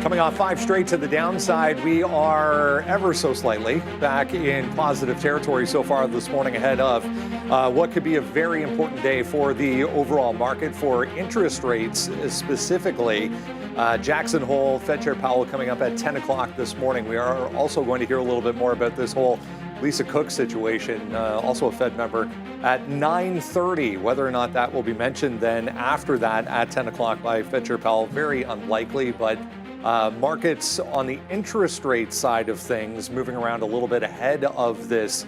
Coming off 5 straight to the downside, we are ever so slightly back in positive territory so far this morning ahead of what could be a very important day for the overall market for interest rates specifically. Jackson Hole, Fed Chair Powell coming up at 10 o'clock this morning. We are also going to hear a little bit more about this whole Lisa Cook situation, also a Fed member, at 9:30. Whether or not that will be mentioned then after that at 10 o'clock by Fed Chair Powell, very unlikely, but markets on the interest rate side of things moving around a little bit ahead of this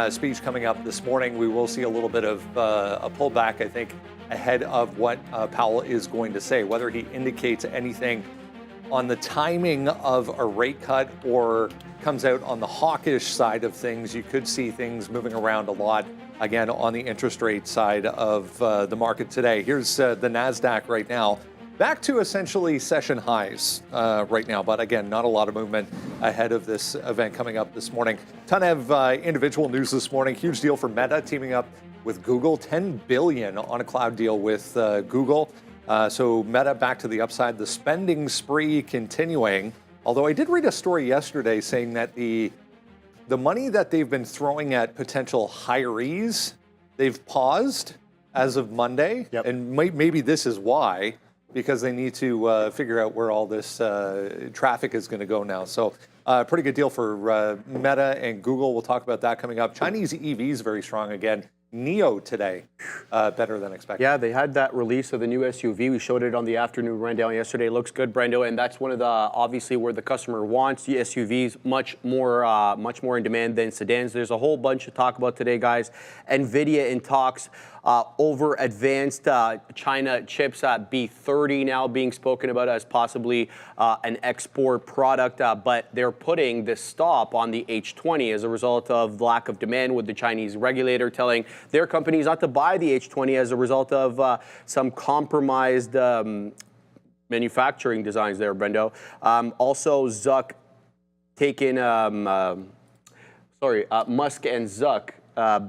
speech coming up this morning. We will see a little bit of a pullback, I think, ahead of what Powell is going to say. Whether he indicates anything on the timing of a rate cut or comes out on the hawkish side of things, you could see things moving around a lot, again, on the interest rate side of the market today. Here's the Nasdaq right now. Back to essentially session highs right now, but again, not a lot of movement ahead of this event coming up this morning. Ton of individual news this morning. Huge deal for Meta teaming up with Google, $10 billion on a cloud deal with Google. So Meta back to the upside, the spending spree continuing. Although I did read a story yesterday saying that the money that they've been throwing at potential hirees, they've paused as of Monday. Yep. And maybe this is why, because they need to figure out where all this traffic is going to go now. So pretty good deal for Meta and Google. We'll talk about that coming up. Chinese EVs very strong again. NIO today, better than expected. Yeah, they had that release of the new SUV. We showed it on the afternoon rundown yesterday. It looks good, Brendo, and that's one of the, obviously, where the customer wants the SUVs much more in demand than sedans. There's a whole bunch to talk about today, guys. NVDA in talks over advanced China chips at B30 now being spoken about as possibly an export product, but they're putting this stop on the H20 as a result of lack of demand, with the Chinese regulator telling their companies not to buy the H20 as a result of some compromised manufacturing designs there, Brendo. Also, Zuck taking, Musk and Zuck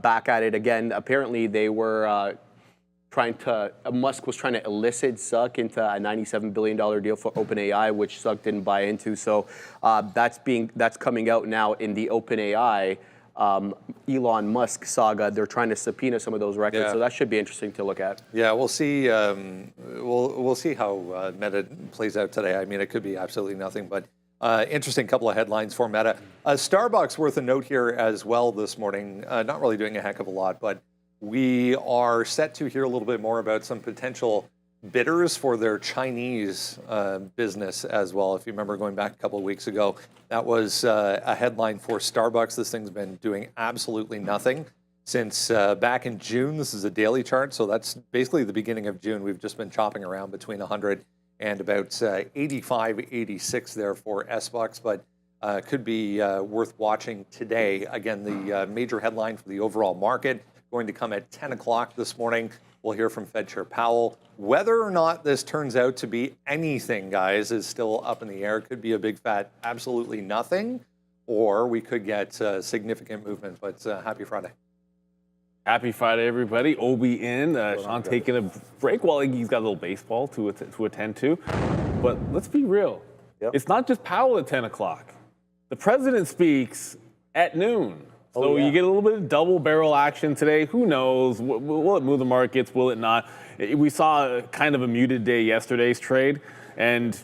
back at it again. Apparently, they were Musk was trying to elicit Zuck into a $97 billion deal for OpenAI, which Zuck didn't buy into. So that's coming out now in the OpenAI Elon Musk saga. They're trying to subpoena some of those records, so that should be interesting to look at. Yeah, we'll see. We'll see how Meta plays out today. I mean, it could be absolutely nothing, but interesting couple of headlines for Meta. Starbucks worth a note here as well this morning. Not really doing a heck of a lot, but we are set to hear a little bit more about some potential bidders for their Chinese business as well. If you remember going back a couple of weeks ago, that was a headline for Starbucks. This thing's been doing absolutely nothing since back in June. This is a daily chart, so that's basically the beginning of June. We've just been chopping around between 100 and about 85, 86 there for SBUX, but could be worth watching today. Again, the major headline for the overall market going to come at 10 o'clock this morning. We'll hear from Fed Chair Powell. Whether or not this turns out to be anything, guys, is still up in the air. It could be a big fat absolutely nothing, or we could get significant movement. But happy Friday. Happy Friday, everybody. Obi in. Sean taking a break while he's got a little baseball to attend to. But let's be real. Yep. It's not just Powell at 10 o'clock. The president speaks at noon. So you get a little bit of double barrel action today. Who knows? Will it move the markets? Will it not? We saw kind of a muted day yesterday's trade, and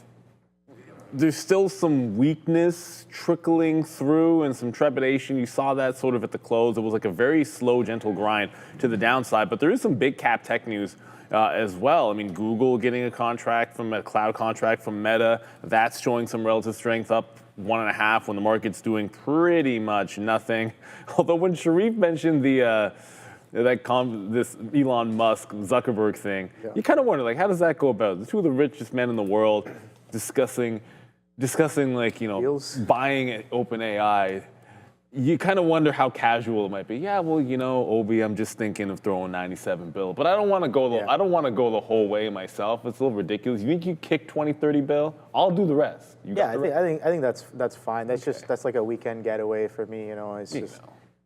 there's still some weakness trickling through and some trepidation. You saw that sort of at the close. It was like a very slow, gentle grind to the downside, but there is some big cap tech news as well. I mean, Google getting a contract from a cloud contract from Meta. That's showing some relative strength, up 1.5 when the market's doing pretty much nothing. Although when Sharif mentioned this Elon Musk Zuckerberg thing, you kind of wonder, like, how does that go about? The two of the richest men in the world discussing like, you know, deals, buying OpenAI. You kind of wonder how casual it might be. Yeah, well, you know, Obi, I'm just thinking of throwing 97 bill, but I don't want to go. I don't want to go the whole way myself. It's a little ridiculous. You think you kick 20, 30 bill? I'll do the rest. I think that's fine. That's like a weekend getaway for me. You know,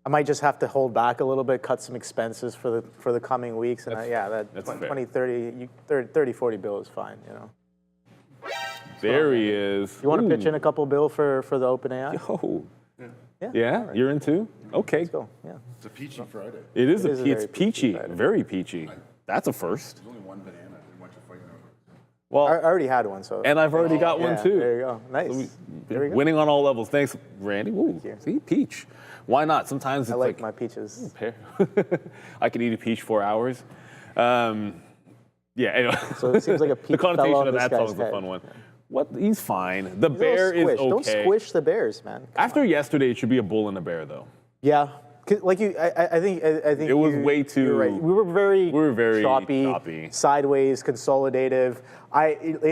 I might just have to hold back a little bit, cut some expenses for the coming weeks, and that 20, 30, 40 bill is fine. You know. There he is. You want to pitch in a couple, Bill, for the OpenAI? Oh. Yeah. Right. You're in too? Okay. Let's go. Yeah. It's a peachy Friday. It's peachy, very peachy. That's a first. There's only one banana. I didn't want you fighting over it. Well, I already had one, so. and I've already got one too. There you go. Nice. There we go. Winning on all levels. Thanks, Randy. Ooh, see, peach. Why not? Sometimes it's I like my peaches. pear. I could eat a peach 4 hours. Yeah. Anyway. So it seems like a peach The connotation fell on of this that guy's song's the head. fun one. What? He's fine. The He's a bear little is squished. okay. Don't squish the bears, man. After yesterday, it should be a bull and a bear, though. Yeah. Like you, I think It was way too. You're right. We were very choppy. sideways, consolidative.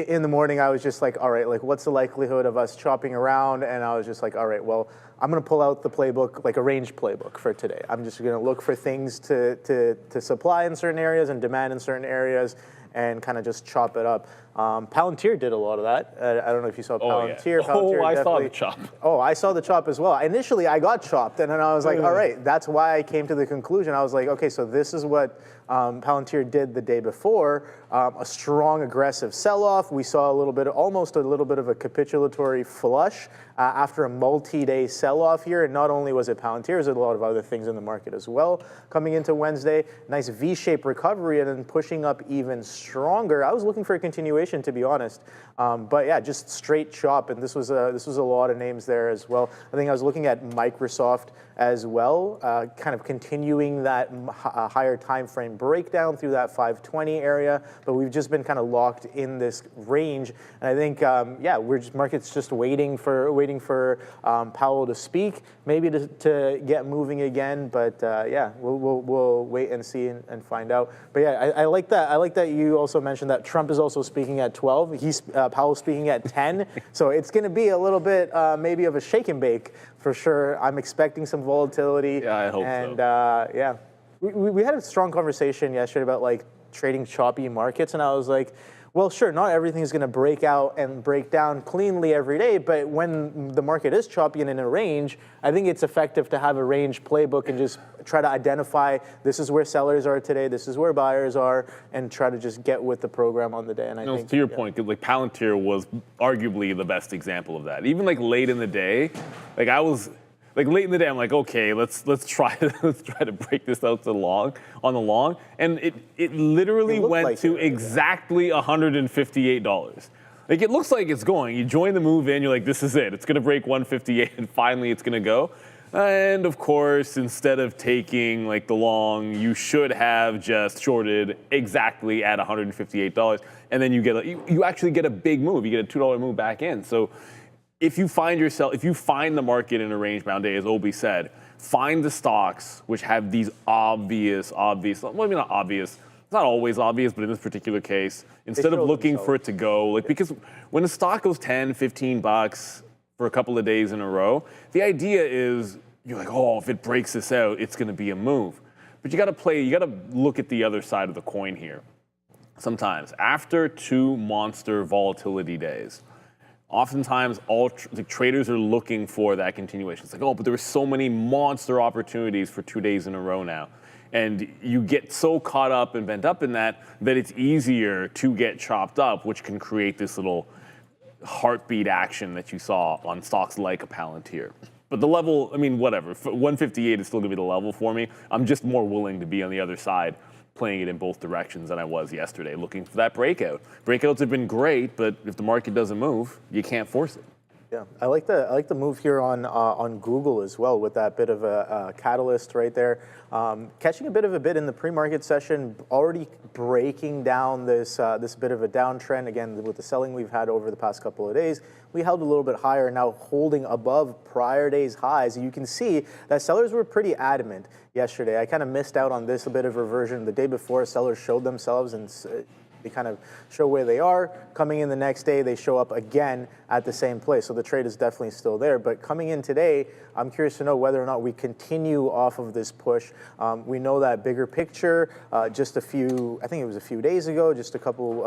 In the morning, I was just like, all right, like what's the likelihood of us chopping around? And I was just like, all right, well, I'm going to pull out the playbook, like a range playbook for today. I'm just going to look for things to supply in certain areas and demand in certain areas, and kind of just chop it up. Palantir did a lot of that. I don't know if you saw Palantir. Palantir I saw the definitely- chop. Oh, I saw the chop as well. Initially, I got chopped, and then I was like, all right, that's why I came to the conclusion. I was like, okay, so this is what Palantir did the day before, a strong, aggressive sell-off. We saw almost a little bit of a capitulatory flush after a multi-day sell-off here. And not only was it Palantir, there's a lot of other things in the market as well. Coming into Wednesday, nice V-shaped recovery and then pushing up even stronger. I was looking for a continuation, to be honest. But yeah, just straight chop, and this was a lot of names there as well. I think I was looking at Microsoft as well, kind of continuing that higher time frame breakdown through that 520 area, but we've just been kind of locked in this range. And I think, market's just waiting for Powell to speak, maybe to get moving again. But we'll wait and see and find out. But yeah, I like that. I like that you also mentioned that Trump is also speaking at 12. Powell's speaking at 10. So it's going to be a little bit maybe of a shake and bake for sure. I'm expecting some volatility. Yeah, I hope so. We had a strong conversation yesterday about like trading choppy markets, and I was like, well, sure, not everything is going to break out and break down cleanly every day, but when the market is choppy and in a range, I think it's effective to have a range playbook and just try to identify this is where sellers are today, this is where buyers are, and try to just get with the program on the day. And I think, to your point, like Palantir was arguably the best example of that. Even like late in the day, like I was. Like late in the day, I'm like, okay, let's try to break this out on the long, and it literally went like to exactly $158. Like it looks like it's going. You join the move in, you're like, this is it. It's gonna break 158, and finally it's gonna go. And of course, instead of taking like the long, you should have just shorted exactly at $158, and then you actually get a big move. You get a $2 move back in. So. If you find the market in a range-bound day, as Obi said, find the stocks which have these obvious, well, maybe not obvious, it's not always obvious, but in this particular case, instead of looking for it to go, like because when a stock goes 10, 15 bucks for a couple of days in a row, the idea is you're like, oh, if it breaks this out, it's going to be a move. But you got to look at the other side of the coin here. Sometimes after 2 monster volatility days, oftentimes, the traders are looking for that continuation. It's like, oh, but there were so many monster opportunities for 2 days in a row now. And you get so caught up and bent up in that it's easier to get chopped up, which can create this little heartbeat action that you saw on stocks like a Palantir. But the level, I mean, whatever. 158 is still going to be the level for me. I'm just more willing to be on the other side, playing it in both directions than I was yesterday, looking for that breakout. Breakouts have been great, but if the market doesn't move, you can't force it. Yeah, I like the move here on Google as well, with that bit of a catalyst right there. Catching a bit of a bid in the pre-market session, already breaking down this bit of a downtrend. Again, with the selling we've had over the past couple of days, we held a little bit higher, now holding above prior day's highs. You can see that sellers were pretty adamant yesterday. I kind of missed out on this, a bit of reversion. The day before, sellers showed themselves and they kind of show where they are. Coming in the next day, they show up again at the same place. So the trade is definitely still there. But coming in today, I'm curious to know whether or not we continue off of this push. We know that bigger picture just I think it was a few days ago, just a couple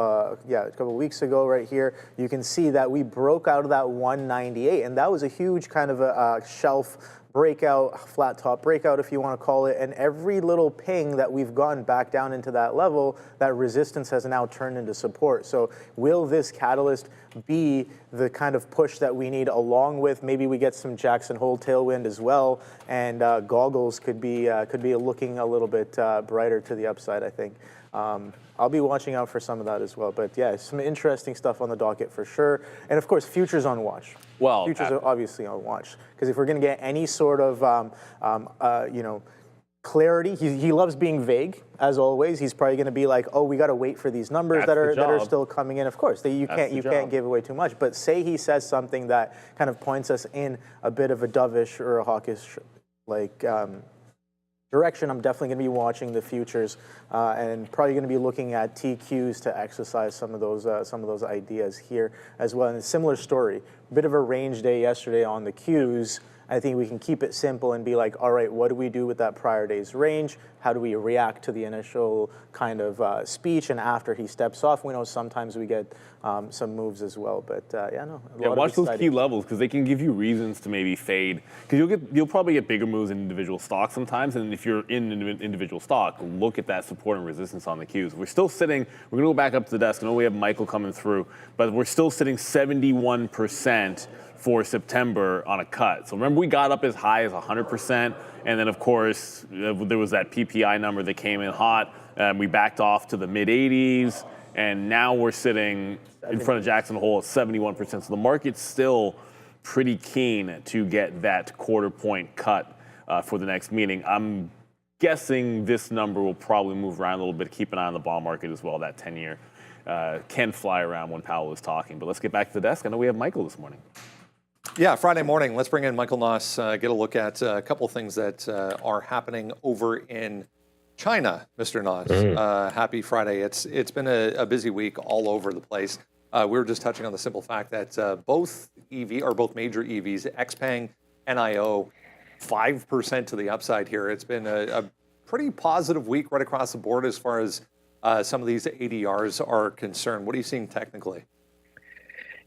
weeks ago right here. You can see that we broke out of that 198, and that was a huge kind of a shelf breakout, flat top breakout if you want to call it, and every little ping that we've gotten back down into that level, that resistance has now turned into support. So will this catalyst be the kind of push that we need, along with maybe we get some Jackson Hole tailwind as well, and goggles could be looking a little bit brighter to the upside, I think. I'll be watching out for some of that as well. But yeah, some interesting stuff on the docket for sure. And of course, futures on watch. Well, futures are obviously on watch, because if we're going to get any sort of clarity, he loves being vague as always. He's probably going to be like, oh, we got to wait for these numbers that are still coming in. Of course, you can't give away too much. But say he says something that kind of points us in a bit of a dovish or a hawkish direction. I'm definitely going to be watching the futures and probably going to be looking at TQs to exercise some of those ideas here as well. And a similar story, a bit of a range day yesterday on the Qs. I think we can keep it simple and be like, all right, what do we do with that prior day's range? How do we react to the initial kind of speech? And after he steps off, we know sometimes we get some moves as well. But watch those key levels, because they can give you reasons to maybe fade. Because you'll probably get bigger moves in individual stocks sometimes. And if you're in an individual stock, look at that support and resistance on the Qs. We're still sitting. We're going to go back up to the desk. I know we have Michael coming through, but we're still sitting 71%. For September on a cut. So remember, we got up as high as 100%, and then of course there was that PPI number that came in hot. We backed off to the mid 80s, and now we're sitting in front of Jackson Hole at 71%. So the market's still pretty keen to get that quarter point cut for the next meeting. I'm guessing this number will probably move around a little bit. Keep an eye on the bond market as well. That 10-year can fly around when Powell is talking. But let's get back to the desk. I know we have Michael this morning. Yeah, Friday morning. Let's bring in Michael Noss, get a look at a couple of things that are happening over in China, Mr. Noss. Happy Friday. It's been a busy week all over the place. We were just touching on the simple fact that both major EVs, XPeng, NIO, 5% to the upside here. It's been a pretty positive week right across the board as far as some of these ADRs are concerned. What are you seeing technically?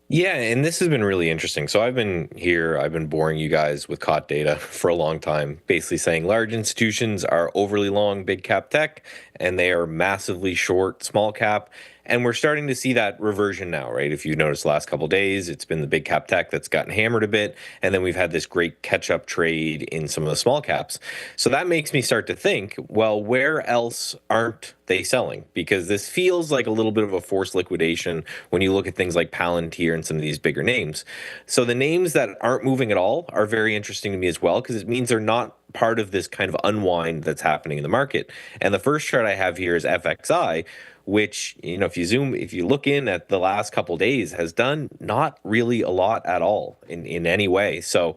Yeah, and this has been really interesting. So I've been boring you guys with COT data for a long time, basically saying large institutions are overly long big cap tech, and they are massively short small cap. And we're starting to see that reversion now, right? If you noticed the last couple of days, it's been the big cap tech that's gotten hammered a bit. And then we've had this great catch-up trade in some of the small caps. So that makes me start to think, well, where else aren't they selling? Because this feels like a little bit of a forced liquidation when you look at things like Palantir and some of these bigger names. So the names that aren't moving at all are very interesting to me as well, because it means they're not part of this kind of unwind that's happening in the market. And the first chart I have here is FXI, which, if you look in at the last couple of days, has done not really a lot at all in any way. So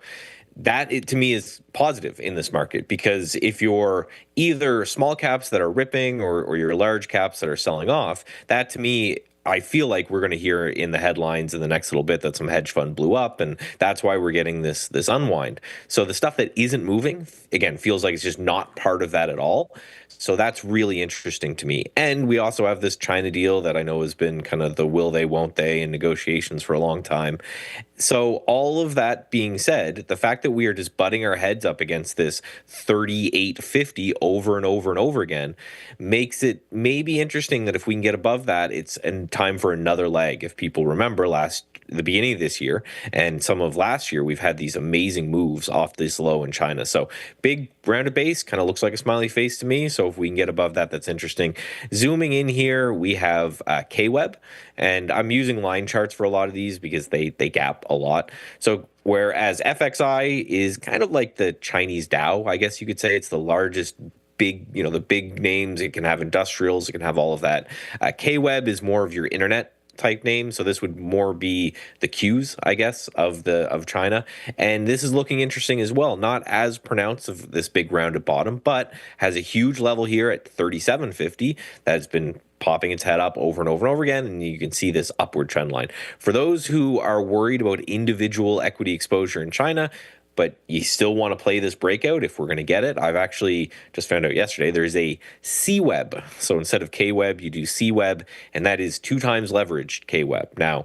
that, to me, is positive in this market, because if you're either small caps that are ripping or your large caps that are selling off, that to me, I feel like we're going to hear in the headlines in the next little bit that some hedge fund blew up, and that's why we're getting this unwind. So the stuff that isn't moving, again, feels like it's just not part of that at all. So that's really interesting to me. And we also have this China deal that I know has been kind of the will they, won't they in negotiations for a long time. So all of that being said, the fact that we are just butting our heads up against this 38.50 over and over and over again makes it maybe interesting that if we can get above that, it's time for another leg. If people remember the beginning of this year and some of last year, we've had these amazing moves off this low in China. So big rounded base kind of looks like a smiley face to me. So if we can get above that, that's interesting. Zooming in here, we have KWEB, and I'm using line charts for a lot of these because they gap a lot. So whereas FXI is kind of like the Chinese Dow, I guess you could say, it's the largest the big names. It can have industrials, it can have all of that. KWEB is more of your internet type name, so this would more be the Qs, I guess, of China. And this is looking interesting as well, not as pronounced of this big rounded bottom, but has a huge level here at 37.50 that's been popping its head up over and over and over again, and you can see this upward trend line. For those who are worried about individual equity exposure in China, but you still want to play this breakout if we're going to get it, I've actually just found out yesterday there's a CWEB. So instead of KWEB, you do CWEB, and that is 2 times leveraged KWEB. Now,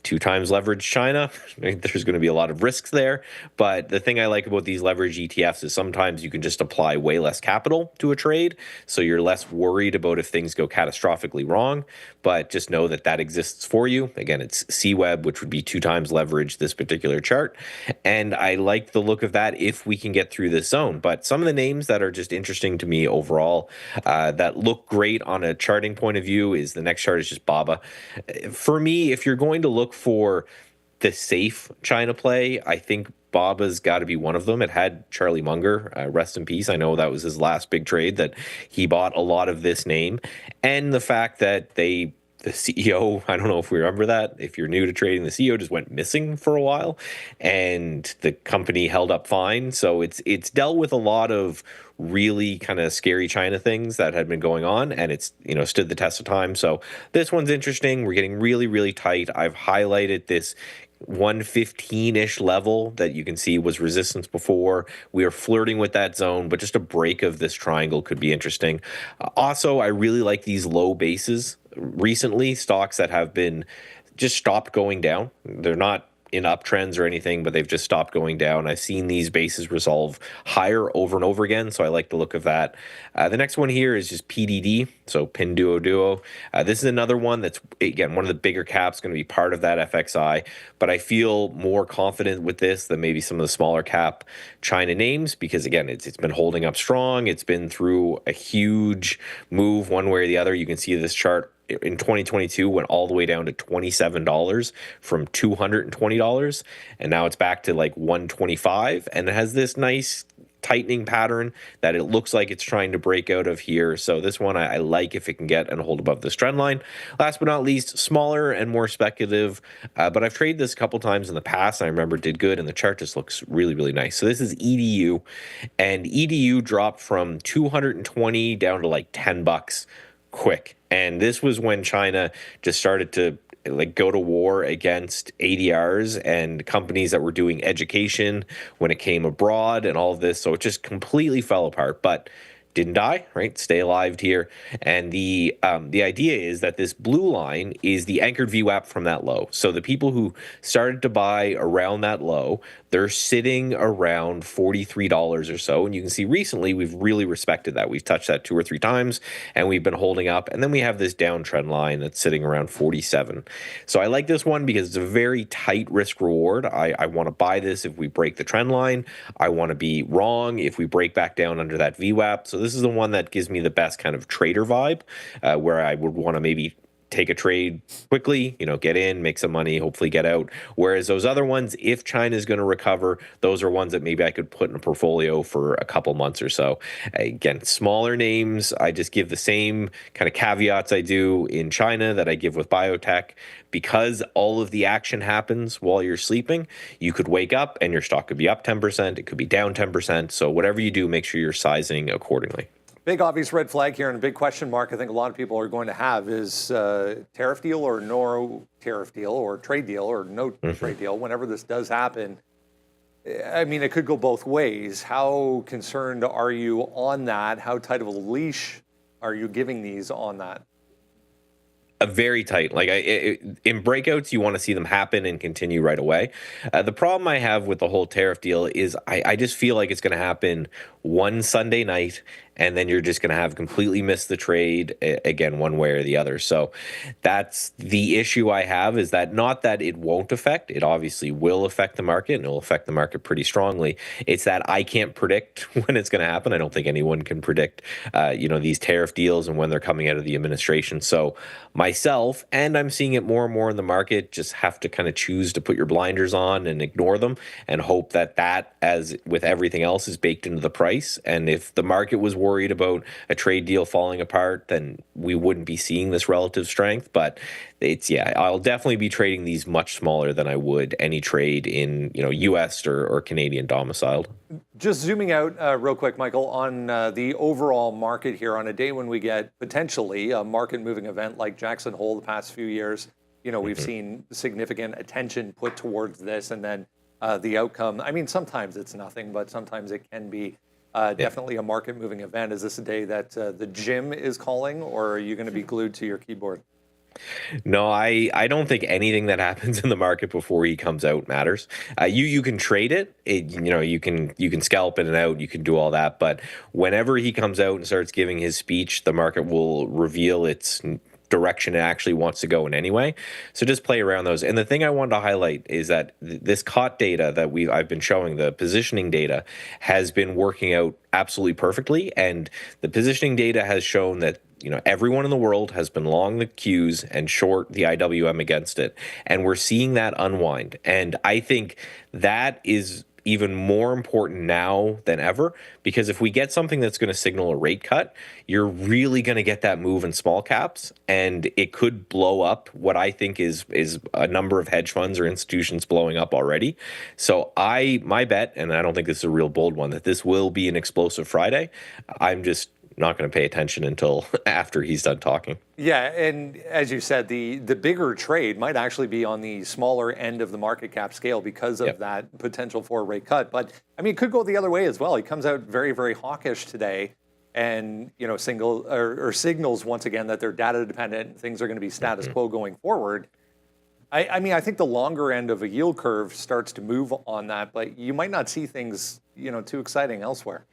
2 times leverage China. There's going to be a lot of risks there. But the thing I like about these leverage ETFs is sometimes you can just apply way less capital to a trade. So you're less worried about if things go catastrophically wrong. But just know that that exists for you. Again, it's KWEB, which would be 2 times leverage this particular chart. And I like the look of that if we can get through this zone. But some of the names that are just interesting to me overall that look great on a charting point of view is the next chart is just BABA. For me, if you're going to look for the safe China play, I think BABA's got to be one of them. It had Charlie Munger, rest in peace. I know that was his last big trade, that he bought a lot of this name. And the fact that the CEO, I don't know if we remember that. If you're new to trading, the CEO just went missing for a while and the company held up fine. So it's dealt with a lot of really kind of scary China things that had been going on, and it's, stood the test of time. So this one's interesting. We're getting really, really tight. I've highlighted this 115-ish level that you can see was resistance before. We are flirting with that zone, but just a break of this triangle could be interesting. Also, I really like these low bases recently, stocks that have been just stopped going down. They're not in uptrends or anything, but they've just stopped going down. I've seen these bases resolve higher over and over again, so I like the look of that. The next one here is just PDD, so Pinduoduo. This is another one that's, again, one of the bigger caps, going to be part of that FXI, but I feel more confident with this than maybe some of the smaller cap China names because, again, it's been holding up strong. It's been through a huge move one way or the other. You can see this chart in 2022 went all the way down to $27 from $220, and now it's back to like $125, and it has this nice tightening pattern that it looks like it's trying to break out of here. So this one I like if it can get and hold above this trend line. Last but not least, smaller and more speculative, but I've traded this a couple times in the past. I remember did good, and the chart just looks really, really nice. So this is EDU, and EDU dropped from 220 down to like $10 quick. And this was when China just started to go to war against ADRs and companies that were doing education when it came abroad and all of this. So it just completely fell apart. But didn't die, right? Stay alive here. And the idea is that this blue line is the anchored VWAP from that low. So the people who started to buy around that low, they're sitting around $43 or so. And you can see recently we've really respected that. We've touched that 2 or 3 times and we've been holding up. And then we have this downtrend line that's sitting around 47. So I like this one because it's a very tight risk reward. I want to buy this if we break the trend line. I want to be wrong if we break back down under that VWAP. So this is the one that gives me the best kind of trader vibe, where I would want to maybe take a trade quickly, get in, make some money, hopefully get out. Whereas those other ones, if China is going to recover, those are ones that maybe I could put in a portfolio for a couple months or so. Again, smaller names, I just give the same kind of caveats I do in China that I give with biotech. Because all of the action happens while you're sleeping, you could wake up and your stock could be up 10%, it could be down 10%. So whatever you do, make sure you're sizing accordingly. Big obvious red flag here and a big question mark I think a lot of people are going to have is tariff deal or no tariff deal, or trade deal or no trade deal. Whenever this does happen, I mean, it could go both ways. How concerned are you on that? How tight of a leash are you giving these on that? A very tight. In breakouts, you want to see them happen and continue right away. The problem I have with the whole tariff deal is I just feel like it's going to happen one Sunday night, and then you're just going to have completely missed the trade again, one way or the other. So that's the issue I have, is that not that it won't affect, it obviously will affect the market, and it will affect the market pretty strongly. It's that I can't predict when it's going to happen. I don't think anyone can predict, these tariff deals and when they're coming out of the administration. So myself, and I'm seeing it more and more in the market, just have to kind of choose to put your blinders on and ignore them and hope that, as with everything else, is baked into the price. And if the market was worried about a trade deal falling apart, then we wouldn't be seeing this relative strength. But I'll definitely be trading these much smaller than I would any trade in US or Canadian domiciled. Just zooming out real quick, Michael, on the overall market here on a day when we get potentially a market moving event like Jackson Hole the past few years. We've seen significant attention put towards this, and then the outcome. I mean, sometimes it's nothing, but sometimes it can be definitely a market-moving event. Is this a day that the gym is calling, or are you going to be glued to your keyboard? No, I don't think anything that happens in the market before he comes out matters. You can trade it. You can scalp in and out. You can do all that. But whenever he comes out and starts giving his speech, the market will reveal its direction it actually wants to go in anyway. So just play around those. And the thing I wanted to highlight is that this COT data that I've been showing, the positioning data, has been working out absolutely perfectly. And the positioning data has shown that everyone in the world has been long the Qs and short the IWM against it. And we're seeing that unwind. And I think that is even more important now than ever, because if we get something that's going to signal a rate cut, you're really going to get that move in small caps, and it could blow up what I think is a number of hedge funds or institutions blowing up already. So my bet, and I don't think this is a real bold one, that this will be an explosive Friday. I'm just not going to pay attention until after he's done talking. Yeah, and as you said, the bigger trade might actually be on the smaller end of the market cap scale because of that potential for a rate cut. But I mean, it could go the other way as well. He comes out very, very hawkish today, and signals once again that they're data dependent. Things are going to be status quo going forward. I mean, I think the longer end of a yield curve starts to move on that, but you might not see things too exciting elsewhere.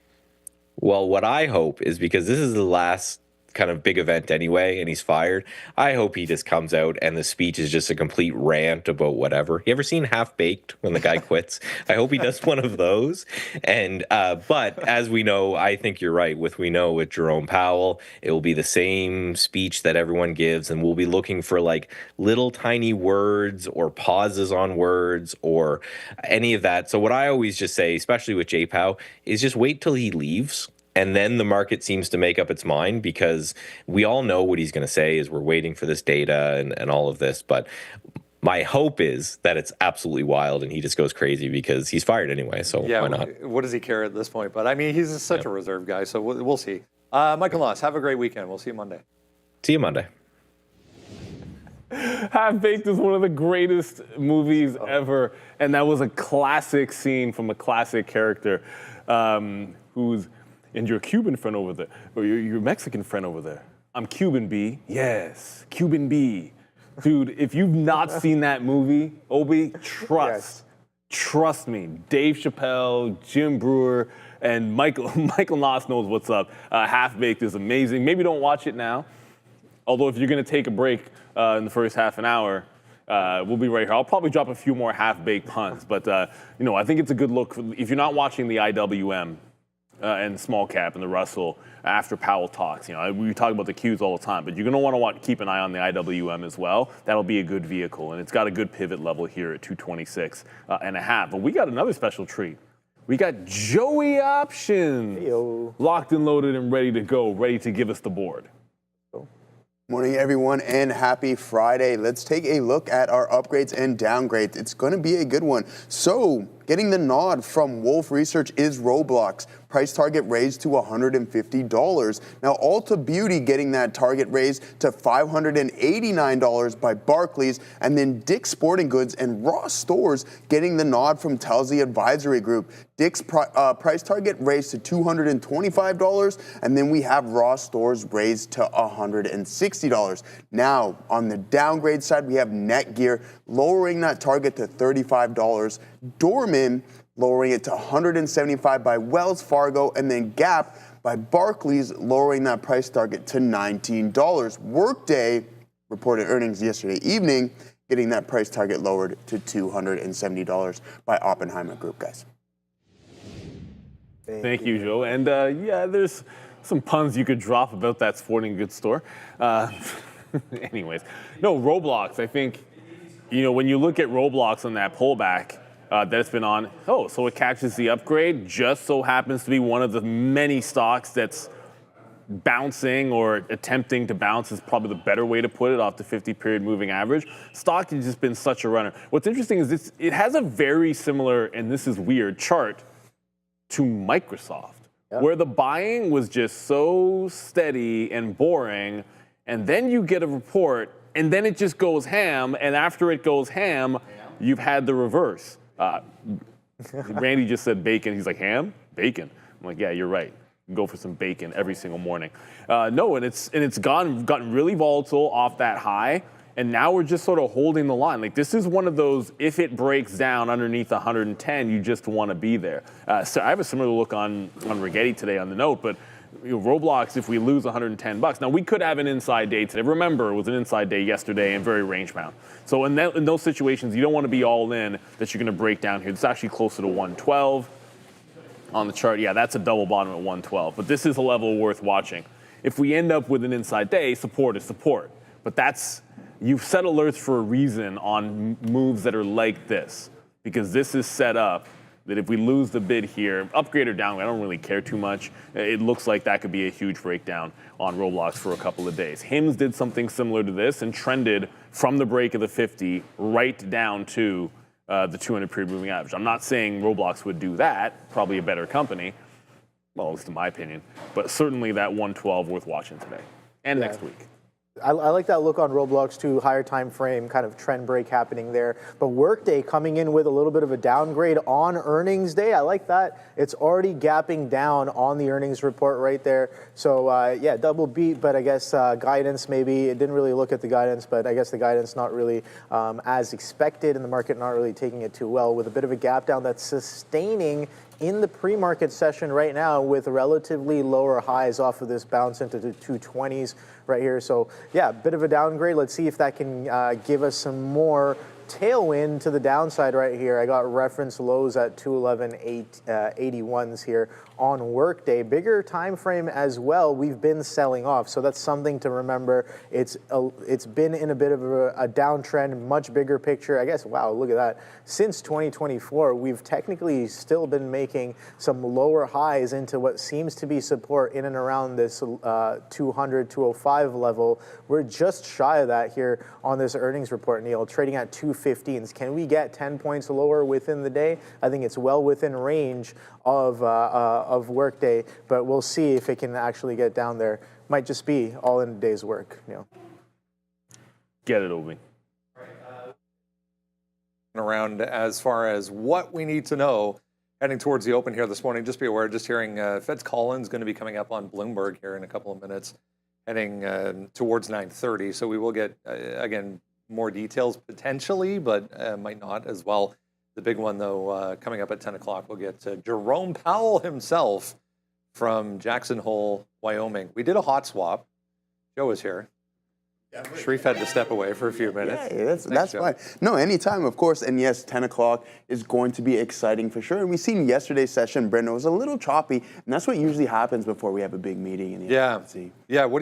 Well, what I hope is, because this is the last kind of big event anyway, and he's fired, I hope he just comes out and the speech is just a complete rant about whatever. You ever seen Half Baked when the guy quits? I hope he does one of those. And but as we know, I think you're right. With Jerome Powell, it will be the same speech that everyone gives, and we'll be looking for like little tiny words or pauses on words or any of that. So what I always just say, especially with JPOW, is just wait till he leaves. And then the market seems to make up its mind, because we all know what he's going to say is we're waiting for this data and all of this. But my hope is that it's absolutely wild and he just goes crazy, because he's fired anyway. So why not? What does he care at this point? But I mean, he's such a reserve guy. So we'll see. Michael Noss, have a great weekend. We'll see you Monday. See you Monday. Half Baked is one of the greatest movies ever. And that was a classic scene from a classic character who's... And your Cuban friend over there, or your Mexican friend over there. I'm Cuban B. Yes, Cuban B. Dude, if you've not seen that movie, Obi, trust me. Dave Chappelle, Jim Brewer, and Michael Noss knows what's up. Half Baked is amazing. Maybe don't watch it now. Although if you're gonna take a break in the first half an hour, we'll be right here. I'll probably drop a few more half-baked puns, but I think it's a good look. If you're not watching the IWM, and small cap and the Russell after Powell talks. We talk about the Qs all the time, but you're going to want to keep an eye on the IWM as well. That'll be a good vehicle, and it's got a good pivot level here at 226 and a half. But we got another special treat. We got Joey Options locked and loaded and ready to go, ready to give us the board. Morning, everyone, and happy Friday. Let's take a look at our upgrades and downgrades. It's going to be a good one. So, getting the nod from Wolf Research is Roblox. Price target raised to $150. Now, Ulta Beauty getting that target raised to $589 by Barclays, and then Dick's Sporting Goods and Ross Stores getting the nod from Telsey Advisory Group. Dick's price target raised to $225, and then we have Ross Stores raised to $160. Now, on the downgrade side, we have Netgear lowering that target to $35. Dorman lowering it to $175 by Wells Fargo, and then Gap by Barclays lowering that price target to $19. Workday reported earnings yesterday evening, getting that price target lowered to $270 by Oppenheimer Group, guys. Thank you, Joe. And there's some puns you could drop about that sporting goods store. Anyways, no, Roblox, I think, when you look at Roblox on that pullback, that it's been on. So it catches the upgrade, just so happens to be one of the many stocks that's bouncing or attempting to bounce is probably the better way to put it off the 50-period moving average. Stock has just been such a runner. What's interesting is it has a very similar, and this is weird, chart to Microsoft, where the buying was just so steady and boring, and then you get a report, and then it just goes ham, and after it goes ham, you've had the reverse. Randy just said bacon. He's like, ham? Bacon. I'm like, yeah, you're right. go for some bacon every single morning. No, and it's gotten really volatile off that high. And now we're just sort of holding the line. Like, this is one of those, if it breaks down underneath 110, you just want to be there. So I have a similar look on Rigetti today on the note, but Roblox, if we lose $110, now we could have an inside day today. Remember, it was an inside day yesterday and very range bound. So in those situations, you don't want to be all in that you're going to break down here. It's actually closer to 112 on the chart. Yeah, that's a double bottom at 112, but this is a level worth watching. If we end up with an inside day, support is support. But you've set alerts for a reason on moves that are like this, because this is set up that if we lose the bid here, upgrade or downgrade, I don't really care too much. It looks like that could be a huge breakdown on Roblox for a couple of days. HIMS did something similar to this and trended from the break of the 50 right down to the 200 period moving average. I'm not saying Roblox would do that, probably a better company, well, at least in my opinion, but certainly that 112 worth watching today and next week. I like that look on Roblox too, higher time frame, kind of trend break happening there. But Workday coming in with a little bit of a downgrade on earnings day. I like that. It's already gapping down on the earnings report right there. So yeah, double beat, but I guess guidance maybe. It didn't really look at the guidance, but I guess the guidance not really as expected, and the market not really taking it too well, with a bit of a gap down that's sustaining in the pre-market session right now with relatively lower highs off of this bounce into the 220s right here. So yeah, a bit of a downgrade. Let's see if that can give us some more tailwind to the downside right here. I got reference lows at 211.81s here on Workday. Bigger time frame as well. We've been selling off, so that's something to remember. It's been in a bit of a downtrend, much bigger picture. I guess, wow, look at that. Since 2024, we've technically still been making some lower highs into what seems to be support in and around this 200, 205 level. We're just shy of that here on this earnings report, Neil, trading at 215s. Can we get 10 points lower within the day? I think it's well within range of Workday, but we'll see if it can actually get down there. Might just be all in a day's work. Get it, Obi. Around as far as what we need to know heading towards the open here this morning. Just be aware, just hearing Fed's Collins going to be coming up on Bloomberg here in a couple of minutes, heading towards 9:30. So we will get, again, more details potentially, but might not as well. The big one, though, coming up at 10 o'clock, we'll get Jerome Powell himself from Jackson Hole, Wyoming. We did a hot swap. Joe was here. Shreve had to step away for a few minutes. Yeah, that's fine. No, anytime, of course. And yes, 10 o'clock is going to be exciting for sure. And we've seen yesterday's session, Brendan, was a little choppy, and that's what usually happens before we have a big meeting in the FOMC. Yeah. What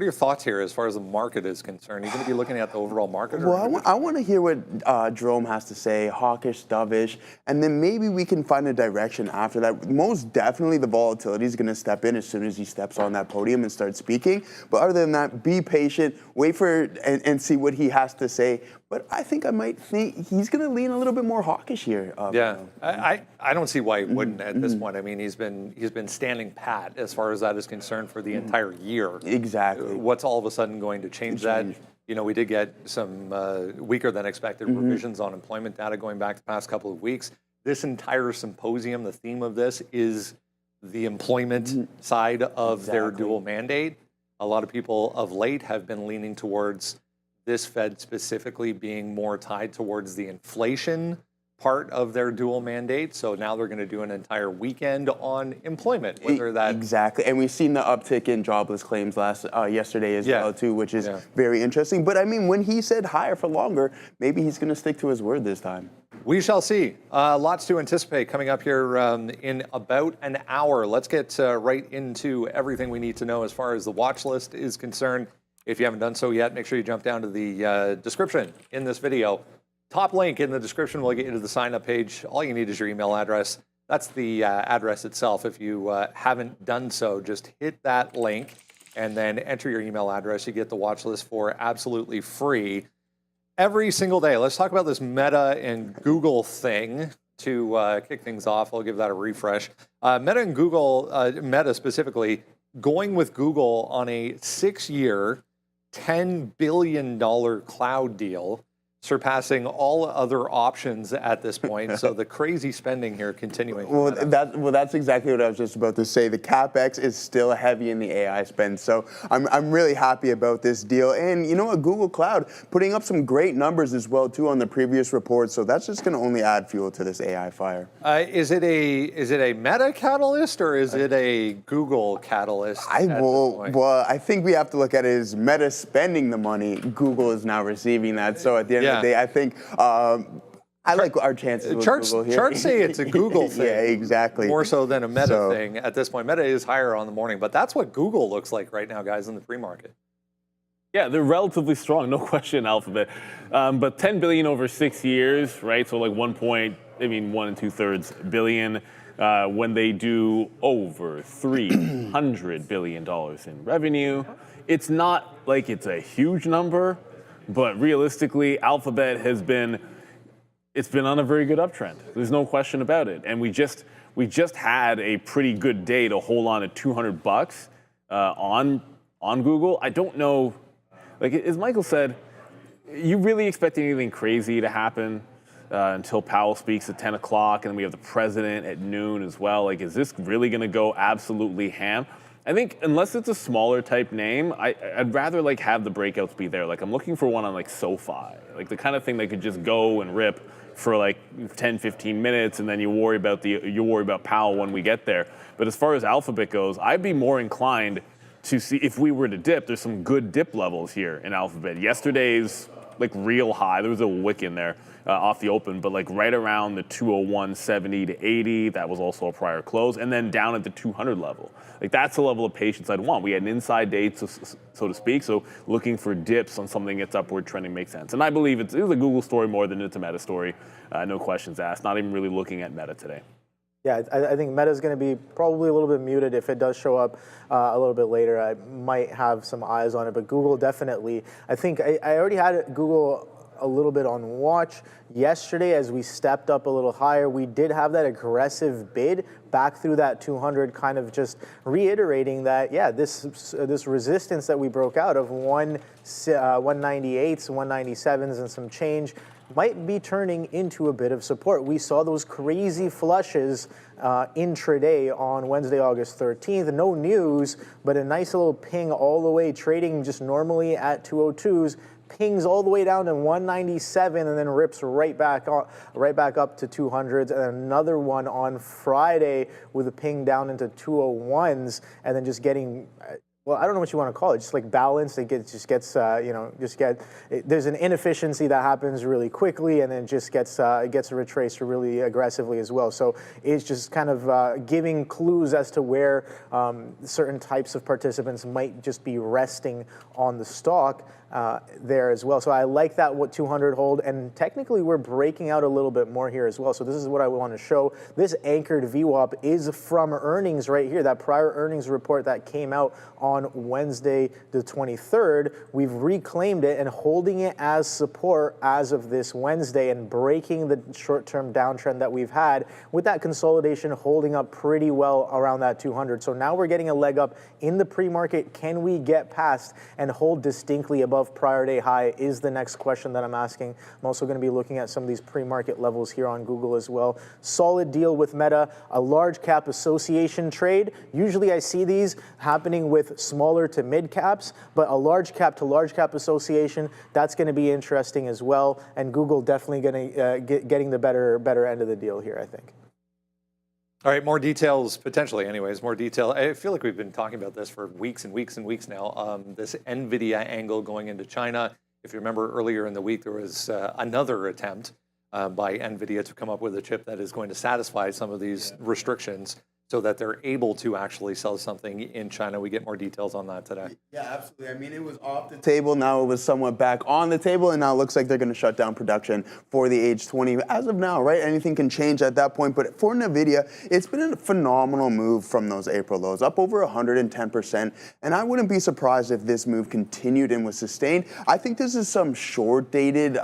are your thoughts here as far as the market is concerned? Are you going to be looking at the overall market? Well, I want to hear what Jerome has to say, hawkish, dovish, and then maybe we can find a direction after that. Most definitely the volatility is going to step in as soon as he steps on that podium and starts speaking. But other than that, be patient, wait for and see what he has to say. But I think he's going to lean a little bit more hawkish here. I don't see why he wouldn't at this point. I mean, he's been standing pat as far as that is concerned for the entire year. Exactly. What's all of a sudden going to change that? You know, we did get some weaker than expected revisions on employment data going back the past couple of weeks. This entire symposium, the theme of this is the employment side of their dual mandate. A lot of people of late have been leaning towards this Fed specifically being more tied towards the inflation part of their dual mandate. So now they're going to do an entire weekend on employment, whether that... Exactly. And we've seen the uptick in jobless claims yesterday as well, too, which is very interesting. But, I mean, when he said higher for longer, maybe he's going to stick to his word this time. We shall see. Lots to anticipate coming up here in about an hour. Let's get right into everything we need to know as far as the watch list is concerned. If you haven't done so yet, make sure you jump down to the description in this video. Top link in the description will get you to the sign-up page. All you need is your email address. That's the address itself. If you haven't done so, just hit that link and then enter your email address. You get the watch list for absolutely free every single day. Let's talk about this Meta and Google thing to kick things off. I'll give that a refresh. Meta and Google, Meta specifically, going with Google on a 6-year, $10 billion cloud deal. surpassing all other options at this point. So the crazy spending here continuing. Well, that's exactly what I was just about to say. The CapEx is still heavy in the AI spend. So I'm really happy about this deal. And you know what, Google Cloud putting up some great numbers as well too on the previous report. So that's just going to only add fuel to this AI fire. Is it a Meta catalyst or is it a Google catalyst? Well, I think we have to look at it as Meta spending the money. Google is now receiving that. So at the end of the day, I think I like our chances with Google here. Charts say it's a Google thing. Yeah, exactly. More so than a Meta thing at this point. Meta is higher on the morning, but that's what Google looks like right now, guys, in the pre-market. Yeah, they're relatively strong, no question, Alphabet. But 10 billion over 6 years, right? So like 1 2/3 billion. When they do over $300 billion in revenue, it's not like it's a huge number, but realistically, Alphabet has been on a very good uptrend. There's no question about it. And we just had a pretty good day to hold on at $200 on Google. I don't know, like as Michael said, you really expect anything crazy to happen until Powell speaks at 10 o'clock, and then we have the president at noon as well. Like, is this really going to go absolutely ham? I think unless it's a smaller type name, I'd rather like have the breakouts be there. Like I'm looking for one on like SOFI, like the kind of thing that could just go and rip for like 10, 15 minutes, and then you worry about Powell when we get there. But as far as Alphabet goes, I'd be more inclined to see if we were to dip. There's some good dip levels here in Alphabet. Yesterday's like real high. There was a wick in there off the open, but like right around the 201.70 to 80. That was also a prior close, and then down at the 200 level. Like that's the level of patience I'd want. We had an inside day, so to speak. So looking for dips on something that's upward trending makes sense. And I believe it's a Google story more than it's a Meta story. No questions asked. Not even really looking at Meta today. Yeah, I think Meta is going to be probably a little bit muted if it does show up a little bit later. I might have some eyes on it, but Google definitely. I think I already had Google a little bit on watch yesterday as we stepped up a little higher. We did have that aggressive bid back through that 200, kind of just reiterating that, yeah, this resistance that we broke out of 198s, 197s, and some change might be turning into a bit of support. We saw those crazy flushes intraday on Wednesday, August 13th. No news, but a nice little ping all the way, trading just normally at 202s, pings all the way down to 197 and then rips right back up to 200s, and another one on Friday with a ping down into 201s, and then just getting, well, I don't know what you want to call it, just like balanced. There's an inefficiency that happens really quickly, and then just gets retraced really aggressively as well. So it's just kind of giving clues as to where certain types of participants might just be resting on the stock there as well. So I like that 200 hold, and technically we're breaking out a little bit more here as well. So this is what I want to show. This anchored VWAP is from earnings right here, that prior earnings report that came out on Wednesday the 23rd. We've reclaimed it and holding it as support as of this Wednesday and breaking the short-term downtrend that we've had with that consolidation holding up pretty well around that 200. So now we're getting a leg up in the pre-market. Can we get past and hold distinctly above prior day high is the next question that I'm asking. I'm also going to be looking at some of these pre-market levels here on Google as well. Solid deal with Meta, a large cap association trade. Usually I see these happening with smaller to mid caps, but a large cap to large cap association, that's going to be interesting as well. And Google definitely going to getting the better end of the deal here, I think. All right, more details, potentially anyways, more detail. I feel like we've been talking about this for weeks and weeks and weeks now, this NVDA angle going into China. If you remember earlier in the week, there was another attempt by NVIDIA to come up with a chip that is going to satisfy some of these restrictions so that they're able to actually sell something in China. We get more details on that today. Yeah, absolutely. I mean, it was off the table. Now it was somewhat back on the table, and now it looks like they're going to shut down production for the H20 as of now, right? Anything can change at that point. But for NVIDIA, it's been a phenomenal move from those April lows, up over 110%. And I wouldn't be surprised if this move continued and was sustained. I think this is some short-dated,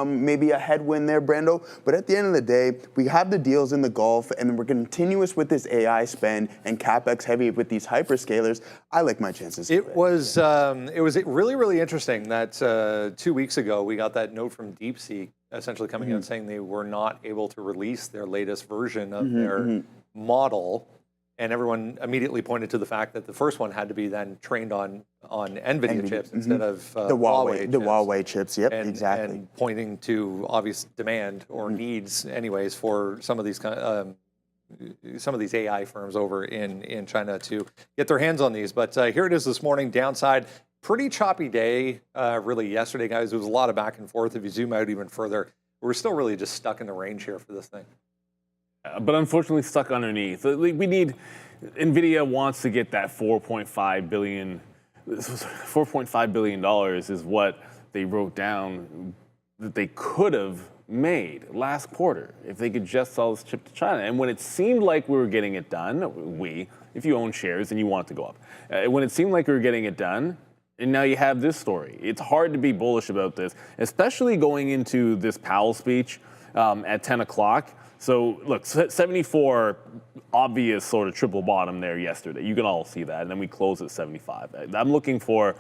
maybe a headwind there, Brando. But at the end of the day, we have the deals in the Gulf, and we're continuous with this AI AI spend and CapEx heavy with these hyperscalers, I like my chances. It was really, really interesting that 2 weeks ago we got that note from DeepSeek essentially coming out saying they were not able to release their latest version of their model. And everyone immediately pointed to the fact that the first one had to be then trained on NVIDIA chips instead of the Huawei chips. Yep, exactly. And pointing to obvious demand or needs, anyways, for some of these AI firms over in China to get their hands on these. But here it is this morning, downside. Pretty choppy day, really, yesterday, guys. There was a lot of back and forth. If you zoom out even further, we're still really just stuck in the range here for this thing. But unfortunately stuck underneath. We need, NVIDIA wants to get that $4.5 billion is what they wrote down that they could have made last quarter if they could just sell this chip to China. And when it seemed like we were getting it done, if you own shares and you want it to go up, when it seemed like we were getting it done, and now you have this story. It's hard to be bullish about this, especially going into this Powell speech at 10 o'clock. So look, 74, obvious sort of triple bottom there yesterday. You can all see that. And then we close at 75. I'm looking for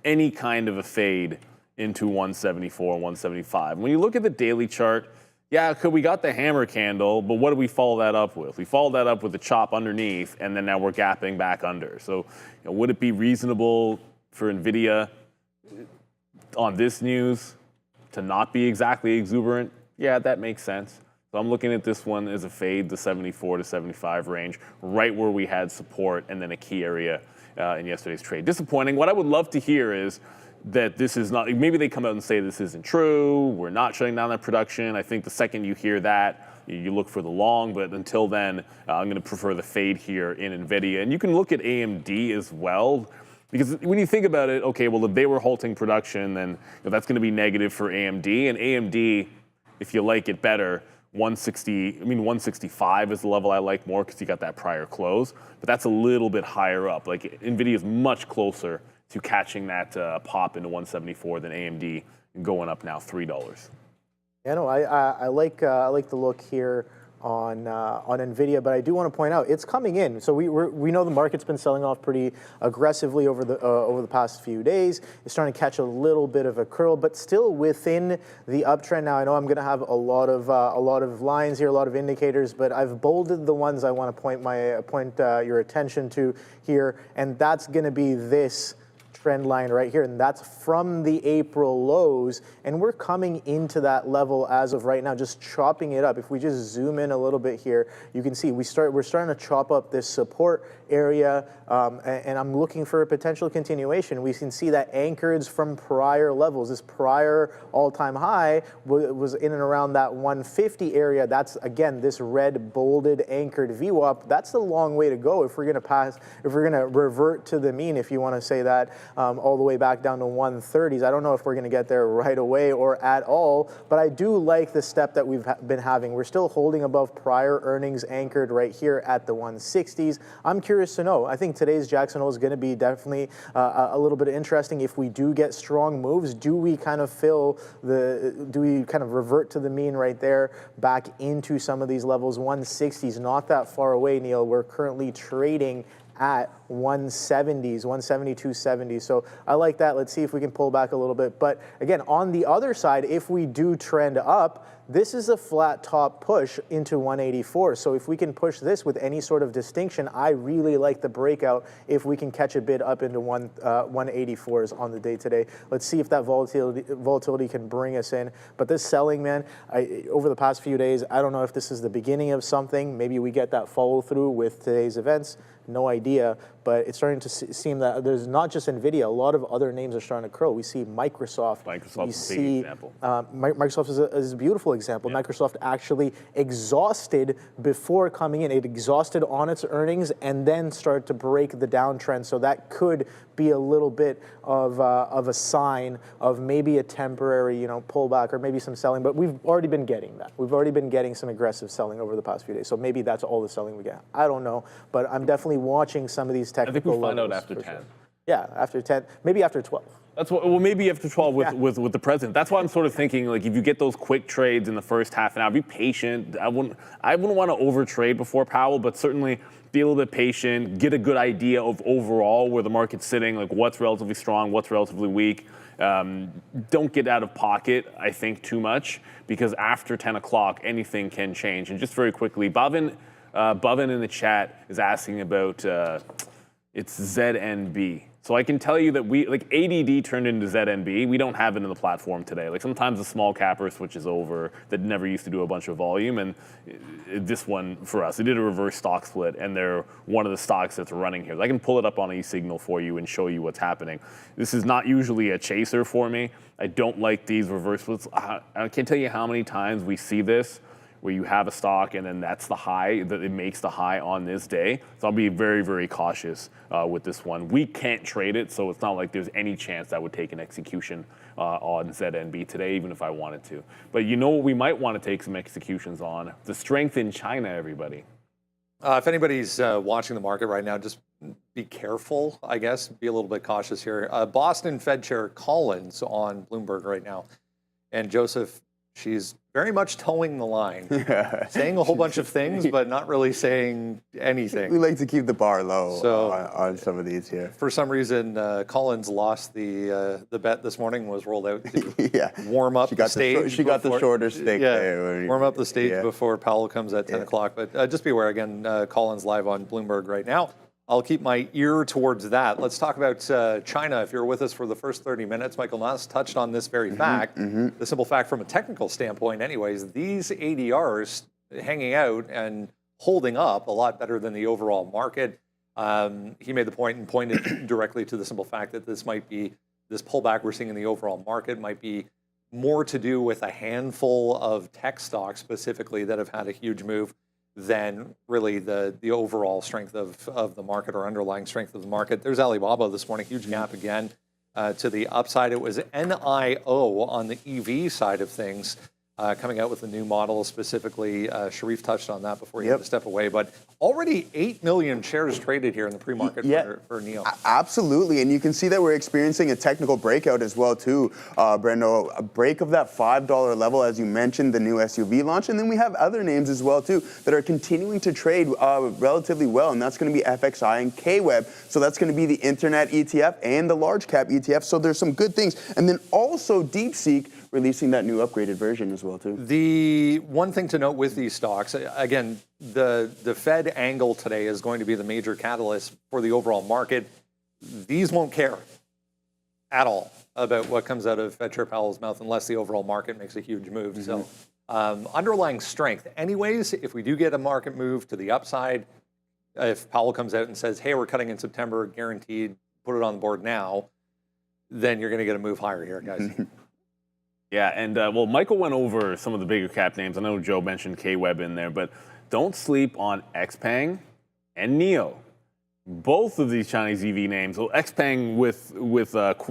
any kind of a fade into 174, 175. When you look at the daily chart, yeah, we got the hammer candle, but what do we follow that up with? We follow that up with the chop underneath, and then now we're gapping back under. So would it be reasonable for NVIDIA on this news to not be exactly exuberant? Yeah, that makes sense. So I'm looking at this one as a fade, the 74 to 75 range, right where we had support and then a key area in yesterday's trade. Disappointing. What I would love to hear is that this is not, maybe they come out and say this isn't true, we're not shutting down that production. I think the second you hear that, you look for the long, but until then, I'm going to prefer the fade here in NVIDIA. And you can look at AMD as well, because when you think about it, okay, well, if they were halting production, then that's going to be negative for AMD. And AMD, if you like it better, 165 is the level I like more because you got that prior close, but that's a little bit higher up. Like NVIDIA is much closer to catching that pop into 174 than AMD going up now $3. Yeah, no, I like the look here on NVIDIA, but I do want to point out it's coming in. So we know the market's been selling off pretty aggressively over the past few days. It's starting to catch a little bit of a curl, but still within the uptrend. Now I know I'm going to have a lot of lines here, a lot of indicators, but I've bolded the ones I want to point your attention to here, and that's going to be this trend line right here, and that's from the April lows, and we're coming into that level as of right now, just chopping it up. If we just zoom in a little bit here, you can see we're starting to chop up this support area, and I'm looking for a potential continuation. We can see that anchors from prior levels. This prior all-time high was in and around that 150 area. That's again this red bolded anchored VWAP. That's the long way to go if we're going to revert to the mean, if you want to say that. All the way back down to 130s. I don't know if we're going to get there right away or at all, but I do like the step that we've been having. We're still holding above prior earnings anchored right here at the 160s. I'm curious to know. I think today's Jackson Hole is going to be definitely a little bit interesting. If we do get strong moves, do we kind of revert to the mean right there back into some of these levels? 160s, not that far away, Neil. We're currently trading at 170s, 170, 270. So I like that. Let's see if we can pull back a little bit. But again, on the other side, if we do trend up, this is a flat top push into 184. So if we can push this with any sort of distinction, I really like the breakout if we can catch a bid up into 184s on the day today. Let's see if that volatility can bring us in. But this selling, man, over the past few days, I don't know if this is the beginning of something. Maybe we get that follow through with today's events. No idea, but it's starting to seem that there's not just NVIDIA, a lot of other names are starting to curl. We see Microsoft. Microsoft's a big example. Microsoft is a beautiful example. Yeah. Microsoft actually exhausted before coming in. It exhausted on its earnings and then started to break the downtrend. So that could be a little bit of a sign of maybe a temporary, pullback or maybe some selling. But we've already been getting that. We've already been getting some aggressive selling over the past few days. So maybe that's all the selling we get. I don't know, but I'm definitely watching some of these technical. I think we'll find out after 10. Yeah, after 10, maybe after 12. That's what, well, maybe after 12 with the president. That's why I'm sort of thinking, like, if you get those quick trades in the first half an hour, be patient. I wouldn't want to overtrade before Powell, but certainly be a little bit patient, get a good idea of overall where the market's sitting, like what's relatively strong, what's relatively weak. Don't get out of pocket, I think, too much, because after 10 o'clock, anything can change. And just very quickly, Bhavin in the chat is asking about it's ZNB. So I can tell you that ADD turned into ZNB. We don't have it in the platform today. Like sometimes a small capper switches over that never used to do a bunch of volume, and this one for us, it did a reverse stock split, and they're one of the stocks that's running here. I can pull it up on eSignal for you and show you what's happening. This is not usually a chaser for me. I don't like these reverse splits. I can't tell you how many times we see this, where you have a stock and then that's the high, that it makes the high on this day. So I'll be very, very cautious with this one. We can't trade it, so it's not like there's any chance I would take an execution on ZNB today, even if I wanted to. But you know what we might want to take some executions on? The strength in China, everybody. If anybody's watching the market right now, just be careful, I guess. Be a little bit cautious here. Boston Fed Chair Collins on Bloomberg right now. And Joseph, she's very much towing the line, saying a whole bunch of things, but not really saying anything. We like to keep the bar low on some of these here. For some reason, Collins lost the bet this morning, was rolled out to warm up the stage. She got the shorter stick there. Warm up the stage before Powell comes at 10 o'clock. But just be aware, again, Collins live on Bloomberg right now. I'll keep my ear towards that. Let's talk about China. If you're with us for the first 30 minutes, Michael Nass touched on this very fact. The simple fact from a technical standpoint anyways, these ADRs hanging out and holding up a lot better than the overall market. He made the point and pointed directly to the simple fact that this pullback we're seeing in the overall market might be more to do with a handful of tech stocks specifically that have had a huge move than really the overall strength of the market or underlying strength of the market. There's Alibaba this morning, huge gap again to the upside. It was NIO on the EV side of things coming out with a new model specifically. Sharif touched on that before he had to step away, but already 8 million shares traded here in the pre-market for NIO. Absolutely, and you can see that we're experiencing a technical breakout as well too, Brendo. A break of that $5 level, as you mentioned, the new SUV launch, and then we have other names as well too that are continuing to trade relatively well, and that's going to be FXI and KWEB. So that's going to be the Internet ETF and the large cap ETF. So there's some good things, and then also DeepSeek releasing that new upgraded version as well too. The one thing to note with these stocks, again, the Fed angle today is going to be the major catalyst for the overall market. These won't care at all about what comes out of Fed Chair Powell's mouth unless the overall market makes a huge move. So underlying strength. Anyways, if we do get a market move to the upside, if Powell comes out and says, hey, we're cutting in September, guaranteed, put it on the board now, then you're going to get a move higher here, guys. Yeah, and well, Michael went over some of the bigger cap names. I know Joe mentioned KWEB in there, but don't sleep on XPeng and NIO. Both of these Chinese EV names. Well, XPeng with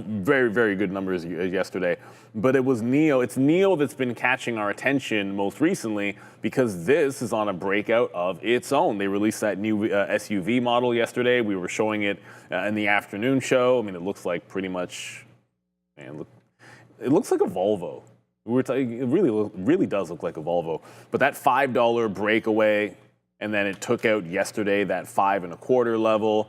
very, very good numbers yesterday, but it was NIO. It's NIO that's been catching our attention most recently because this is on a breakout of its own. They released that new SUV model yesterday. We were showing it in the afternoon show. I mean, it looks like pretty much, man, look. It looks like a Volvo. It really does look like a Volvo. But that $5 breakaway, and then it took out yesterday that 5.25 level.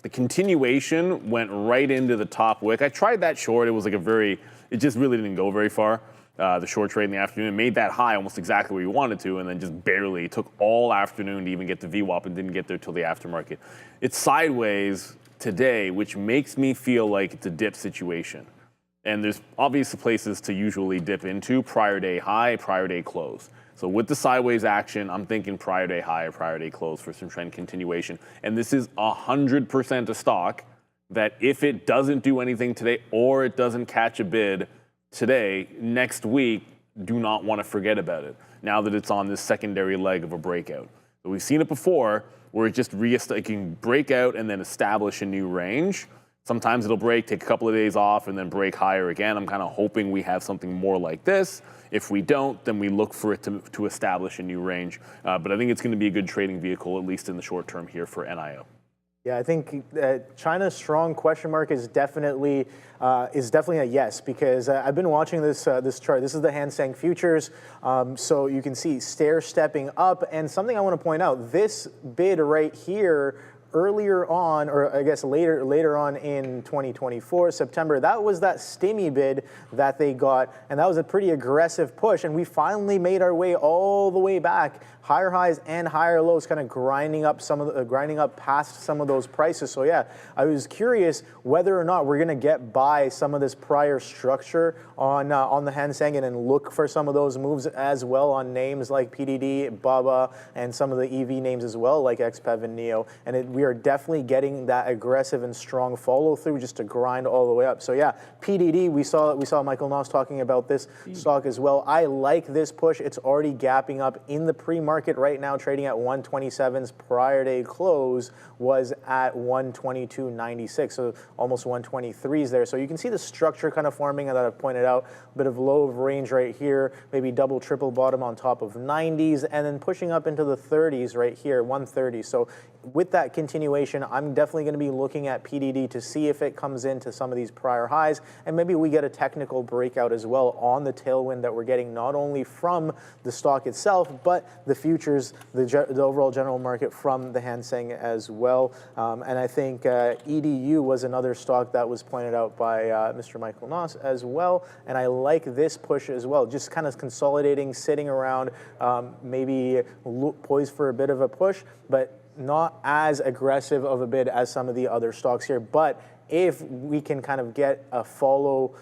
The continuation went right into the top wick. I tried that short. It was like it just really didn't go very far. The short trade in the afternoon. It made that high almost exactly where you wanted to, and then just barely. It took all afternoon to even get the VWAP and didn't get there till the aftermarket. It's sideways today, which makes me feel like it's a dip situation. And there's obvious places to usually dip into: prior day high, prior day close. So with the sideways action, I'm thinking prior day high or prior day close for some trend continuation. And this is 100% a stock that if it doesn't do anything today or it doesn't catch a bid today, next week, do not want to forget about it now that it's on this secondary leg of a breakout. So we've seen it before where it just can break out and then establish a new range. Sometimes it'll break, take a couple of days off, and then break higher again. I'm kind of hoping we have something more like this. If we don't, then we look for it to establish a new range. But I think it's going to be a good trading vehicle, at least in the short term here for NIO. Yeah, I think China's strong question mark is definitely a yes, because I've been watching this chart. This is the Hang Seng futures, so you can see stair stepping up. And something I want to point out: this bid right here, earlier on, or I guess later on in 2024, September, that was that stimmy bid that they got, and that was a pretty aggressive push, and we finally made our way all the way back, higher highs and higher lows, kind of grinding up past some of those prices. So yeah, I was curious whether or not we're going to get by some of this prior structure on the Hang Seng, and then look for some of those moves as well on names like PDD, Baba, and some of the EV names as well, like XPEV and NEO. And we are definitely getting that aggressive and strong follow through just to grind all the way up. So yeah, PDD, we saw Michael Noss talking about this stock as well. I like this push. It's already gapping up in the pre-market right now, trading at 127's prior day close was at 122.96, so almost 123s there. So you can see the structure kind of forming that I've pointed out, a bit of low of range right here, maybe double, triple bottom on top of 90s, and then pushing up into the 30s right here, 130. So with that continuation, I'm definitely going to be looking at PDD to see if it comes into some of these prior highs, and maybe we get a technical breakout as well on the tailwind that we're getting not only from the stock itself, but the futures, the overall general market from the Hang Seng as well. And I think EDU was another stock that was pointed out by Mr. Michael Noss as well, and I like this push as well, just kind of consolidating, sitting around, maybe poised for a bit of a push, but not as aggressive of a bid as some of the other stocks here. But if we can kind of get a follow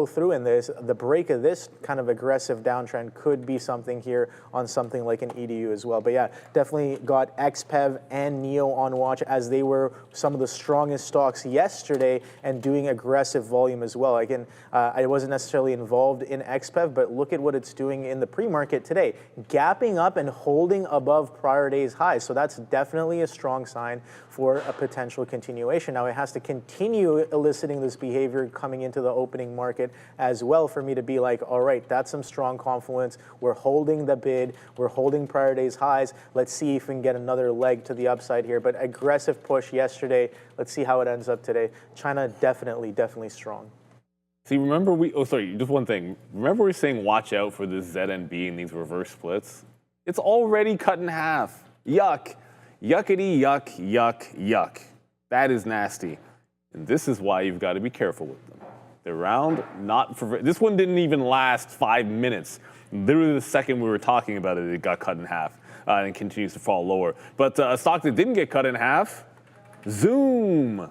through in this, the break of this kind of aggressive downtrend could be something here on something like an EDU as well. But yeah, definitely got XPEV and NEO on watch, as they were some of the strongest stocks yesterday and doing aggressive volume as well. Again, I wasn't necessarily involved in XPEV, but look at what it's doing in the pre-market today, gapping up and holding above prior day's highs. So that's definitely a strong sign for a potential continuation. Now it has to continue eliciting this behavior coming into the opening market as well for me to be like, all right, that's some strong confluence. We're holding the bid. We're holding prior day's highs. Let's see if we can get another leg to the upside here. But aggressive push yesterday. Let's see how it ends up today. China definitely strong. See, remember just one thing. Remember we were saying watch out for this ZNB and these reverse splits? It's already cut in half. Yuck. Yuckity yuck, yuck, yuck. That is nasty. And this is why you've got to be careful with them. They're round, not for... This one didn't even last 5 minutes. Literally the second we were talking about it, it got cut in half and continues to fall lower. But a stock that didn't get cut in half, Zoom.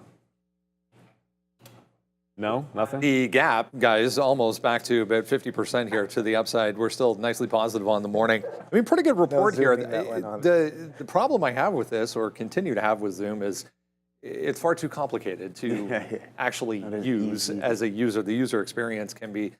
No, nothing? The gap, guys, almost back to about 50% here to the upside. We're still nicely positive on the morning. I mean, pretty good report here. The problem I have with this, or continue to have with Zoom, is it's far too complicated to actually use as a user. The user experience can be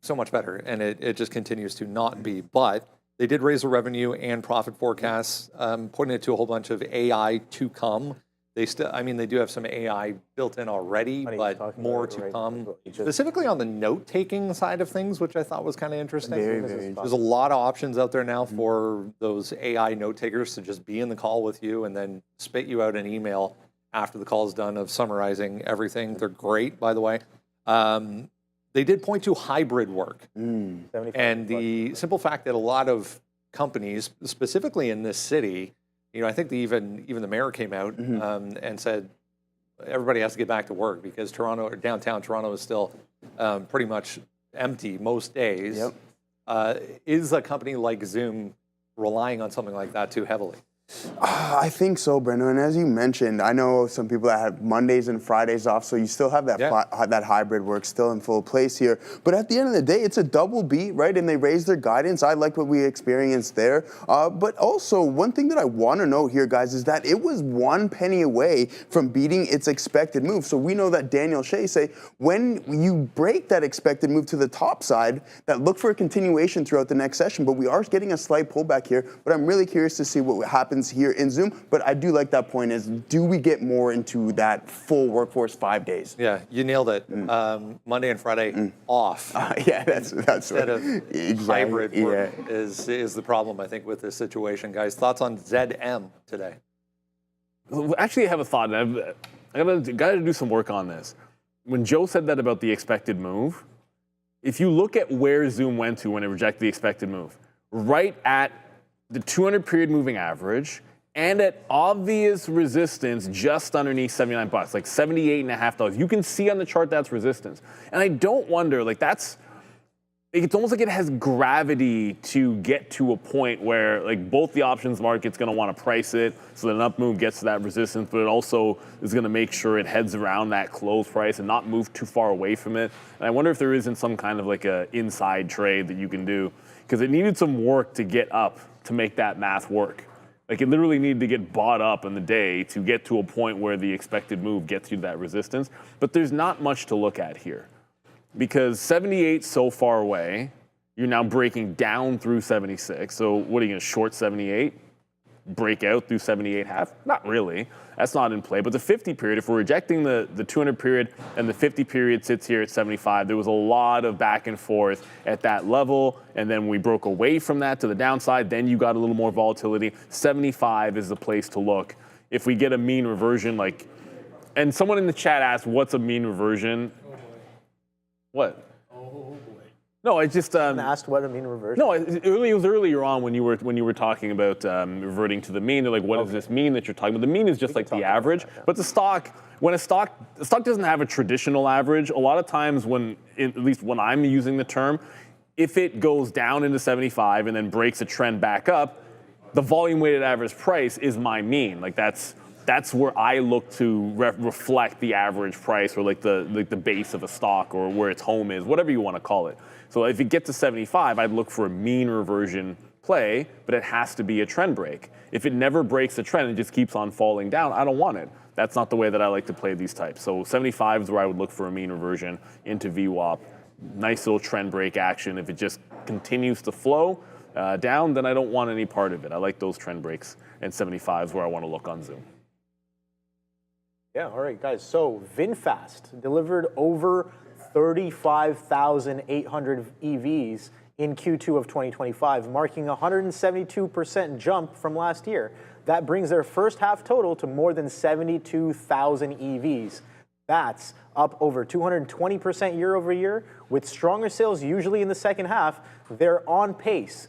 so much better, and it just continues to not be. But they did raise the revenue and profit forecasts, pointing it to a whole bunch of AI to come. They do have some AI built in already, but more to come. Specifically on the note-taking side of things, which I thought was kind of interesting. There's a lot of options out there now for those AI note-takers to just be in the call with you and then spit you out an email after the call is done of summarizing everything. They're great, by the way. They did point to hybrid work. And the simple fact that a lot of companies, specifically in this city, I think even the mayor came out and said everybody has to get back to work because downtown Toronto is still pretty much empty most days. Is a company like Zoom relying on something like that too heavily? I think so, Breno. And as you mentioned, I know some people that have Mondays and Fridays off, so you still have that that hybrid work still in full place here. But at the end of the day, it's a double beat, right? And they raised their guidance. I like what we experienced there. But also, one thing that I want to note here, guys, is that it was 1 penny away from beating its expected move. So we know that Daniel Shea say, when you break that expected move to the top side, that look for a continuation throughout the next session. But we are getting a slight pullback here. But I'm really curious to see what happens here in Zoom, but I do like that point is, do we get more into that full workforce 5 days? Yeah, you nailed it. Monday and Friday off. Yeah, that's instead of hybrid work is the problem, I think, with this situation, guys. Thoughts on ZM today? Actually, I have a thought. And I got to do some work on this. When Joe said that about the expected move, if you look at where Zoom went to when it rejected the expected move, right at the 200 period moving average and at obvious resistance just underneath $79, like $78.50. You can see on the chart that's resistance. And I don't wonder, like it's almost like it has gravity to get to a point where like both the options market's going to want to price it so that an up move gets to that resistance, but it also is going to make sure it heads around that close price and not move too far away from it. And I wonder if there isn't some kind of like a inside trade that you can do, because it needed some work to get up to make that math work. Like it literally needed to get bought up in the day to get to a point where the expected move gets you to that resistance. But there's not much to look at here, because 78's so far away. You're now breaking down through 76. So what are you going to short 78? Break out through 78.5? Not really. That's not in play. But the 50 period, if we're rejecting the 200 period and the 50 period sits here at 75, there was a lot of back and forth at that level. And then we broke away from that to the downside. Then you got a little more volatility. 75 is the place to look. If we get a mean reversion, like, and someone in the chat asked, what's a mean reversion? What? No, I just asked what a mean reversion. No, it was earlier on when you were talking about reverting to the mean. They're like, what does this mean that you're talking about? The mean is just like the average. That, yeah. But the stock doesn't have a traditional average. A lot of times at least when I'm using the term, if it goes down into 75 and then breaks a trend back up, the volume weighted average price is my mean. Like that's where I look to reflect the average price, or like the base of a stock, or where its home is, whatever you want to call it. So if it gets to 75, I'd look for a mean reversion play, but it has to be a trend break. If it never breaks a trend and just keeps on falling down, I don't want it. That's not the way that I like to play these types. So 75 is where I would look for a mean reversion into VWAP. Nice little trend break action. If it just continues to flow down, then I don't want any part of it. I like those trend breaks, and 75 is where I want to look on Zoom. Yeah, all right, guys. So VinFast delivered over 35,800 EVs in Q2 of 2025, marking a 172% jump from last year. That brings their first half total to more than 72,000 EVs. That's up over 220% year over year. With stronger sales usually in the second half, they're on pace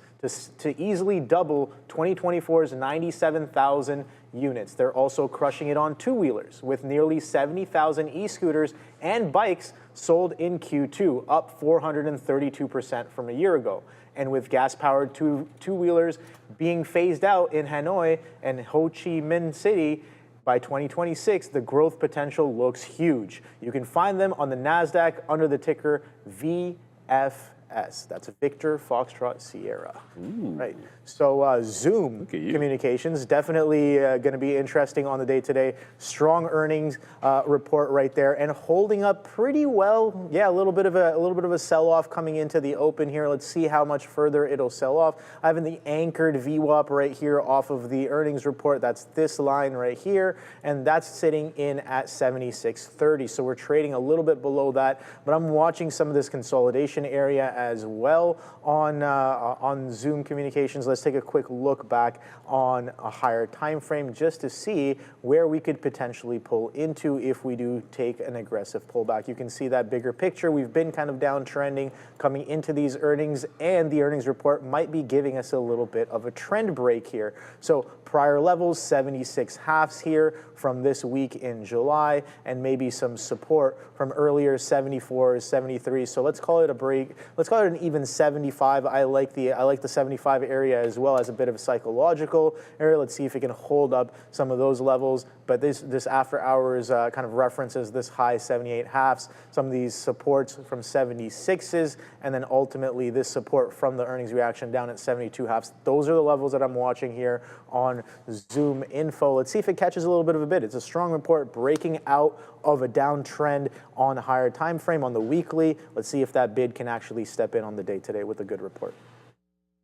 to easily double 2024's 97,000 units. They're also crushing it on two-wheelers with nearly 70,000 e-scooters and bikes sold in Q2, up 432% from a year ago. And with gas-powered two-wheelers being phased out in Hanoi and Ho Chi Minh City by 2026, the growth potential looks huge. You can find them on the Nasdaq under the ticker VFS. That's Victor Foxtrot Sierra. Ooh. Right. So Zoom Communications definitely going to be interesting on the day today. Strong earnings report right there, and holding up pretty well. Yeah, a little bit of a sell-off coming into the open here. Let's see how much further it'll sell off. I have the anchored VWAP right here off of the earnings report. That's this line right here, and that's sitting in at 76.30. So we're trading a little bit below that, but I'm watching some of this consolidation area as well on Zoom Communications. Let's take a quick look back on a higher time frame just to see where we could potentially pull into if we do take an aggressive pullback. You can see that bigger picture. We've been kind of downtrending coming into these earnings, and the earnings report might be giving us a little bit of a trend break here. So prior levels, 76 halves here from this week in July, and maybe some support from earlier 74s, 73. So let's call it a break. Let's call it an even 75. I like the 75 area as well as a bit of a psychological area. Let's see if it can hold up some of those levels. But this after hours kind of references this high 78 halves, some of these supports from 76s, and then ultimately this support from the earnings reaction down at 72 halves. Those are the levels that I'm watching here on Zoom Info. Let's see if it catches a little bit of a bid. It's a strong report breaking out of a downtrend on a higher time frame on the weekly. Let's see if that bid can actually step in on the day today with a good report.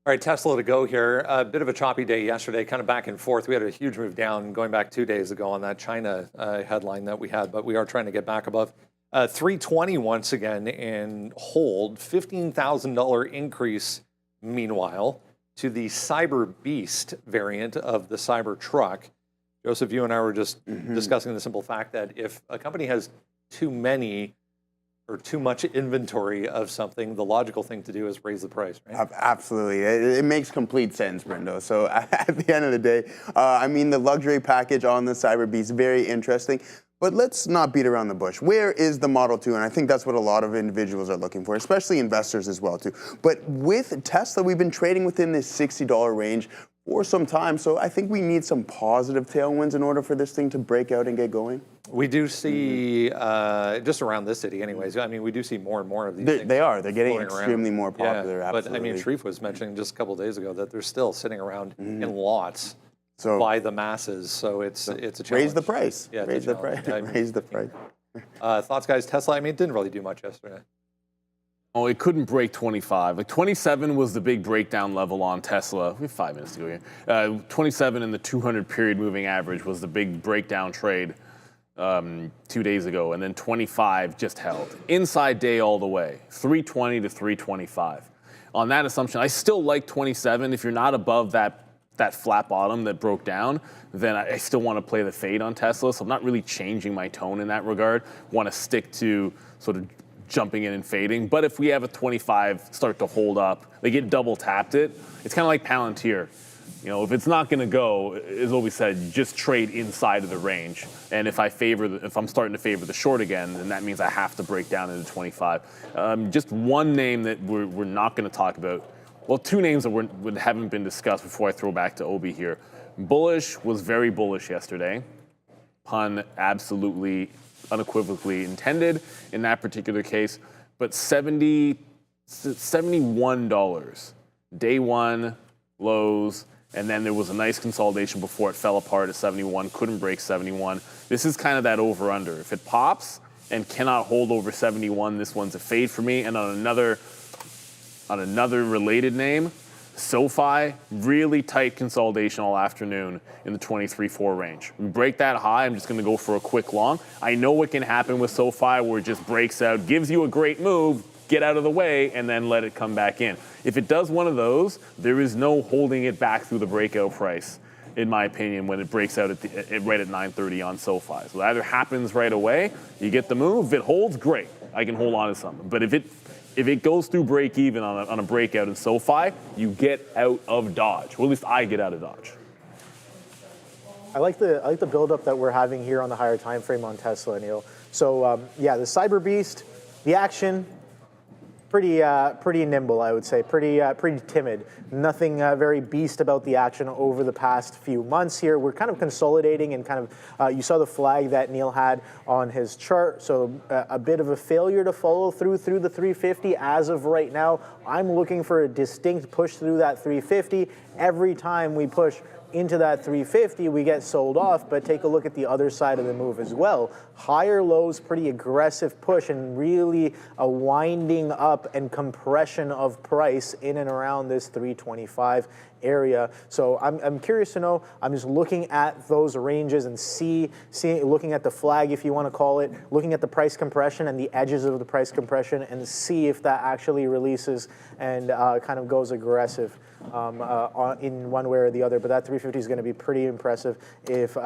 All right, Tesla to go here. A bit of a choppy day yesterday, kind of back and forth. We had a huge move down going back 2 days ago on that China headline that we had, but we are trying to get back above 320 once again and hold. $15,000 increase, meanwhile, to the Cyber Beast variant of the Cyber Truck. Joseph, you and I were just discussing the simple fact that if a company has too many or too much inventory of something, the logical thing to do is raise the price, right? Absolutely. It makes complete sense, Brendo. So at the end of the day, I mean, the luxury package on the Cyber Beast, very interesting. But let's not beat around the bush. Where is the Model 2? And I think that's what a lot of individuals are looking for, especially investors as well, too. But with Tesla, we've been trading within this $60 range for some time. So I think we need some positive tailwinds in order for this thing to break out and get going. We do see, just around this city anyways, I mean, we do see more and more of these things. They are. They're getting floating extremely around. more popular, Yeah, absolutely. but I mean, Shreve was mentioning just a couple of days ago that they're still sitting around in lots by the masses. So it's a challenge. Raise the price. Yeah, raise the price. Raise the price. Thoughts, guys? Tesla, I mean, it didn't really do much yesterday. Oh, it couldn't break 25. Like 27 was the big breakdown level on Tesla. We have 5 minutes to go here. 27 in the 200 period moving average was the big breakdown trade 2 days ago, and then 25 just held. Inside day all the way, 320 to 325. On that assumption, I still like 27. If you're not above that flat bottom that broke down, then I still want to play the fade on Tesla. So I'm not really changing my tone in that regard. Want to stick to sort of jumping in and fading. But if we have a 25 start to hold up, they get double tapped it. It's kind of like Palantir. You know, if it's not going to go, as Obi said, just trade inside of the range. And if I'm starting to favor the short again, then that means I have to break down into 25. Just one name that we're not going to talk about. Well, 2 names that haven't been discussed before I throw back to Obi here. Bullish was very bullish yesterday. Pun absolutely, unequivocally intended in that particular case. But $71. Day one, lows. And then there was a nice consolidation before it fell apart at 71, couldn't break 71. This is kind of that over-under. If it pops and cannot hold over 71, this one's a fade for me. And on another related name, SOFI, really tight consolidation all afternoon in the 23.4 range. We break that high, I'm just going to go for a quick long. I know what can happen with SOFI where it just breaks out, gives you a great move, get out of the way, and then let it come back in. If it does one of those, there is no holding it back through the breakout price, in my opinion, when it breaks out right at 9:30 on SOFI. So it either happens right away, you get the move. If it holds, great. I can hold on to something. But if it goes through break even on a breakout in SOFI, you get out of Dodge. Well, at least I get out of Dodge. I like the buildup that we're having here on the higher time frame on Tesla, Neil. So yeah, the Cyber Beast, the action, pretty nimble, I would say, pretty timid. Nothing very beast about the action over the past few months here. We're kind of consolidating and kind of, you saw the flag that Neil had on his chart, so a bit of a failure to follow through the 350 as of right now. I'm looking for a distinct push through that 350. Every time we push into that 350, we get sold off, but take a look at the other side of the move as well. Higher lows, pretty aggressive push, and really a winding up and compression of price in and around this 325 area. So I'm curious to know, I'm just looking at those ranges and looking at the flag, if you want to call it, looking at the price compression and the edges of the price compression, and see if that actually releases and kind of goes aggressive in one way or the other. But that 350 is going to be pretty impressive if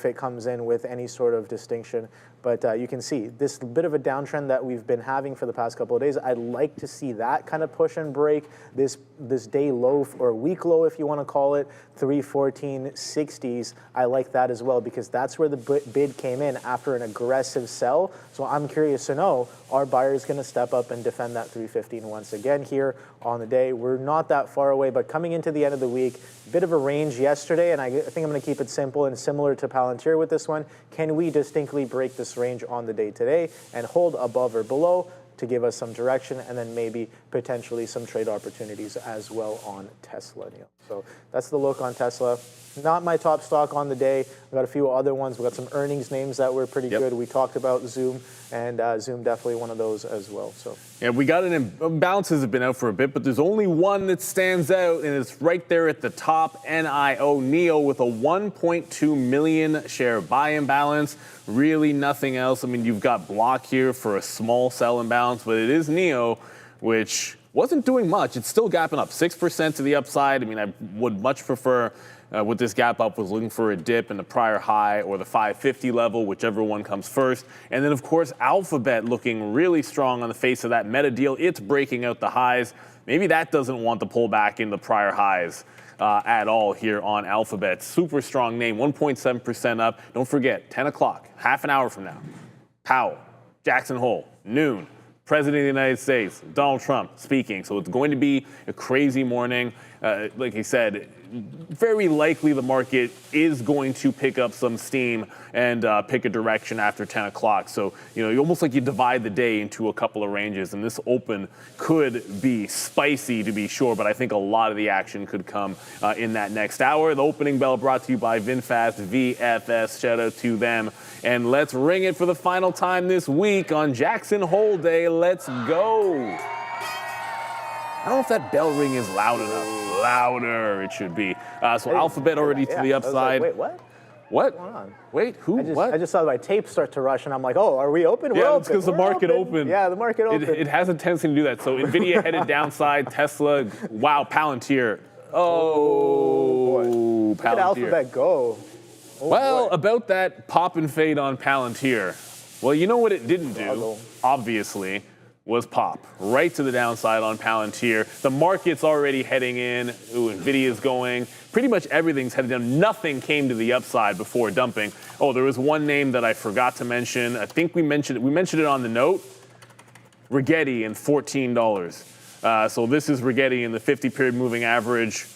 it comes in with any sort of distinction. But you can see this bit of a downtrend that we've been having for the past couple of days. I'd like to see that kind of push and break. This day low or week low, if you want to call it, 314.60s. I like that as well because that's where the bid came in after an aggressive sell. So I'm curious to know, are buyers going to step up and defend that 315 once again here on the day? We're not that far away, but coming into the end of the week, bit of a range yesterday, and I think I'm going to keep it simple and similar to Palantir with this one. Can we distinctly break this range on the day today and hold above or below to give us some direction, and then maybe potentially some trade opportunities as well on Tesla, Neil? So that's the look on Tesla. Not my top stock on the day. We've got a few other ones. We've got some earnings names that were pretty good. We talked about Zoom, and Zoom definitely one of those as well. So yeah, we got imbalances have been out for a bit, but there's only one that stands out, and it's right there at the top, NEO with a 1.2 million share buy imbalance. Really nothing else. I mean, you've got Block here for a small sell imbalance, but it is NEO, which wasn't doing much. It's still gapping up 6% to the upside. I mean, I would much prefer with this gap up was looking for a dip in the prior high or the 550 level, whichever one comes first. And then, of course, Alphabet looking really strong on the face of that meta deal. It's breaking out the highs. Maybe that doesn't want to pull back in the prior highs at all here on Alphabet. Super strong name, 1.7% up. Don't forget, 10 o'clock, half an hour from now, Powell, Jackson Hole, noon. President of the United States, Donald Trump speaking. So it's going to be a crazy morning. Like I said, very likely the market is going to pick up some steam and pick a direction after 10 o'clock. So, you almost like you divide the day into a couple of ranges, and this open could be spicy to be sure, but I think a lot of the action could come in that next hour. The opening bell brought to you by VinFast VFS. Shout out to them. And let's ring it for the final time this week on Jackson Hole Day. Let's go. I don't know if that bell ring is loud enough. Louder it should be. So Alphabet already to the upside. Wait, what? What? What's going on? Wait, who? I just saw my tape start to rush, and I'm like, oh, are we open? Yeah, it's because the market opened. Yeah, the market opened. It has a tendency to do that. So NVIDIA headed downside. Tesla, wow, Palantir. Oh, Look at Alphabet go. Oh, well, boy. about that pop and fade on Palantir. Well, you know what it didn't do, obviously, was pop. Right to the downside on Palantir. The market's already heading in. Ooh, NVIDIA's going. Pretty much everything's headed down. Nothing came to the upside before dumping. Oh, there was one name that I forgot to mention. I think we mentioned it on the note. Rigetti and $14. So this is Rigetti in the 50-period moving average.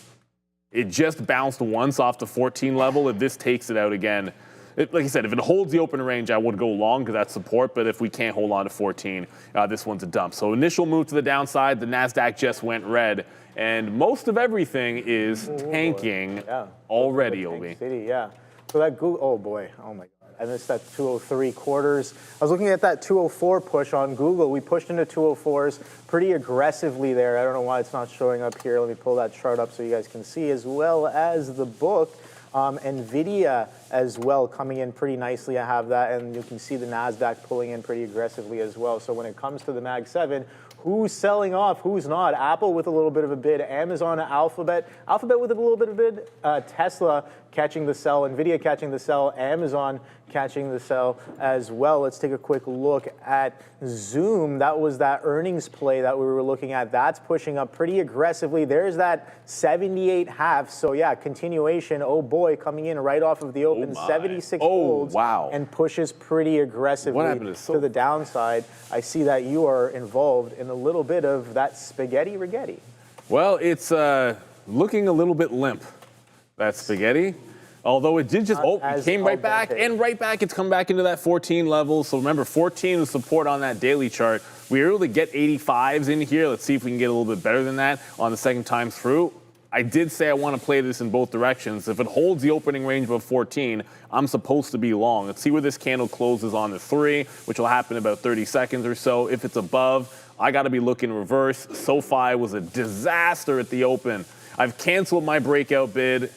It just bounced once off the 14 level. If this takes it out again, like I said, if it holds the open range, I would go long because that's support. But if we can't hold on to 14, this one's a dump. So initial move to the downside, the Nasdaq just went red. And most of everything is tanking already, Obi. City, yeah. So that Google, oh boy, oh my God. I missed that 203 quarters. I was looking at that 204 push on Google. We pushed into 204s pretty aggressively there. I don't know why it's not showing up here. Let me pull that chart up so you guys can see, as well as the book. NVIDIA as well coming in pretty nicely. I have that, and you can see the Nasdaq pulling in pretty aggressively as well. So when it comes to the Mag 7, who's selling off, who's not? Apple with a little bit of a bid, Amazon, Alphabet with a little bit of a bid, Tesla catching the sell, NVIDIA catching the sell, Amazon catching the sell as well. Let's take a quick look at Zoom. That was that earnings play that we were looking at. That's pushing up pretty aggressively. There's that 78.5. So yeah, continuation. Oh boy, coming in right off of the open, 76 holds and pushes pretty aggressively to the downside. I see that you are involved in a little bit of that spaghetti rigetti. Well, it's looking a little bit limp, that spaghetti. Although it did just, it came right back, and right back, it's come back into that 14 level. So remember, 14 is support on that daily chart. We were able to get 85s in here. Let's see if we can get a little bit better than that on the second time through. I did say I want to play this in both directions. If it holds the opening range above 14, I'm supposed to be long. Let's see where this candle closes on the 3, which will happen in about 30 seconds or so. If it's above, I got to be looking reverse. SOFI was a disaster at the open. I've canceled my breakout bid.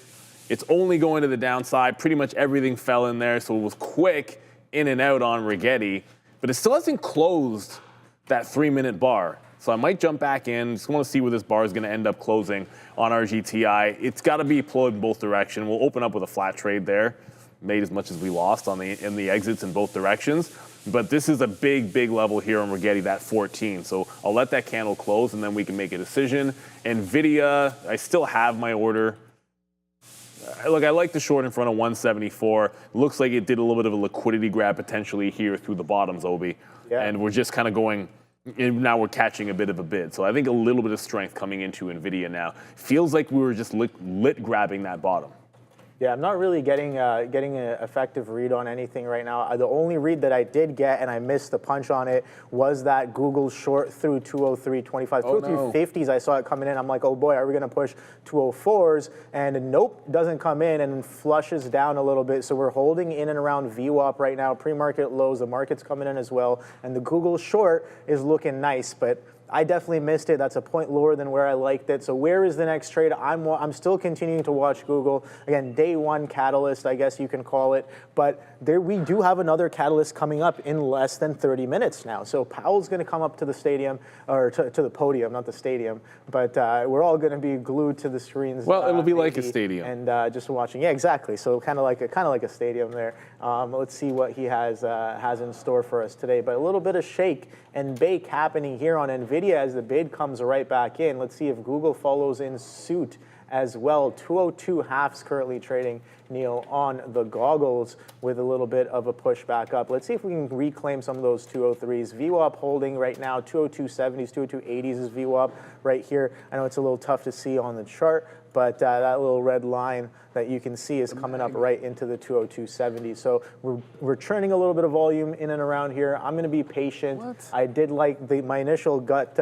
It's only going to the downside. Pretty much everything fell in there, so it was quick in and out on Rigetti. But it still hasn't closed that 3-minute bar. So I might jump back in. Just want to see where this bar is going to end up closing on RGTI. It's got to be applied in both directions. We'll open up with a flat trade there. Made as much as we lost in the exits in both directions. But this is a big, big level here on Rigetti, that 14. So I'll let that candle close, and then we can make a decision. NVIDIA, I still have my order. Look, I like the short in front of 174. Looks like it did a little bit of a liquidity grab potentially here through the bottoms, Obi. Yeah. And we're just kind of going, now we're catching a bit of a bid. So I think a little bit of strength coming into NVIDIA now. Feels like we were just lit grabbing that bottom. Yeah, I'm not really getting an effective read on anything right now. The only read that I did get, and I missed the punch on it, was that Google short through 203.25. 203.50s, I saw it coming in. I'm like, oh boy, are we going to push 204s? And nope, doesn't come in and flushes down a little bit. So we're holding in and around VWAP right now. Pre-market lows, the market's coming in as well. And the Google short is looking nice, but I definitely missed it. That's a point lower than where I liked it. So where is the next trade? I'm still continuing to watch Google. Again, day one catalyst, I guess you can call it. But we do have another catalyst coming up in less than 30 minutes now. So Powell's going to come up to the stadium, or to the podium, not the stadium. But we're all going to be glued to the screens. Well, it'll be like a stadium. And just watching. Yeah, exactly. So kind of like a stadium there. Let's see what he has in store for us today. But a little bit of shake and bake happening here on NVIDIA as the bid comes right back in. Let's see if Google follows in suit as well. 202 halves currently trading, Neil, on the goggles with a little bit of a push back up. Let's see if we can reclaim some of those 203s. VWAP holding right now, 202.70s, 202.80s is VWAP right here. I know it's a little tough to see on the chart, but that little red line that you can see is coming up right into the 202.70. So we're churning a little bit of volume in and around here. I'm going to be patient. I did like my initial gut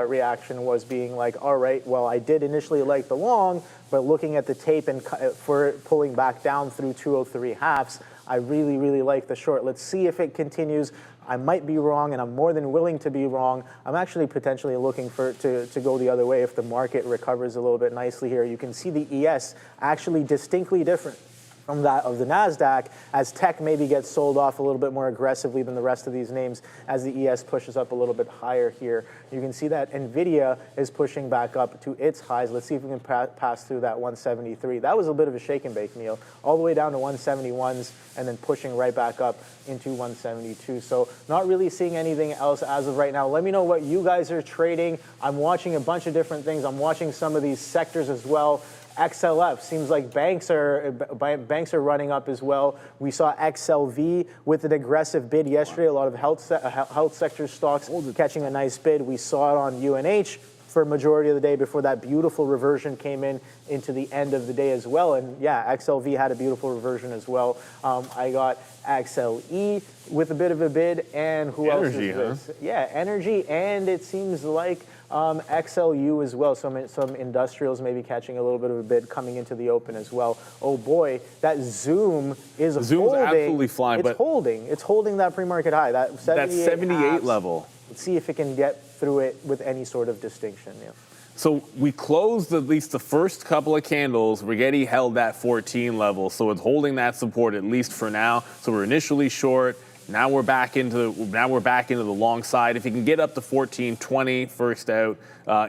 reaction was being like, all right, well, I did initially like the long, but looking at the tape and for it pulling back down through 203 halves, I really, really like the short. Let's see if it continues. I might be wrong, and I'm more than willing to be wrong. I'm actually potentially looking to go the other way if the market recovers a little bit nicely here. You can see the ES actually distinctly different from that of the Nasdaq, as tech maybe gets sold off a little bit more aggressively than the rest of these names as the ES pushes up a little bit higher here. You can see that NVIDIA is pushing back up to its highs. Let's see if we can pass through that 173. That was a bit of a shake and bake, Neil, all the way down to 171s and then pushing right back up into 172. So not really seeing anything else as of right now. Let me know what you guys are trading. I'm watching a bunch of different things. I'm watching some of these sectors as well. XLF seems like banks are running up as well. We saw XLV with an aggressive bid yesterday. A lot of health sector stocks catching a nice bid. We saw it on UNH for a majority of the day before that beautiful reversion came into the end of the day as well. And yeah, XLV had a beautiful reversion as well. I got XLE with a bit of a bid, and who else is this? Huh? Yeah, energy, and it seems like XLU as well. Some industrials maybe catching a little bit of a bid coming into the open as well. Oh boy, that Zoom is Zoom's absolutely flying. It's holding. It's holding that pre-market high. That 78 level. Let's see if it can get through it with any sort of distinction. Yeah. So we closed at least the first couple of candles. Rigetti held that 14 level, so it's holding that support at least for now. So we're initially short. Now we're back into the long side. If you can get up to 14.20 first out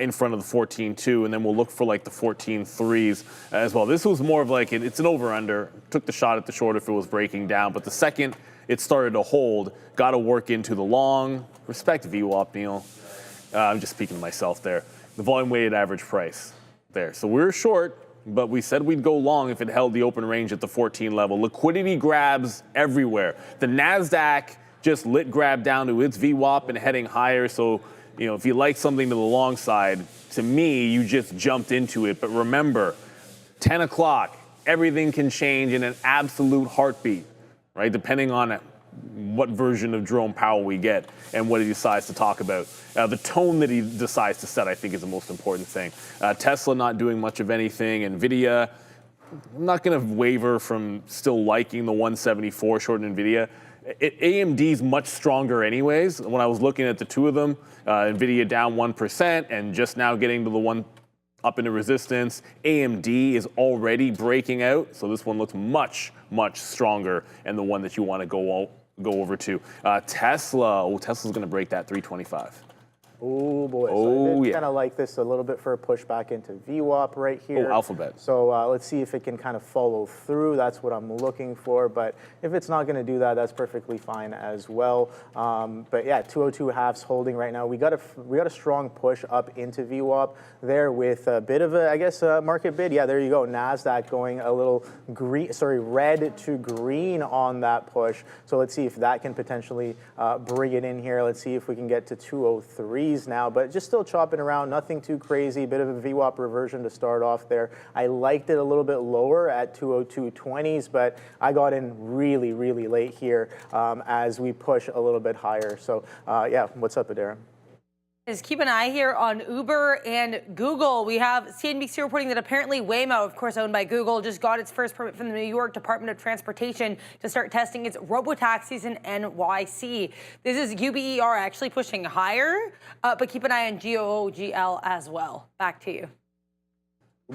in front of the 14.2, and then we'll look for like the 14.3s as well. This was more of like it's an over/under. Took the shot at the short if it was breaking down, but the second it started to hold, got to work into the long. Respect VWAP, Neil. I'm just speaking to myself there. The volume weighted average price there. So we're short, but we said we'd go long if it held the open range at the 14 level. Liquidity grabs everywhere. The Nasdaq just lit grab down to its VWAP and heading higher. So, you know, if you like something to the long side, to me, you just jumped into it. But remember, 10 o'clock, everything can change in an absolute heartbeat, right? Depending on what version of Jerome Powell we get and what he decides to talk about. The tone that he decides to set, I think, is the most important thing. Tesla not doing much of anything. NVIDIA, I'm not going to waver from still liking the 174 short NVIDIA. AMD's much stronger anyways. When I was looking at the two of them, NVIDIA down 1% and just now getting to the one up into resistance. AMD is already breaking out, so this one looks much, much stronger and the one that you want to go over to. Tesla, Tesla's going to break that 325. Oh boy, so I kind of like this a little bit for a push back into VWAP right here. Oh, Alphabet. So let's see if it can kind of follow through. That's what I'm looking for. But if it's not going to do that, that's perfectly fine as well. But yeah, 202 halves holding right now. We got a strong push up into VWAP there with a bit of a, I guess, market bid. Yeah, there you go. Nasdaq going a little red to green on that push. So let's see if that can potentially bring it in here. Let's see if we can get to 203. Now, but just still chopping around, nothing too crazy. Bit of a VWAP reversion to start off there. I liked it a little bit lower at 202.20s, but I got in really, really late here as we push a little bit higher. So yeah, what's up, Adara? Is keep an eye here on Uber and Google. We have CNBC reporting that apparently Waymo, of course owned by Google, just got its first permit from the New York Department of Transportation to start testing its robotaxis in NYC. This is UBER actually pushing higher, but keep an eye on GOGL as well. Back to you.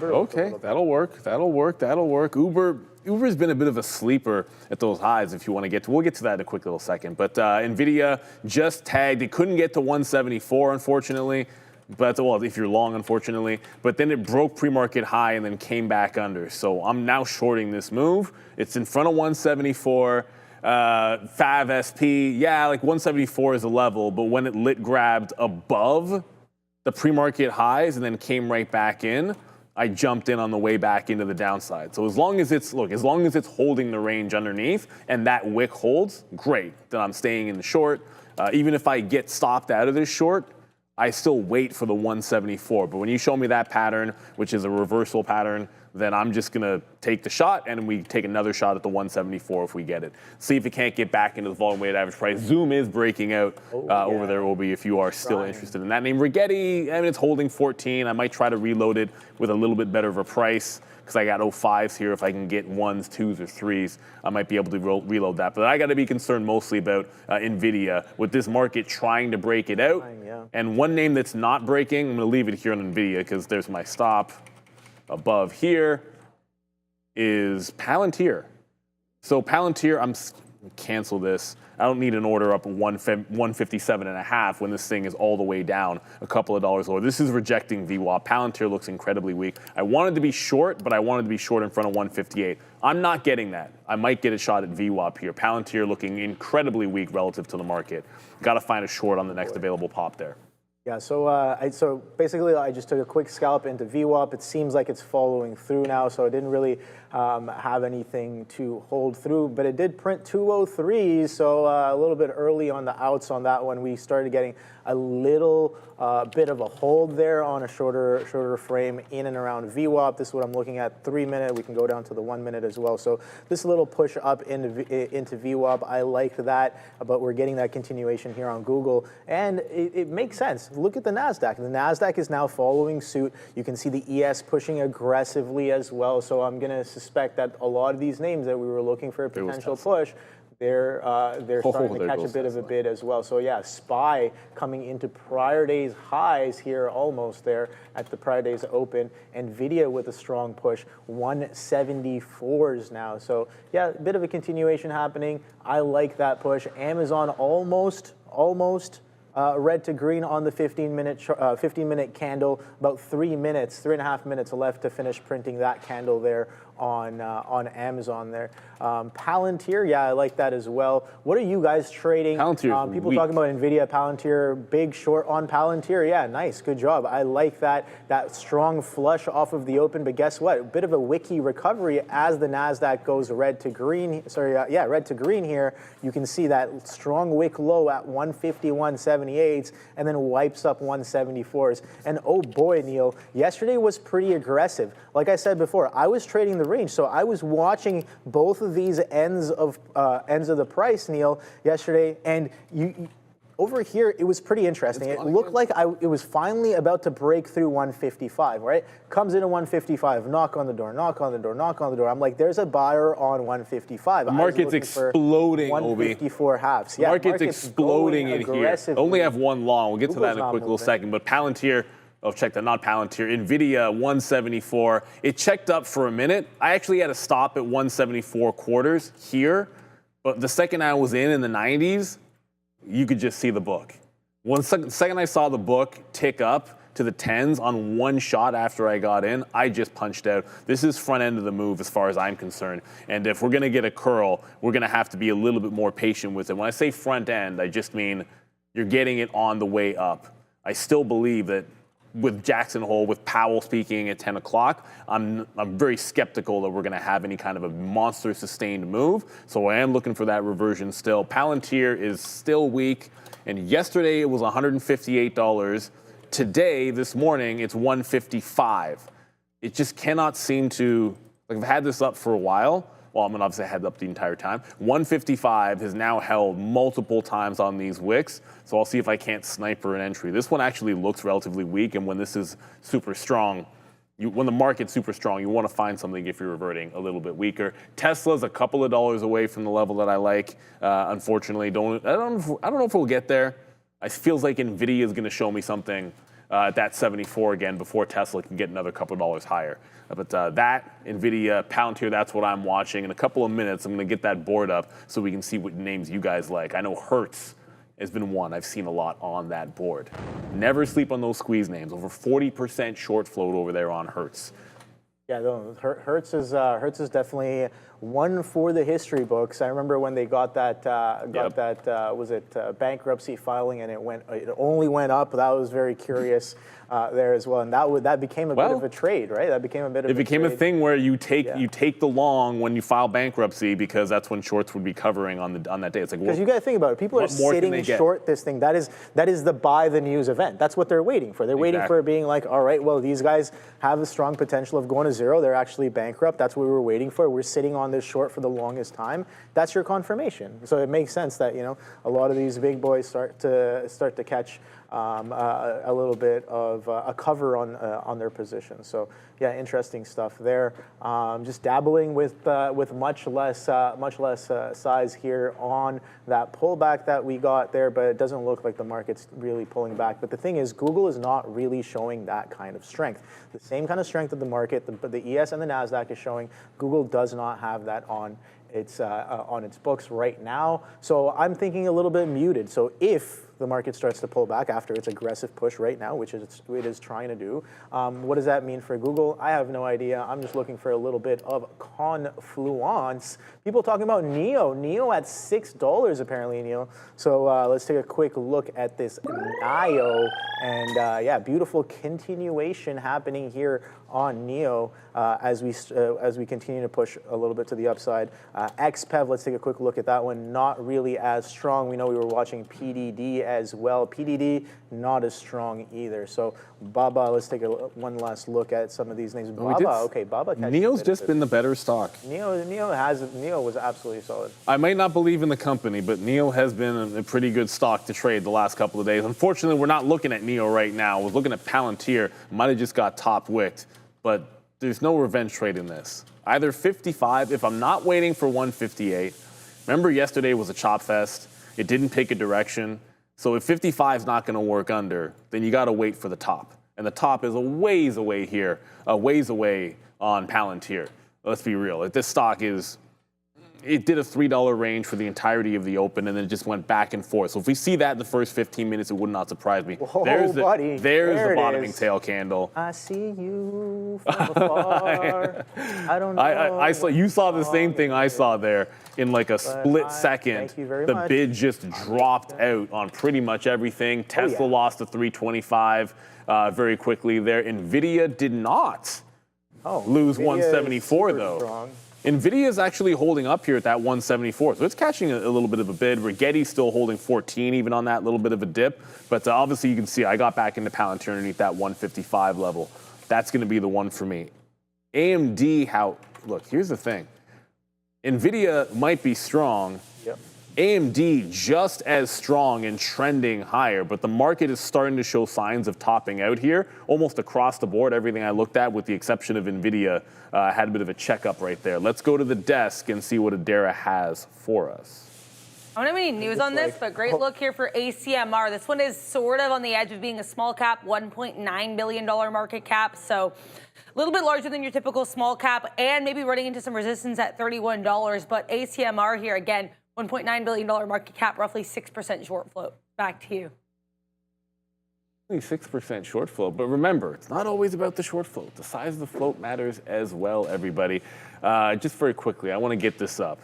Okay, that'll work. Uber's been a bit of a sleeper at those highs if you want to get to. We'll get to that in a quick little second. But NVIDIA just tagged. It couldn't get to 174, unfortunately. But, well, if you're long, unfortunately. But then it broke pre-market high and then came back under. So I'm now shorting this move. It's in front of 174. FAV SP, yeah, like 174 is a level. But when it grabbed above the pre-market highs and then came right back in, I jumped in on the way back into the downside. So as long as it's holding the range underneath and that wick holds, great. Then I'm staying in the short. Even if I get stopped out of this short, I still wait for the 174. But when you show me that pattern, which is a reversal pattern, then I'm just gonna take the shot and we take another shot at the 174 if we get it. See if it can't get back into the volume weighted average price. Zoom is breaking out over there, Obi, if you are still interested in that name. Rigetti, I mean, it's holding 14. I might try to reload it with a little bit better of a price because I got 05s here. If I can get 1s, 2s, or 3s, I might be able to reload that. But I got to be concerned mostly about NVIDIA with this market trying to break it out. And one name that's not breaking, I'm going to leave it here on NVIDIA because there's my stop. Above here is Palantir. So Palantir, I'm cancel this. I don't need an order up 157.5 when this thing is all the way down a couple of dollars lower. This is rejecting VWAP. Palantir looks incredibly weak. I wanted to be short, but I wanted to be short in front of 158. I'm not getting that. I might get a shot at VWAP here. Palantir looking incredibly weak relative to the market. Got to find a short on the next available pop there. Yeah, so basically I just took a quick scalp into VWAP. It seems like it's following through now, so I didn't really have anything to hold through, but it did print 203s, so a little bit early on the outs on that one. We started getting a little bit of a hold there on a shorter frame in and around VWAP. This is what I'm looking at, 3 minute. We can go down to the 1 minute as well. So this little push up into VWAP, I like that, but we're getting that continuation here on Google, and it makes sense. Look at the Nasdaq. The Nasdaq is now following suit. You can see the ES pushing aggressively as well. So I'm going to suspect that a lot of these names that we were looking for a potential push, they're starting to catch a bit of a bid as well. So yeah, SPY coming into prior day's highs here, almost there at the prior day's open. NVIDIA with a strong push, 174s now. So yeah, a bit of a continuation happening. I like that push. Amazon almost red to green on the 15-minute candle. About 3.5 minutes left to finish printing that candle there on Amazon there. Palantir, yeah, I like that as well. What are you guys trading? Palantir, people talking about NVIDIA, Palantir, big short on Palantir. Yeah, nice, good job. I like that strong flush off of the open, but guess what? A bit of a wicky recovery as the Nasdaq goes red to green. Red to green here. You can see that strong wick low at 151.78 and then wipes up 174s. And oh boy, Neil, yesterday was pretty aggressive. Like I said before, I was trading the range, so I was watching both of these ends of the price, Neil, yesterday, and over here it was pretty interesting. It looked like it was finally about to break through 155, right? Comes into 155, knock on the door, knock on the door, knock on the door. I'm like, there's a buyer on 155. The market's exploding, 154 halves. The market's exploding in here. Only have one long. We'll get to that in a quick little second. But Palantir, oh, check that, not Palantir. NVIDIA, 174. It checked up for a minute. I actually had a stop at 174 quarters here. But the second I was in the 90s, you could just see the book. Second I saw the book tick up to the 10s on one shot after I got in, I just punched out. This is front end of the move as far as I'm concerned. And if we're going to get a curl, we're going to have to be a little bit more patient with it. When I say front end, I just mean you're getting it on the way up. I still believe that with Jackson Hole, with Powell speaking at 10 o'clock, I'm very skeptical that we're going to have any kind of a monster sustained move. So I am looking for that reversion still. Palantir is still weak. And yesterday it was $158. Today, this morning, it's $155. It just cannot seem to, like, I've had this up for a while. Well, I'm going to obviously head up the entire time. 155 has now held multiple times on these wicks, so I'll see if I can't sniper an entry. This one actually looks relatively weak, and when this is super strong, when the market's super strong, you want to find something if you're reverting a little bit weaker. Tesla's a couple of dollars away from the level that I like. Unfortunately, I don't know if we'll get there. It feels like NVIDIA is going to show me something at that 74 again before Tesla can get another couple of dollars higher. But that, NVIDIA, Palantir, that's what I'm watching. In a couple of minutes, I'm going to get that board up so we can see what names you guys like. I know Hertz has been one I've seen a lot on that board. Never sleep on those squeeze names. Over 40% short float over there on Hertz. Yeah, no, Hertz is definitely one for the history books. I remember when they got that bankruptcy filing, and it only went up. That was very curious there as well, and that became a bit of a trade, right? That became a bit of. It became a thing where you take the long when you file bankruptcy because that's when shorts would be covering on that day. It's like because you got to think about it. People are sitting short this thing. That is the buy the news event. That's what they're waiting for. They're waiting for it being like, all right, well, these guys have a strong potential of going to zero. They're actually bankrupt. That's what we were waiting for. We're sitting on this short for the longest time. That's your confirmation. So it makes sense that a lot of these big boys start to catch a little bit of a cover on their position. So yeah, interesting stuff there. Just dabbling with much less size here on that pullback that we got there, but it doesn't look like the market's really pulling back. But the thing is, Google is not really showing that kind of strength. The same kind of strength that the market, the ES and the Nasdaq is showing, Google does not have that on its books right now. So I'm thinking a little bit muted. So if the market starts to pull back after its aggressive push right now, which it is trying to do, what does that mean for Google? I have no idea. I'm just looking for a little bit of confluence. People talking about NIO at $6 apparently, NIO. So let's take a quick look at this NIO, and yeah, beautiful continuation happening here on NIO as we continue to push a little bit to the upside. XPEV, let's take a quick look at that one. Not really as strong. We know we were watching PDD as well. PDD not as strong either. So Baba, let's take one last look at some of these names. Baba. NIO's just been the better stock. NIO was absolutely solid. I might not believe in the company, but NIO has been a pretty good stock to trade the last couple of days. Unfortunately, we're not looking at NIO right now. We're looking at Palantir. Might have just got top wicked, but there's no revenge trade in this. Either 55, if I'm not waiting for 158. Remember yesterday was a chop fest. It didn't pick a direction. So if 55 is not going to work under, then you got to wait for the top. And the top is a ways away here, a ways away on Palantir. Let's be real. This stock it did a $3 range for the entirety of the open, and then it just went back and forth. So if we see that in the first 15 minutes, it would not surprise me. Whoa, there's the bottoming is. Tail candle. I see you from afar. I don't know. You saw the same thing I saw there in like a split second. Thank you very the much. bid just dropped out on pretty much everything. Tesla lost to 325 very quickly there. NVIDIA did not lose NVIDIA 174 though. Strong. NVIDIA is actually holding up here at that 174, so it's catching a little bit of a bid. Rigetti's still holding 14, even on that little bit of a dip. But obviously, you can see I got back into Palantir underneath that 155 level. That's going to be the one for me. AMD, look, here's the thing. NVIDIA might be strong. Yep. AMD just as strong and trending higher, but the market is starting to show signs of topping out here, almost across the board. Everything I looked at, with the exception of NVIDIA, had a bit of a checkup right there. Let's go to the desk and see what Adara has for us. I don't have any news on this, but great look here for ACMR. This one is sort of on the edge of being a small cap, $1.9 billion market cap. So a little bit larger than your typical small cap, and maybe running into some resistance at $31. But ACMR here, again, $1.9 billion market cap, roughly 6% short float. Back to you. Only 6% short float, but remember, it's not always about the short float. The size of the float matters as well, everybody. Just very quickly, I want to get this up.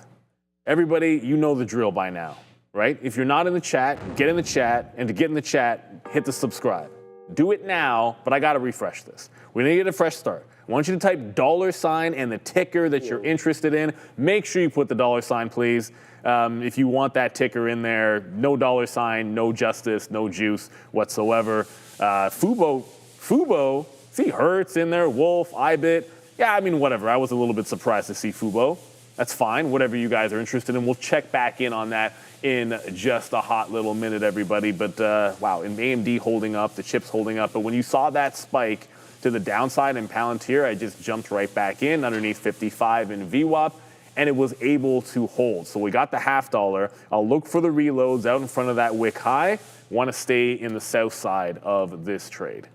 Everybody, you know the drill by now, right? If you're not in the chat, get in the chat, and to get in the chat, hit the subscribe. Do it now, but I got to refresh this. We're going to get a fresh start. I want you to type $ and the ticker that you're interested in. Make sure you put the $, please. If you want that ticker in there, no $, no justice, no juice whatsoever. Fubo, see Hertz in there, Wolf, IBIT. Yeah, I mean, whatever. I was a little bit surprised to see Fubo. That's fine, whatever you guys are interested in. We'll check back in on that in just a hot little minute, everybody. But wow, in AMD holding up, the chips holding up. But when you saw that spike to the downside in Palantir, I just jumped right back in underneath 55 in VWAP, and it was able to hold. So we got the $0.50. I'll look for the reloads out in front of that wick high. Want to stay in the south side of this trade.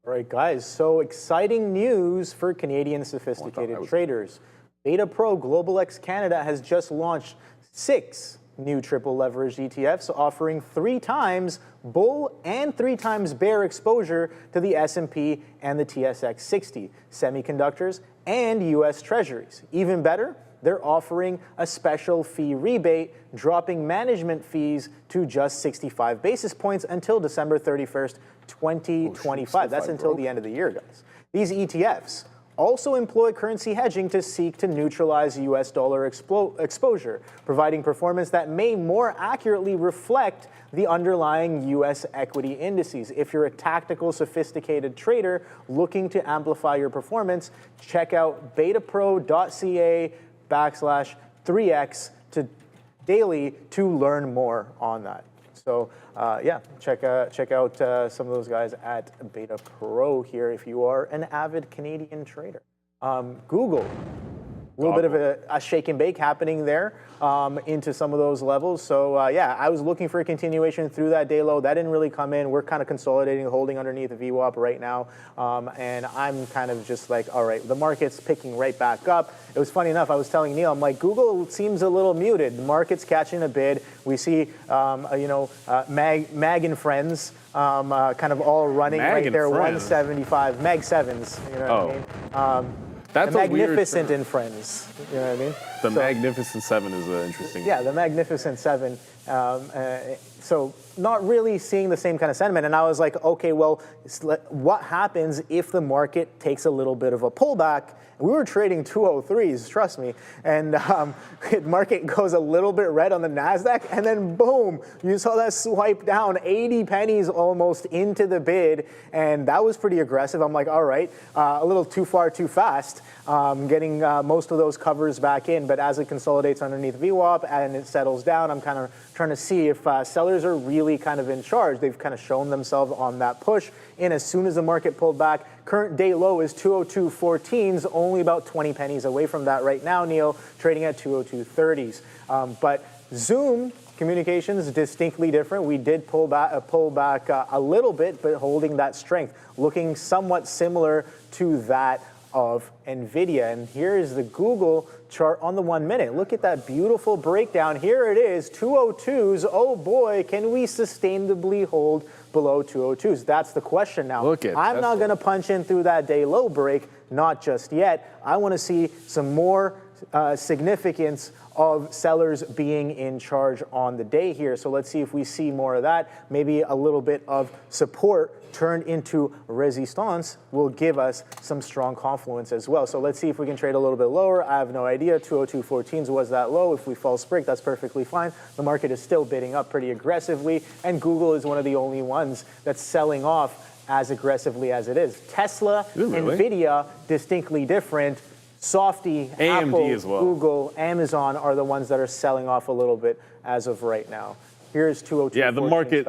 All right, guys, so exciting news for Canadian sophisticated traders. Beta Pro Global X Canada has just launched 6 new triple leveraged ETFs offering 3 times bull and 3 times bear exposure to the S&P and the TSX 60, semiconductors, and U.S. Treasuries. Even better, they're offering a special fee rebate, dropping management fees to just 65 basis points until December 31st, 2025. That's until the end of the year, guys. These ETFs also employ currency hedging to seek to neutralize U.S. dollar exposure, providing performance that may more accurately reflect the underlying U.S. equity indices. If you're a tactical, sophisticated trader looking to amplify your performance, check out betapro.ca/3x daily to learn more on that. So yeah, check out some of those guys at Beta Pro here if you are an avid Canadian trader. Google, a little bit of a shake and bake happening there into some of those levels. So yeah, I was looking for a continuation through that day low. That didn't really come in. We're kind of consolidating, holding underneath the VWAP right now. And I'm kind of just like, all right, the market's picking right back up. It was funny enough, I was telling Neil, I'm like, Google seems a little muted. The market's catching a bid. We see, Mag and Friends kind of all running right there, 175, Mag 7s, you know what I mean? That's the Magnificent in Friends, you know what I mean? The Magnificent 7 is interesting. Yeah, the Magnificent 7. So not really seeing the same kind of sentiment. And I was like, okay, well, what happens if the market takes a little bit of a pullback? We were trading 203s, trust me. And market goes a little bit red on the Nasdaq, and then boom, you saw that swipe down 80 pennies almost into the bid, and that was pretty aggressive. I'm like, all right, a little too far, too fast, getting most of those covers back in. But as it consolidates underneath VWAP and it settles down, I'm kind of trying to see if sellers are really kind of in charge. They've kind of shown themselves on that push. And as soon as the market pulled back, current day low is 202.14s, only about 20 pennies away from that right now, Neil, trading at 202.30s. But Zoom Communications is distinctly different. We did pull back a little bit, but holding that strength, looking somewhat similar to that of NVIDIA. And here is the Google chart on the 1 minute. Look at that beautiful breakdown. Here it is, 202s. Oh boy, can we sustainably hold below 202s? That's the question now. I'm not going to punch in through that day low break, not just yet. I want to see some more significance of sellers being in charge on the day here. So let's see if we see more of that. Maybe a little bit of support turned into resistance will give us some strong confluence as well. So let's see if we can trade a little bit lower. I have no idea. 202.14s was that low. If we false break, that's perfectly fine. The market is still bidding up pretty aggressively, and Google is one of the only ones that's selling off as aggressively as it is. Tesla, NVIDIA, distinctly different. SOFI, AMD Apple, as well. Google, Amazon are the ones that are selling off a little bit as of right now. Here's 202. Yeah,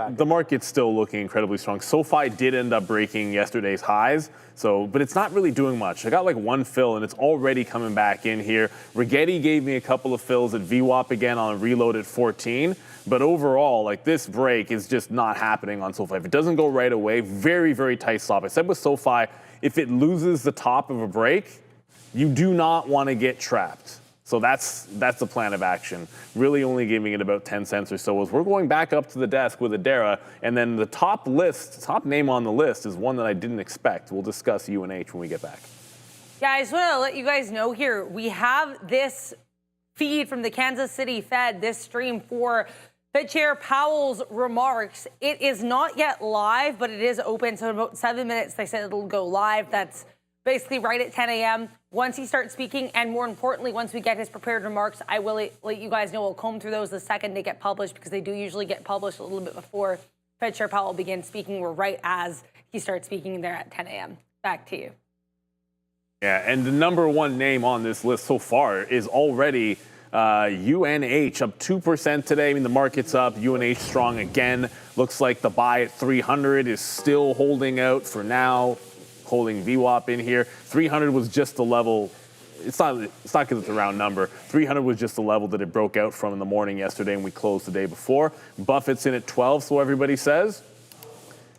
the market's still looking incredibly strong. SOFI did end up breaking yesterday's highs, but it's not really doing much. I got like one fill, and it's already coming back in here. Rigetti gave me a couple of fills at VWAP again on a reload at 14. But overall, like this break is just not happening on SOFI. If it doesn't go right away, very, very tight stop. I said with SOFI, if it loses the top of a break, you do not want to get trapped. So that's the plan of action. Really only giving it about 10 cents or so as we're going back up to the desk with Adara. And then the top name on the list is one that I didn't expect. We'll discuss UNH when we get back. Yeah, I just want to let you guys know here, we have this feed from the Kansas City Fed, this stream for Fed Chair Powell's remarks. It is not yet live, but it is open. So in about 7 minutes, they said it'll go live. That's basically right at 10 a.m. Once he starts speaking, and more importantly, once we get his prepared remarks, I will let you guys know. We'll comb through those the second they get published, because they do usually get published a little bit before Fed Chair Powell begins speaking. We're right as he starts speaking there at 10 a.m. Back to you. Yeah, and the number one name on this list so far is already UNH, up 2% today. I mean, the market's up. UNH strong again. Looks like the buy at 300 is still holding out for now, holding VWAP in here. 300 was just the level. It's not because it's a round number. 300 was just the level that it broke out from in the morning yesterday, and we closed the day before. Buffett's in at 12, so everybody says.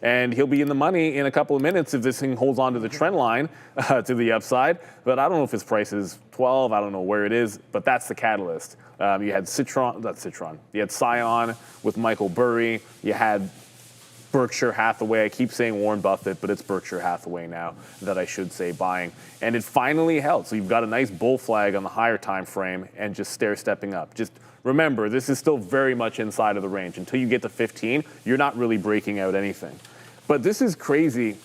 And he'll be in the money in a couple of minutes if this thing holds on to the trend line to the upside. But I don't know if his price is 12. I don't know where it is, but that's the catalyst. You had You had Scion with Michael Burry. You had Berkshire Hathaway. I keep saying Warren Buffett, but it's Berkshire Hathaway now that I should say buying. And it finally held. So you've got a nice bull flag on the higher time frame and just stair-stepping up. Just remember, this is still very much inside of the range. Until you get to 15, you're not really breaking out anything. But this is crazy.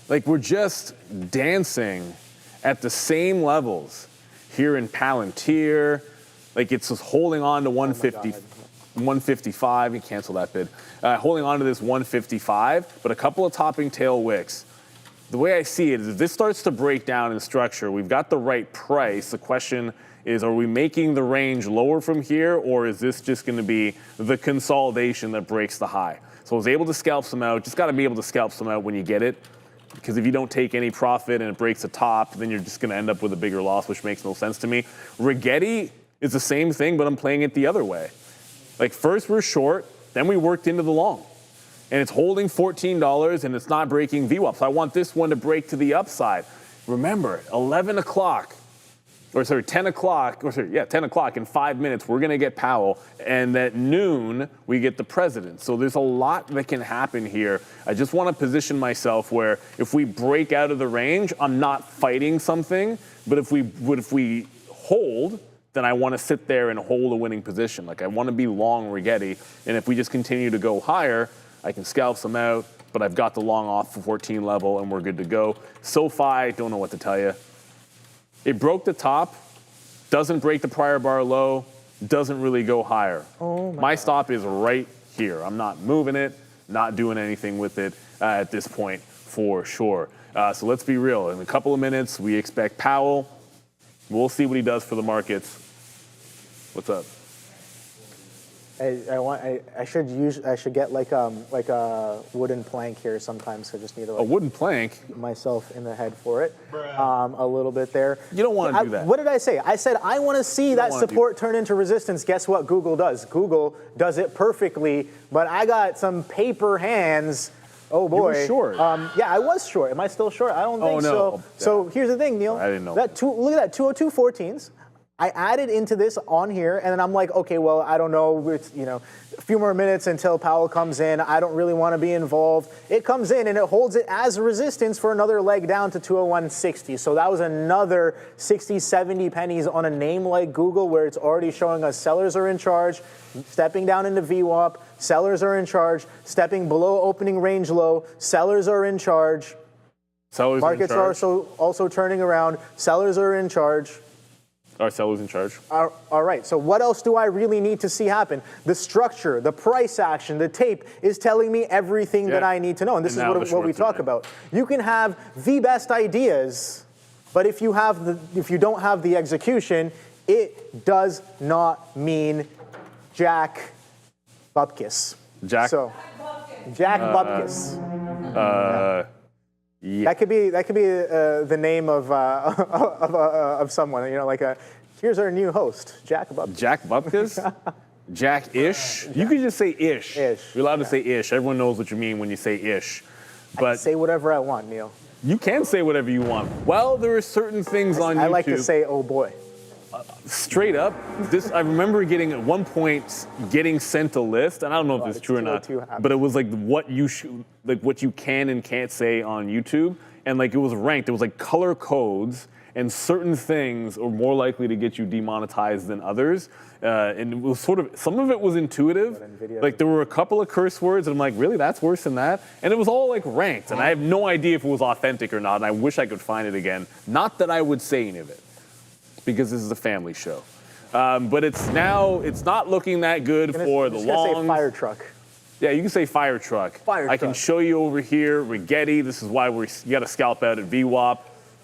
Like, we're just dancing at the same levels here in Palantir. Like, it's just holding on to 150, 155. You cancel that bid. Holding on to this 155, but a couple of topping tail wicks. The way I see it is if this starts to break down in structure, we've got the right price. The question is, are we making the range lower from here, or is this just going to be the consolidation that breaks the high? So I was able to scalp some out. Just got to be able to scalp some out when you get it, because if you don't take any profit and it breaks the top, then you're just going to end up with a bigger loss, which makes no sense to me. Rigetti is the same thing, but I'm playing it the other way. Like, first we're short, then we worked into the long. And it's holding $14 and it's not breaking VWAP. So I want this one to break to the upside. Remember, 10 o'clock in 5 minutes, we're going to get Powell. And at noon, we get the president. So there's a lot that can happen here. I just want to position myself where if we break out of the range, I'm not fighting something. But if we hold, then I want to sit there and hold a winning position. Like, I want to be long Rigetti. And if we just continue to go higher, I can scalp some out. But I've got the long off for 14 level, and we're good to go. SOFI, don't know what to tell you. It broke the top, doesn't break the prior bar low, doesn't really go higher. My stop is right here. I'm not moving it, not doing anything with it at this point for sure. So let's be real. In a couple of minutes, we expect Powell. We'll see what he does for the markets. What's up? I should get like a wooden plank here sometimes. So I just need to A wooden plank? keep myself in the head for it a little bit there. You don't want to do that. What did I say? I said I want to see that support turn into resistance. Guess what Google does? Google does it perfectly, but I got some paper hands. Oh boy. You were short. Yeah, I was short. Am I still short? I don't think so. So here's the thing, Neil. I didn't know. Look at that 202.14s. I added into this on here, and then I'm like, okay, well, I don't know. It's, a few more minutes until Powell comes in. I don't really want to be involved. It comes in, and it holds it as resistance for another leg down to 201.60. So that was another 60, 70 pennies on a name like Google, where it's already showing us sellers are in charge, stepping down into VWAP. Sellers are in charge, stepping below opening range low. Sellers are in charge. Markets are also turning around. Sellers are in charge. Are sellers in charge? All right, so what else do I really need to see happen? The structure, the price action, the tape is telling me everything that I need to know. And this is what we talk about. You can have the best ideas, but if you don't have the execution, it does not mean Jack Bupkis. Jack Bupkis. Yeah. That could be the name of someone. Here's our new host, Jack Bupkis. Jack Bupkis? Jack-ish? You could just say ish. You're allowed to say ish. Everyone knows what you mean when you say ish. But I can say whatever I want, Neil. You can say whatever you want. Well, there are certain things on YouTube. I like to say, oh boy. Straight up, I remember at one point getting sent a list, and I don't know if it's true or not, but it was like what you can and can't say on YouTube, and like it was ranked. It was like color codes, and certain things are more likely to get you demonetized than others. And it was some of it was intuitive. Like there were a couple of curse words, and I'm like, really, that's worse than that? And it was all like ranked, and I have no idea if it was authentic or not, and I wish I could find it again. Not that I would say any of it, because this is a family show. But it's not looking that good for the longs. Say fire truck. Yeah, you can say fire truck. I can show you over here, Rigetti. This is why you got to scalp out at VWAP,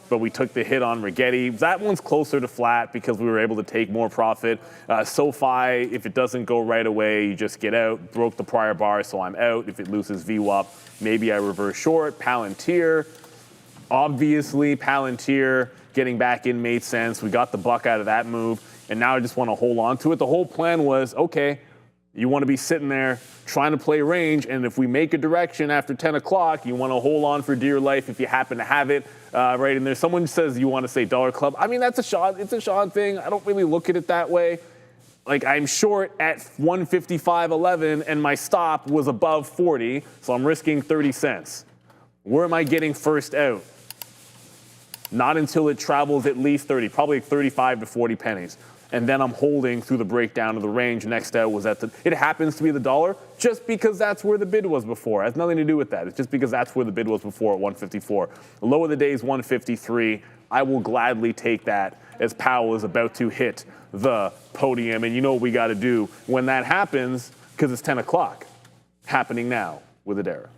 but we took the hit on Rigetti. That one's closer to flat because we were able to take more profit. SOFI, if it doesn't go right away, you just get out. Broke the prior bar, so I'm out. If it loses VWAP, maybe I reverse short. Palantir, obviously Palantir getting back in made sense. We got the buck out of that move, and now I just want to hold on to it. The whole plan was, okay, you want to be sitting there trying to play range, and if we make a direction after 10 o'clock, you want to hold on for dear life if you happen to have it right in there. Someone says you want to say dollar club. I mean, that's a shot. It's a shot thing. I don't really look at it that way. Like, I'm short at 155.11, and my stop was above 40, so I'm risking 30 cents. Where am I getting first out? Not until it travels at least 30, probably 35 to 40 pennies. And then I'm holding through the breakdown of the range. Next out was it happens to be the dollar just because that's where the bid was before. It has nothing to do with that. It's just because that's where the bid was before at 154. The low of the day is 153. I will gladly take that as Powell is about to hit the podium. And you know what we got to do when that happens, because it's 10 o'clock. Happening now with Adara.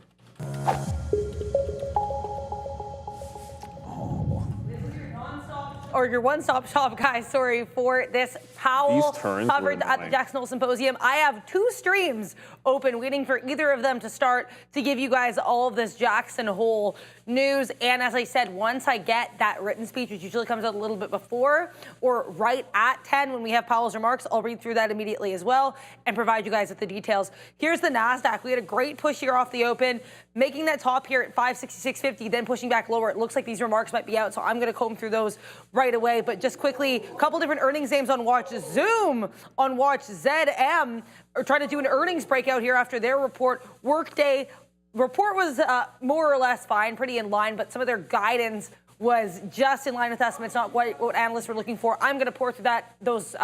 Or your one-stop shop, guys, sorry, for this Powell coverage at the Jackson Hole Symposium. I have 2 streams open, waiting for either of them to start to give you guys all of this Jackson Hole news. And as I said, once I get that written speech, which usually comes out a little bit before or right at 10 when we have Powell's remarks, I'll read through that immediately as well and provide you guys with the details. Here's the Nasdaq. We had a great push here off the open, making that top here at 566.50, then pushing back lower. It looks like these remarks might be out, so I'm going to comb through those right away. But just quickly, a couple different earnings names on watch. Zoom on watch. ZM are trying to do an earnings breakout here after their report. Workday report was more or less fine, pretty in line, but some of their guidance was just in line with estimates, not what analysts were looking for. I'm going to pour through those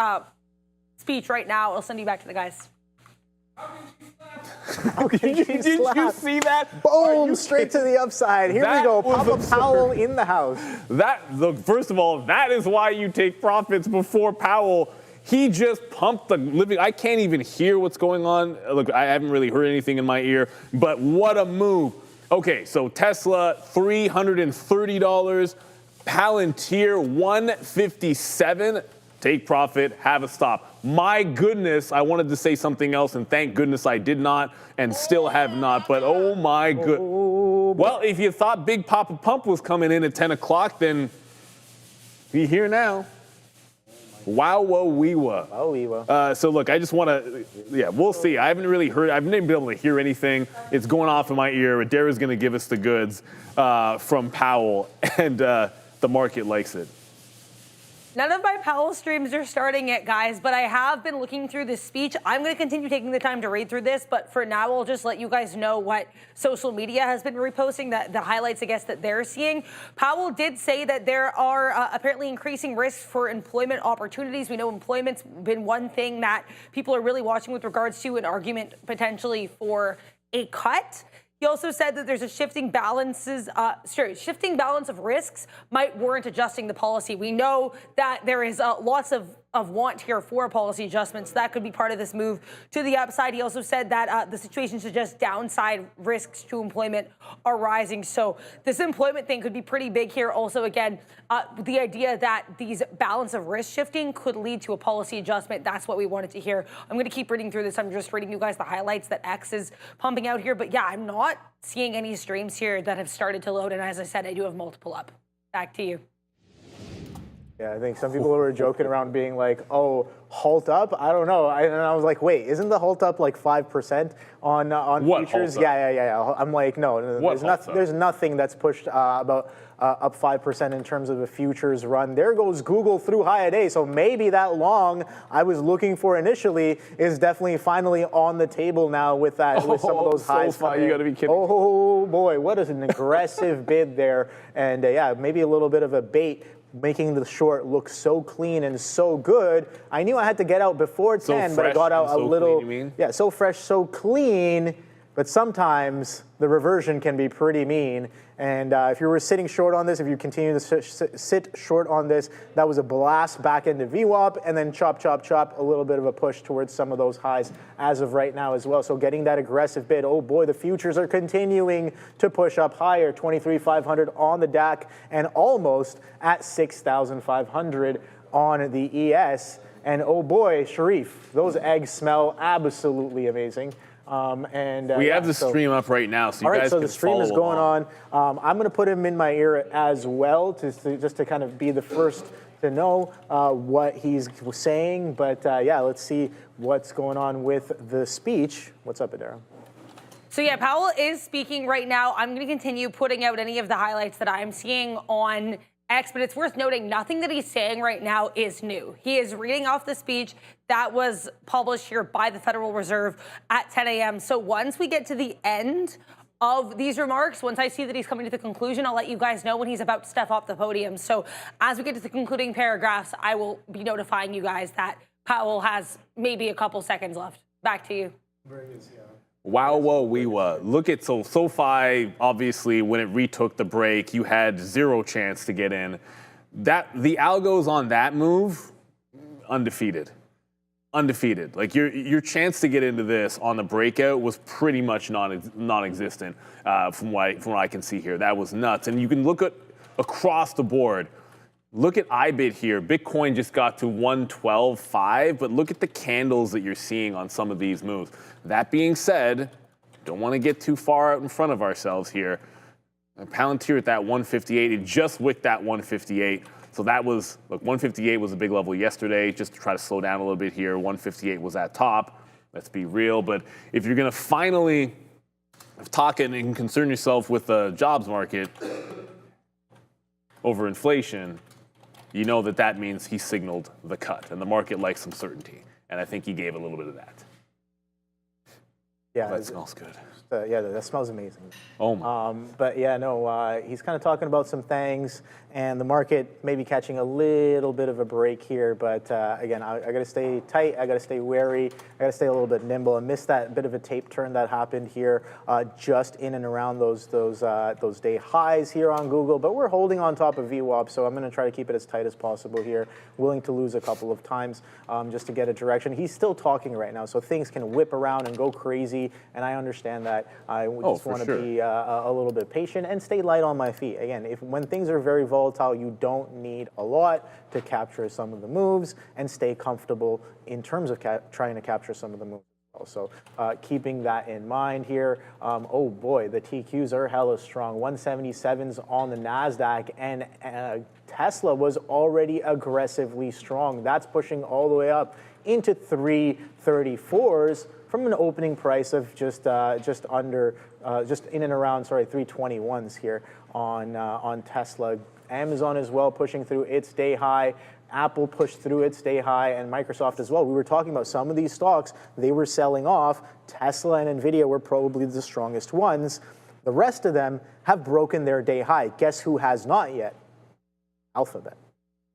speech right now. I'll send you back to the guys. Did you see that? Boom! Straight to the upside. Here we go. Papa Powell in the house. Look, first of all, that is why you take profits before Powell. He just pumped the living. I can't even hear what's going on. Look, I haven't really heard anything in my ear, but what a move. Okay, so Tesla, $330. Palantir, $157. Take profit, have a stop. My goodness, I wanted to say something else, and thank goodness I did not, and still have not, but oh my good. Well, if you thought Big Papa Pump was coming in at 10 o'clock, then be here now. Wow-wah-wee-wah. So look, I just want to, we'll see. I haven't really heard, I've never been able to hear anything. It's going off in my ear. Adara's going to give us the goods from Powell, and the market likes it. None of my Powell streams are starting yet, guys, but I have been looking through this speech. I'm going to continue taking the time to read through this, but for now, I'll just let you guys know what social media has been reposting, the highlights, I guess, that they're seeing. Powell did say that there are apparently increasing risks for employment opportunities. We know employment's been one thing that people are really watching with regards to an argument potentially for a cut. He also said that there's a shifting balance of risks might warrant adjusting the policy. We know that there is lots of want here for policy adjustments. That could be part of this move to the upside. He also said that the situation suggests downside risks to employment are rising. So this employment thing could be pretty big here. Also, again, the idea that these balance of risk shifting could lead to a policy adjustment. That's what we wanted to hear. I'm going to keep reading through this. I'm just reading you guys the highlights that X is pumping out here. But yeah, I'm not seeing any streams here that have started to load. And as I said, I do have multiple up. Back to you. Yeah, I think some people were joking around being like, oh, halt up? I don't know. And I was like, wait, isn't the halt up like 5% on what futures? Halt up? Yeah. I'm like, no, there's nothing that's pushed about up 5% in terms of a futures run. There goes Google through high a day. So maybe that long I was looking for initially is definitely finally on the table now with that with some of those highs. You got to be kidding. Oh boy, what is an aggressive bid there. And yeah, maybe a little bit of a bait, making the short look so clean and so good. I knew I had to get out before 10, but I got out a little. Clean, you mean? Yeah, so fresh, so clean. but sometimes the reversion can be pretty mean. And if you were sitting short on this, if you continue to sit short on this, that was a blast back into VWAP, and then chop, chop, chop, a little bit of a push towards some of those highs as of right now as well. So getting that aggressive bid, oh boy, the futures are continuing to push up higher, 23,500 on the DAC and almost at 6,500 on the ES. And oh boy, Sharif, those eggs smell absolutely amazing. We have the stream up right now, so you guys can follow along. All right, so the stream is going on. I'm going to put him in my ear as well, just to kind of be the first to know what he's saying. But yeah, let's see what's going on with the speech. What's up, Adara? So yeah, Powell is speaking right now. I'm going to continue putting out any of the highlights that I'm seeing on X, but it's worth noting nothing that he's saying right now is new. He is reading off the speech that was published here by the Federal Reserve at 10 a.m. So once we get to the end of these remarks, once I see that he's coming to the conclusion, I'll let you guys know when he's about to step off the podium. So as we get to the concluding paragraphs, I will be notifying you guys that Powell has maybe a couple seconds left. Back to you. Wow, whoa, wee, what. Look at SOFI, obviously, when it retook the break, you had zero chance to get in. The algos on that move, undefeated. Undefeated. Like your chance to get into this on the breakout was pretty much non-existent from what I can see here. That was nuts. And you can look at across the board. Look at IBIT here. Bitcoin just got to 112.5, but look at the candles that you're seeing on some of these moves. That being said, don't want to get too far out in front of ourselves here. Palantir at that 158, it just wicked that 158. So that was, look, 158 was a big level yesterday. Just to try to slow down a little bit here, 158 was at top. Let's be real. But if you're going to finally talk and concern yourself with the jobs market over inflation, you know that means he signaled the cut, and the market likes some certainty. And I think he gave a little bit of that. Yeah, that smells good. Yeah, that smells amazing. Oh my. But yeah, no, he's kind of talking about some things, and the market maybe catching a little bit of a break here. But again, I got to stay tight. I got to stay wary. I got to stay a little bit nimble. I missed that bit of a tape turn that happened here, just in and around those day highs here on Google. But we're holding on top of VWAP, so I'm going to try to keep it as tight as possible here. Willing to lose a couple of times just to get a direction. He's still talking right now, so things can whip around and go crazy, and I understand that. I just want to be a little bit patient and stay light on my feet. Again, when things are very volatile, you don't need a lot to capture some of the moves and stay comfortable in terms of trying to capture some of the moves. So keeping that in mind here. Oh boy, the TQs are hella strong. 177s on the Nasdaq, and Tesla was already aggressively strong. That's pushing all the way up into 334s from an opening price of just in and around 321s here on Tesla. Amazon as well pushing through its day high. Apple pushed through its day high, and Microsoft as well. We were talking about some of these stocks, they were selling off. Tesla and NVIDIA were probably the strongest ones. The rest of them have broken their day high. Guess who has not yet? Alphabet.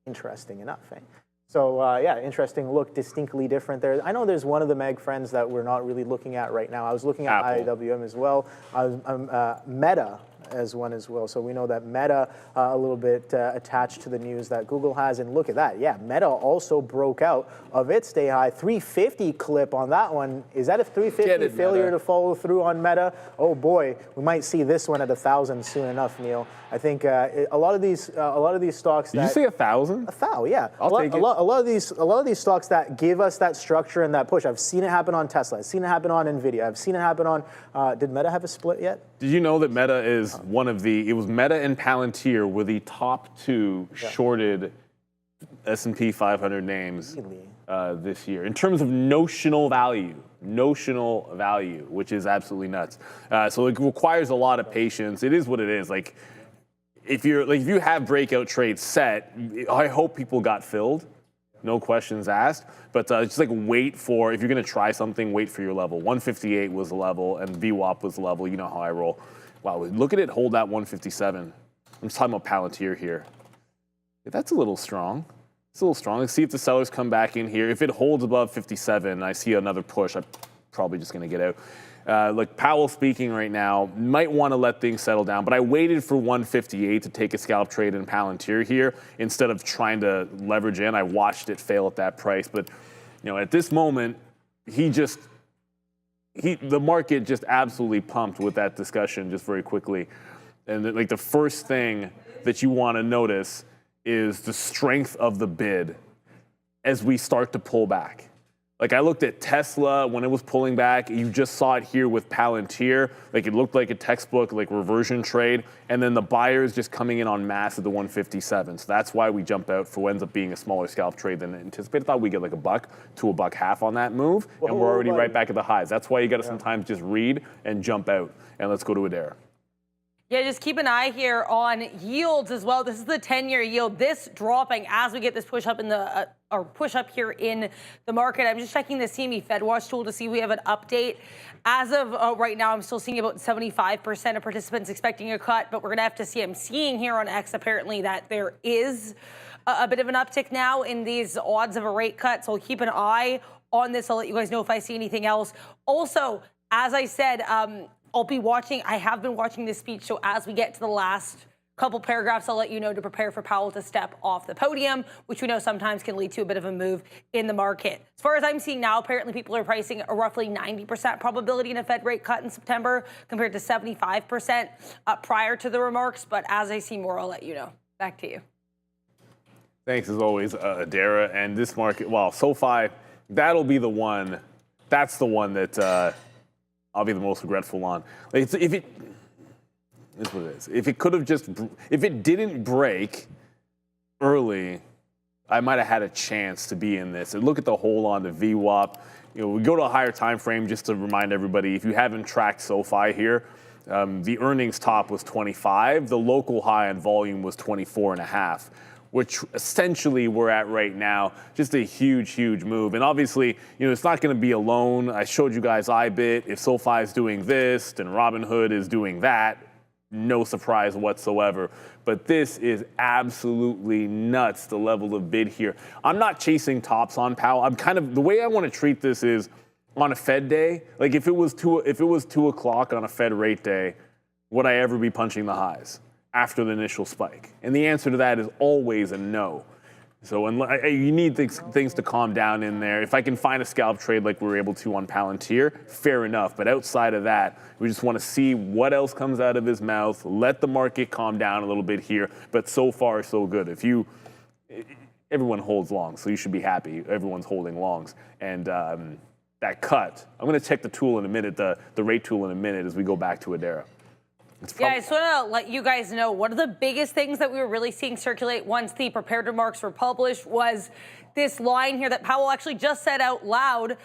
Interesting enough, eh? So yeah, interesting look, distinctly different there. I know there's one of the Meg friends that we're not really looking at right now. I was looking at Apple. IWM as well. Meta as one as well. So we know that Meta a little bit attached to the news that Google has. And look at that. Yeah, Meta also broke out of its day high. 350 clip on that one. Is that a 350 failure Meta. to follow through on Meta? Oh boy, we might see this one at 1,000 soon enough, Neil. I think a lot of these stocks. Did you say 1,000? 1,000, yeah. I'll take it. A lot of these stocks that give us that structure and that push. I've seen it happen on Tesla. I've seen it happen on NVIDIA. I've seen it happen on. Did Meta have a split yet? Did you know that Meta is one of the? It was Meta and Palantir were the top two shorted S&P 500 names this year in terms of notional value. Notional value, which is absolutely nuts. So it requires a lot of patience. It is what it is. Like if you have breakout trades set, I hope people got filled. No questions asked, but just like wait for, if you're going to try something, wait for your level. 158 was the level, and VWAP was the level. You know how I roll. Wow, look at it hold that 157. I'm just talking about Palantir here. That's a little strong. It's a little strong. Let's see if the sellers come back in here. If it holds above 57, I see another push. I'm probably just going to get out. Like Powell speaking right now, might want to let things settle down, but I waited for 158 to take a scalp trade in Palantir here instead of trying to leverage in. I watched it fail at that price, but at this moment, the market just absolutely pumped with that discussion just very quickly. And like the first thing that you want to notice is the strength of the bid as we start to pull back. Like I looked at Tesla when it was pulling back. You just saw it here with Palantir. Like it looked like a textbook like reversion trade. And then the buyers just coming in en masse at the 157. So that's why we jump out for what ends up being a smaller scalp trade than anticipated. I thought we'd get like $1 to $1.50 on that move. And we're already right back at the highs. That's why you got to sometimes just read and jump out. And let's go to Adara. Yeah, just keep an eye here on yields as well. This is the 10-year yield. This dropping as we get this push up in the push up here in the market. I'm just checking the CME Fed Watch tool to see if we have an update. As of right now, I'm still seeing about 75% of participants expecting a cut, but we're going to have to see. I'm seeing here on X apparently that there is a bit of an uptick now in these odds of a rate cut. So I'll keep an eye on this. I'll let you guys know if I see anything else. Also, as I said, I'll be watching. I have been watching this speech. So as we get to the last couple paragraphs, I'll let you know to prepare for Powell to step off the podium, which we know sometimes can lead to a bit of a move in the market. As far as I'm seeing now, apparently people are pricing a roughly 90% probability in a Fed rate cut in September compared to 75% prior to the remarks. But as I see more, I'll let you know. Back to you. Thanks as always, Adara. And this market, well, SOFI, that'll be the one. That's the one that I'll be the most regretful on. Like if it is what it is. If it could have if it didn't break early, I might have had a chance to be in this. And look at the hole on the VWAP. We go to a higher time frame just to remind everybody. If you haven't tracked SOFI here, the earnings top was 25. The local high on volume was 24.5. Which essentially we're at right now. Just a huge, huge move. And obviously, it's not going to be alone. I showed you guys IBIT. If SoFi is doing this, then Robinhood is doing that. No surprise whatsoever. But this is absolutely nuts, the level of bid here. I'm not chasing tops on Powell. I'm the way I want to treat this is on a Fed day. Like if it was 2 o'clock on a Fed rate day, would I ever be punching the highs after the initial spike? And the answer to that is always a no. So you need things to calm down in there. If I can find a scalp trade like we were able to on Palantir, fair enough. But outside of that, we just want to see what else comes out of his mouth, let the market calm down a little bit here. But so far, so good. Everyone holds longs, so you should be happy. Everyone's holding longs. And that cut, I'm going to check the tool in a minute, the rate tool in a minute as we go back to Adara. Yeah, I just want to let you guys know one of the biggest things that we were really seeing circulate once the prepared remarks were published was this line here that Powell actually just said out loud.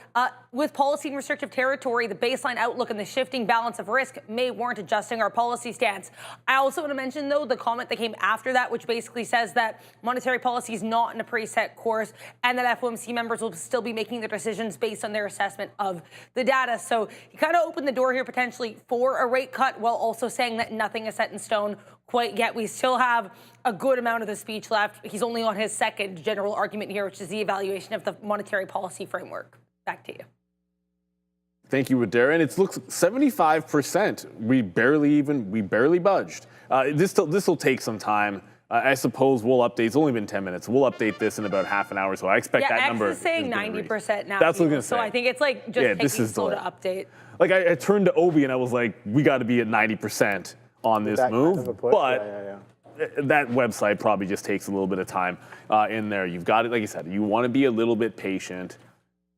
With policy in restrictive territory, the baseline outlook and the shifting balance of risk may warrant adjusting our policy stance. I also want to mention, though, the comment that came after that, which basically says that monetary policy is not in a preset course and that FOMC members will still be making their decisions based on their assessment of the data. So he kind of opened the door here potentially for a rate cut while also saying that nothing is set in stone quite yet. We still have a good amount of the speech left. He's only on his second general argument here, which is the evaluation of the monetary policy framework. Back to you. Thank you, Adara. And it looks 75%. We barely budged. This will take some time. I suppose we'll update. It's only been 10 minutes. We'll update this in about half an hour. So I expect that number. X is saying 90% now. That's what I was going to say. So I think it's like just taking slow to update. Like I turned to Obi and I was like, we got to be at 90% on this move. Kind of but that website probably just takes a little bit of time in there. You've got it, like you said, you want to be a little bit patient.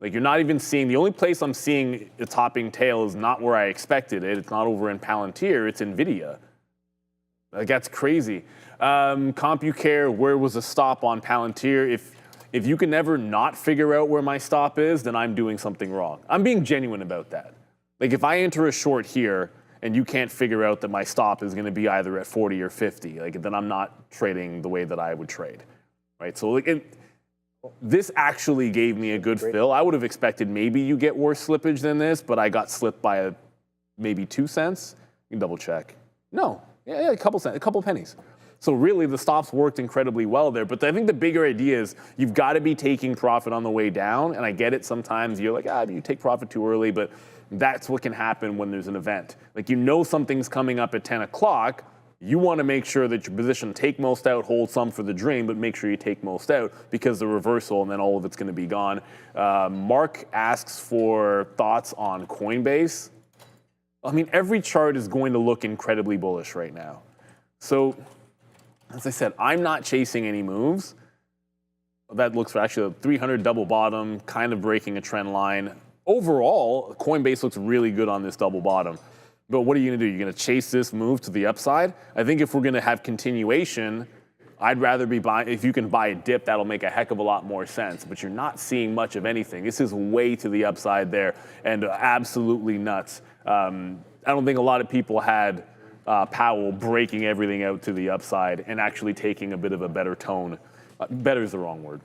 Like you're not even seeing, the only place I'm seeing the topping tail is not where I expected it. It's not over in Palantir, it's NVIDIA. Like that's crazy. CompuCare, where was the stop on Palantir? If you can never not figure out where my stop is, then I'm doing something wrong. I'm being genuine about that. Like if I enter a short here and you can't figure out that my stop is going to be either at 40 or 50, like then I'm not trading the way that I would trade, right? So like this actually gave me a good fill. I would have expected maybe you get worse slippage than this, but I got slipped by maybe 2 cents. You can double check. No, yeah, a couple cents, a couple pennies. So really the stops worked incredibly well there. But I think the bigger idea is you've got to be taking profit on the way down. And I get it. Sometimes you're like, you take profit too early. But That's what can happen when there's an event. Like, you know something's coming up at 10 o'clock. You want to make sure that your position, take most out, hold some for the dream, but make sure you take most out because the reversal and then all of it's going to be gone. Mark asks for thoughts on Coinbase. I mean, every chart is going to look incredibly bullish right now. So, as I said, I'm not chasing any moves. That looks for actually a 300 double bottom, kind of breaking a trend line. Overall, Coinbase looks really good on this double bottom. But what are you going to do? You're going to chase this move to the upside? I think if we're going to have continuation, I'd rather be buying. If you can buy a dip, that'll make a heck of a lot more sense. But you're not seeing much of anything. This is way to the upside there and absolutely nuts. I don't think a lot of people had Powell breaking everything out to the upside and actually taking a bit of a better tone. Better is the wrong word.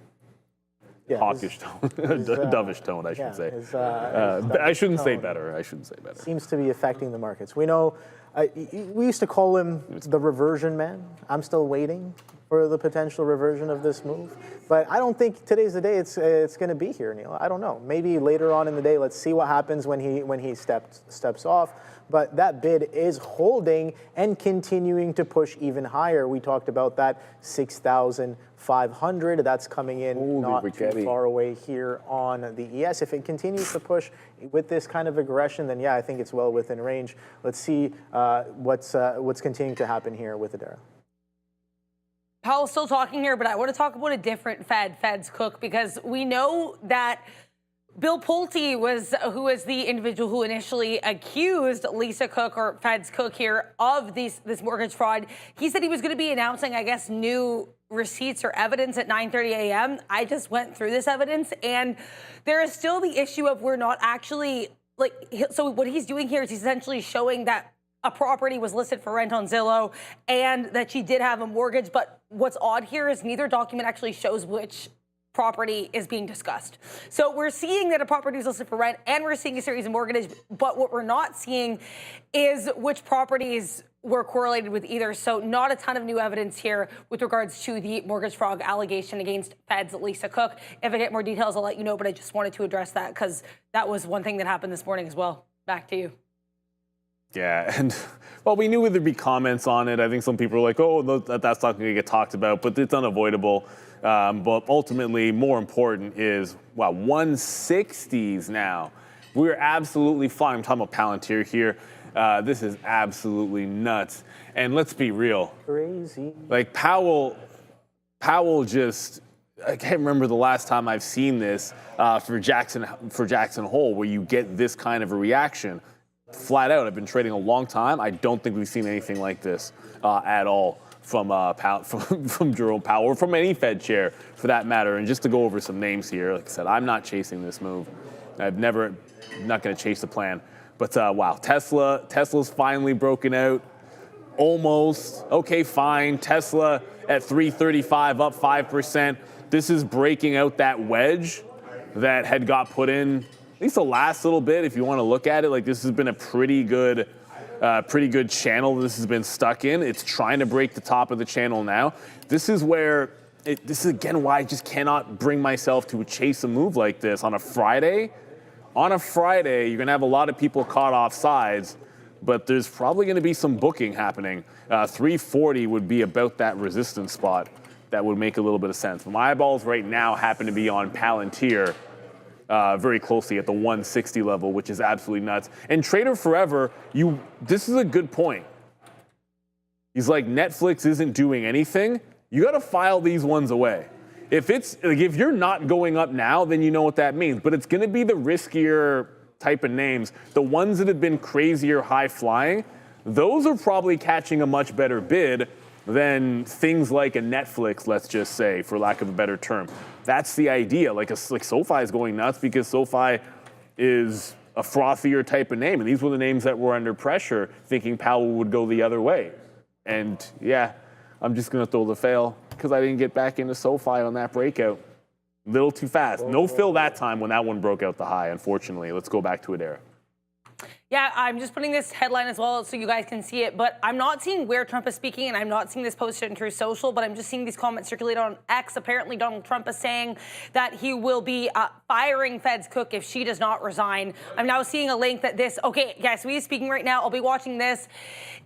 Yeah, hawkish tone, dovish tone, I should say. I shouldn't say better. I shouldn't say better. Seems to be affecting the markets. We know, we used to call him the reversion man. I'm still waiting for the potential reversion of this move. But I don't think today's the day it's going to be here, Neil. I don't know. Maybe later on in the day, let's see what happens when he steps off. But that bid is holding and continuing to push even higher. We talked about that 6,500. That's coming in not too far away here on the ES. If it continues to push with this kind of aggression, then yeah, I think it's well within range. Let's see what's continuing to happen here with Adara. Powell's still talking here, but I want to talk about a different Fed's cook, because we know that Bill Pulte who was the individual who initially accused Lisa Cook, or Fed's cook here, of this mortgage fraud. He said he was going to be announcing, I guess, new receipts or evidence at 9:30 a.m. I just went through this evidence, and there is still the issue of we're not actually, so what he's doing here is he's essentially showing that a property was listed for rent on Zillow and that she did have a mortgage. But what's odd here is neither document actually shows which property is being discussed. So we're seeing that a property is listed for rent and we're seeing a series of mortgages, but what we're not seeing is which properties were correlated with either. So not a ton of new evidence here with regards to the mortgage fraud allegation against Fed's Lisa Cook. If I get more details, I'll let you know, but I just wanted to address that because that was one thing that happened this morning as well. Back to you. Yeah, and well, we knew there'd be comments on it. I think some people were like, oh, that's not going to get talked about, but it's unavoidable. But ultimately, more important is, wow, 160s now. We're absolutely flying. I'm talking about Palantir here. This is absolutely nuts. And let's be real. Crazy. Like Powell just, I can't remember the last time I've seen this for Jackson Hole, where you get this kind of a reaction. Flat out, I've been trading a long time. I don't think we've seen anything like this at all from Jerome Powell, or from any Fed chair for that matter. And just to go over some names here, like I said, I'm not chasing this move. I'm not going to chase the plan. But wow, Tesla's finally broken out. Almost. Okay, fine. Tesla at 335, up 5%. This is breaking out that wedge that had got put in, at least the last little bit. If you want to look at it, like, this has been a pretty good channel this has been stuck in. It's trying to break the top of the channel now. This is where, this is again why I just cannot bring myself to chase a move like this on a Friday. On a Friday, you're going to have a lot of people caught off sides, but there's probably going to be some booking happening. 340 would be about that resistance spot. That would make a little bit of sense. But my eyeballs right now happen to be on Palantir, very closely at the 160 level, which is absolutely nuts. And Trader Forever, this is a good point. He's like, Netflix isn't doing anything. You got to file these ones away. If you're not going up now, then you know what that means. But it's going to be the riskier type of names. The ones that have been crazier high flying, those are probably catching a much better bid than things like a Netflix, let's just say, for lack of a better term. That's the idea. Like SoFi is going nuts because SoFi is a frothier type of name. And these were the names that were under pressure, thinking Powell would go the other way. And yeah, I'm just going to throw the fail because I didn't get back into SoFi on that breakout. A little too fast. No fill that time when that one broke out the high, unfortunately. Let's go back to Adara. Yeah, I'm just putting this headline as well so you guys can see it, but I'm not seeing where Trump is speaking, and I'm not seeing this posted in Truth Social, but I'm just seeing these comments circulate on X. Apparently, Donald Trump is saying that he will be firing Fed's cook if she does not resign. I'm now seeing a link that this, okay, guys, we are speaking right now. I'll be watching this.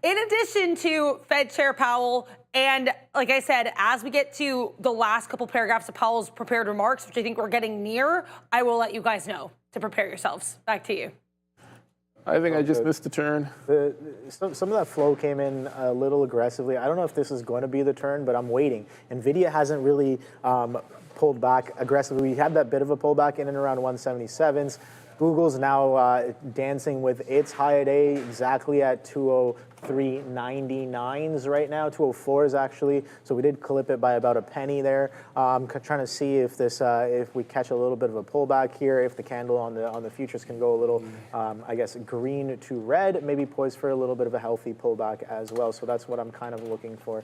In addition to Fed Chair Powell, and like I said, as we get to the last couple paragraphs of Powell's prepared remarks, which I think we're getting near, I will let you guys know to prepare yourselves. Back to you. I think I just missed a turn. Some of that flow came in a little aggressively. I don't know if this is going to be the turn, but I'm waiting. NVIDIA hasn't really pulled back aggressively. We had that bit of a pullback in and around 177s. Google's now dancing with its high day exactly at 203.99s right now, 204s actually. So we did clip it by about a penny there. I'm trying to see if this, if we catch a little bit of a pullback here, if the candle on the futures can go a little, I guess, green to red, maybe poised for a little bit of a healthy pullback as well. So that's what I'm kind of looking for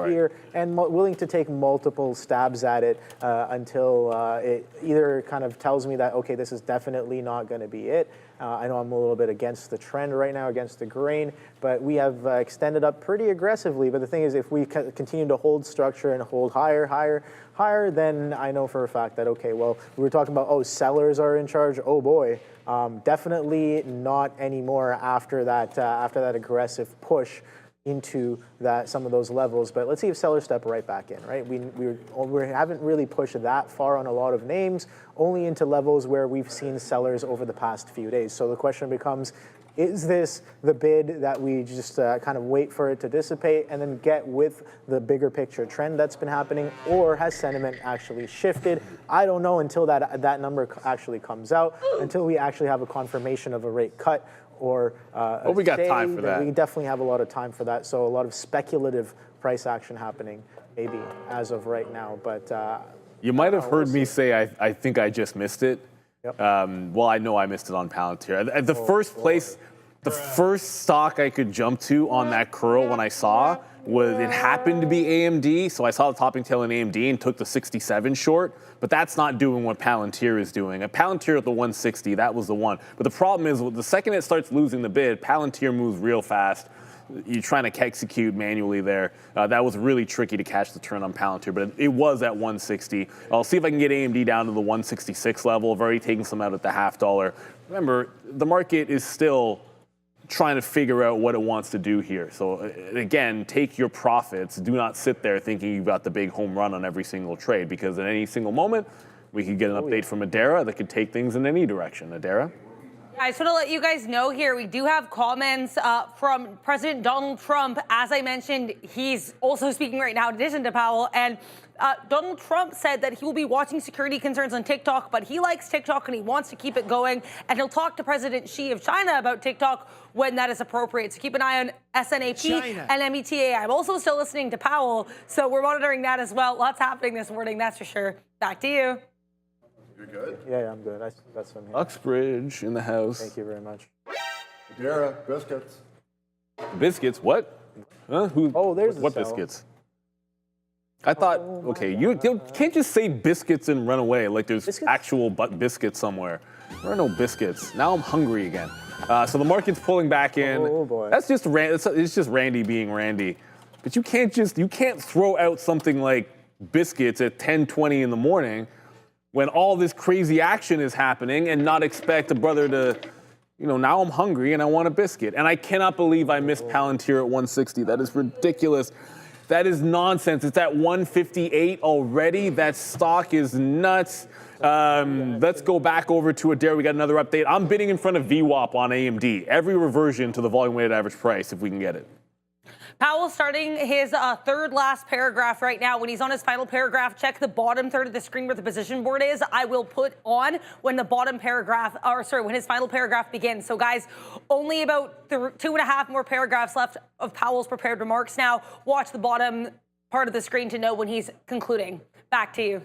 here, and willing to take multiple stabs at it until it either kind of tells me that, okay, this is definitely not going to be it. I know I'm a little bit against the trend right now, against the grain, but we have extended up pretty aggressively. But the thing is, if we continue to hold structure and hold higher, then I know for a fact that, okay, well, we were talking about, oh, sellers are in charge. Oh, boy. Definitely not anymore after that aggressive push into some of those levels. But let's see if sellers step right back in, right? We haven't really pushed that far on a lot of names, only into levels where we've seen sellers over the past few days. So the question becomes, is this the bid that we just kind of wait for it to dissipate and then get with the bigger picture trend that's been happening, or has sentiment actually shifted? I don't know until that number actually comes out, until we actually have a confirmation of a rate cut, or we got time for that. We definitely have a lot of time for that. So a lot of speculative price action happening maybe as of right now. But you might have heard me say I think I just missed it. Yep. Well, I know I missed it on Palantir. At the first stock I could jump to on that curl when I saw it happened to be AMD. So I saw the topping tail in AMD and took the 67 short. But that's not doing what Palantir is doing. At Palantir at the 160, that was the one. But the problem is, the second it starts losing the bid, Palantir moves real fast. You're trying to execute manually there. That was really tricky to catch the turn on Palantir, but it was at 160. I'll see if I can get AMD down to the 166 level. I've already taken some out at the $0.50. Remember, the market is still trying to figure out what it wants to do here. So again, take your profits. Do not sit there thinking you've got the big home run on every single trade, because at any single moment, we could get an update from Adara that could take things in any direction. Adara? I just want to let you guys know here, we do have comments from President Donald Trump. As I mentioned, he's also speaking right now in addition to Powell. And Donald Trump said that he will be watching security concerns on TikTok, but he likes TikTok and he wants to keep it going. And he'll talk to President Xi of China about TikTok when that is appropriate. So keep an eye on SNAP and META. I'm also still listening to Powell, so we're monitoring that as well. Lots happening this morning, that's for sure. Back to you. You're good? yeah, I'm good. That's from here. Uxbridge in the house. Thank you very much. Adara, biscuits. Biscuits? What? Huh? Who? Oh, there's what the cell. biscuits? I thought, okay, you can't just say biscuits and run away like there's actual biscuits somewhere. There are no biscuits. Now I'm hungry again. So the market's pulling back in. Oh boy. That's just it's just Randy being Randy. But you can't throw out something like biscuits at 10:20 in the morning when all this crazy action is happening and not expect a brother to, now I'm hungry and I want a biscuit. And I cannot believe I missed Palantir at 160. That is ridiculous. That is nonsense. It's at 158 already. That stock is nuts. Let's go back over to Adara. We got another update. I'm bidding in front of VWAP on AMD. Every reversion to the volume weighted average price if we can get it. Powell starting his third last paragraph right now. When he's on his final paragraph, check the bottom third of the screen where the position board is. I will put on when the bottom paragraph, when his final paragraph begins. So guys, only about 2.5 more paragraphs left of Powell's prepared remarks now. Watch the bottom part of the screen to know when he's concluding. Back to you.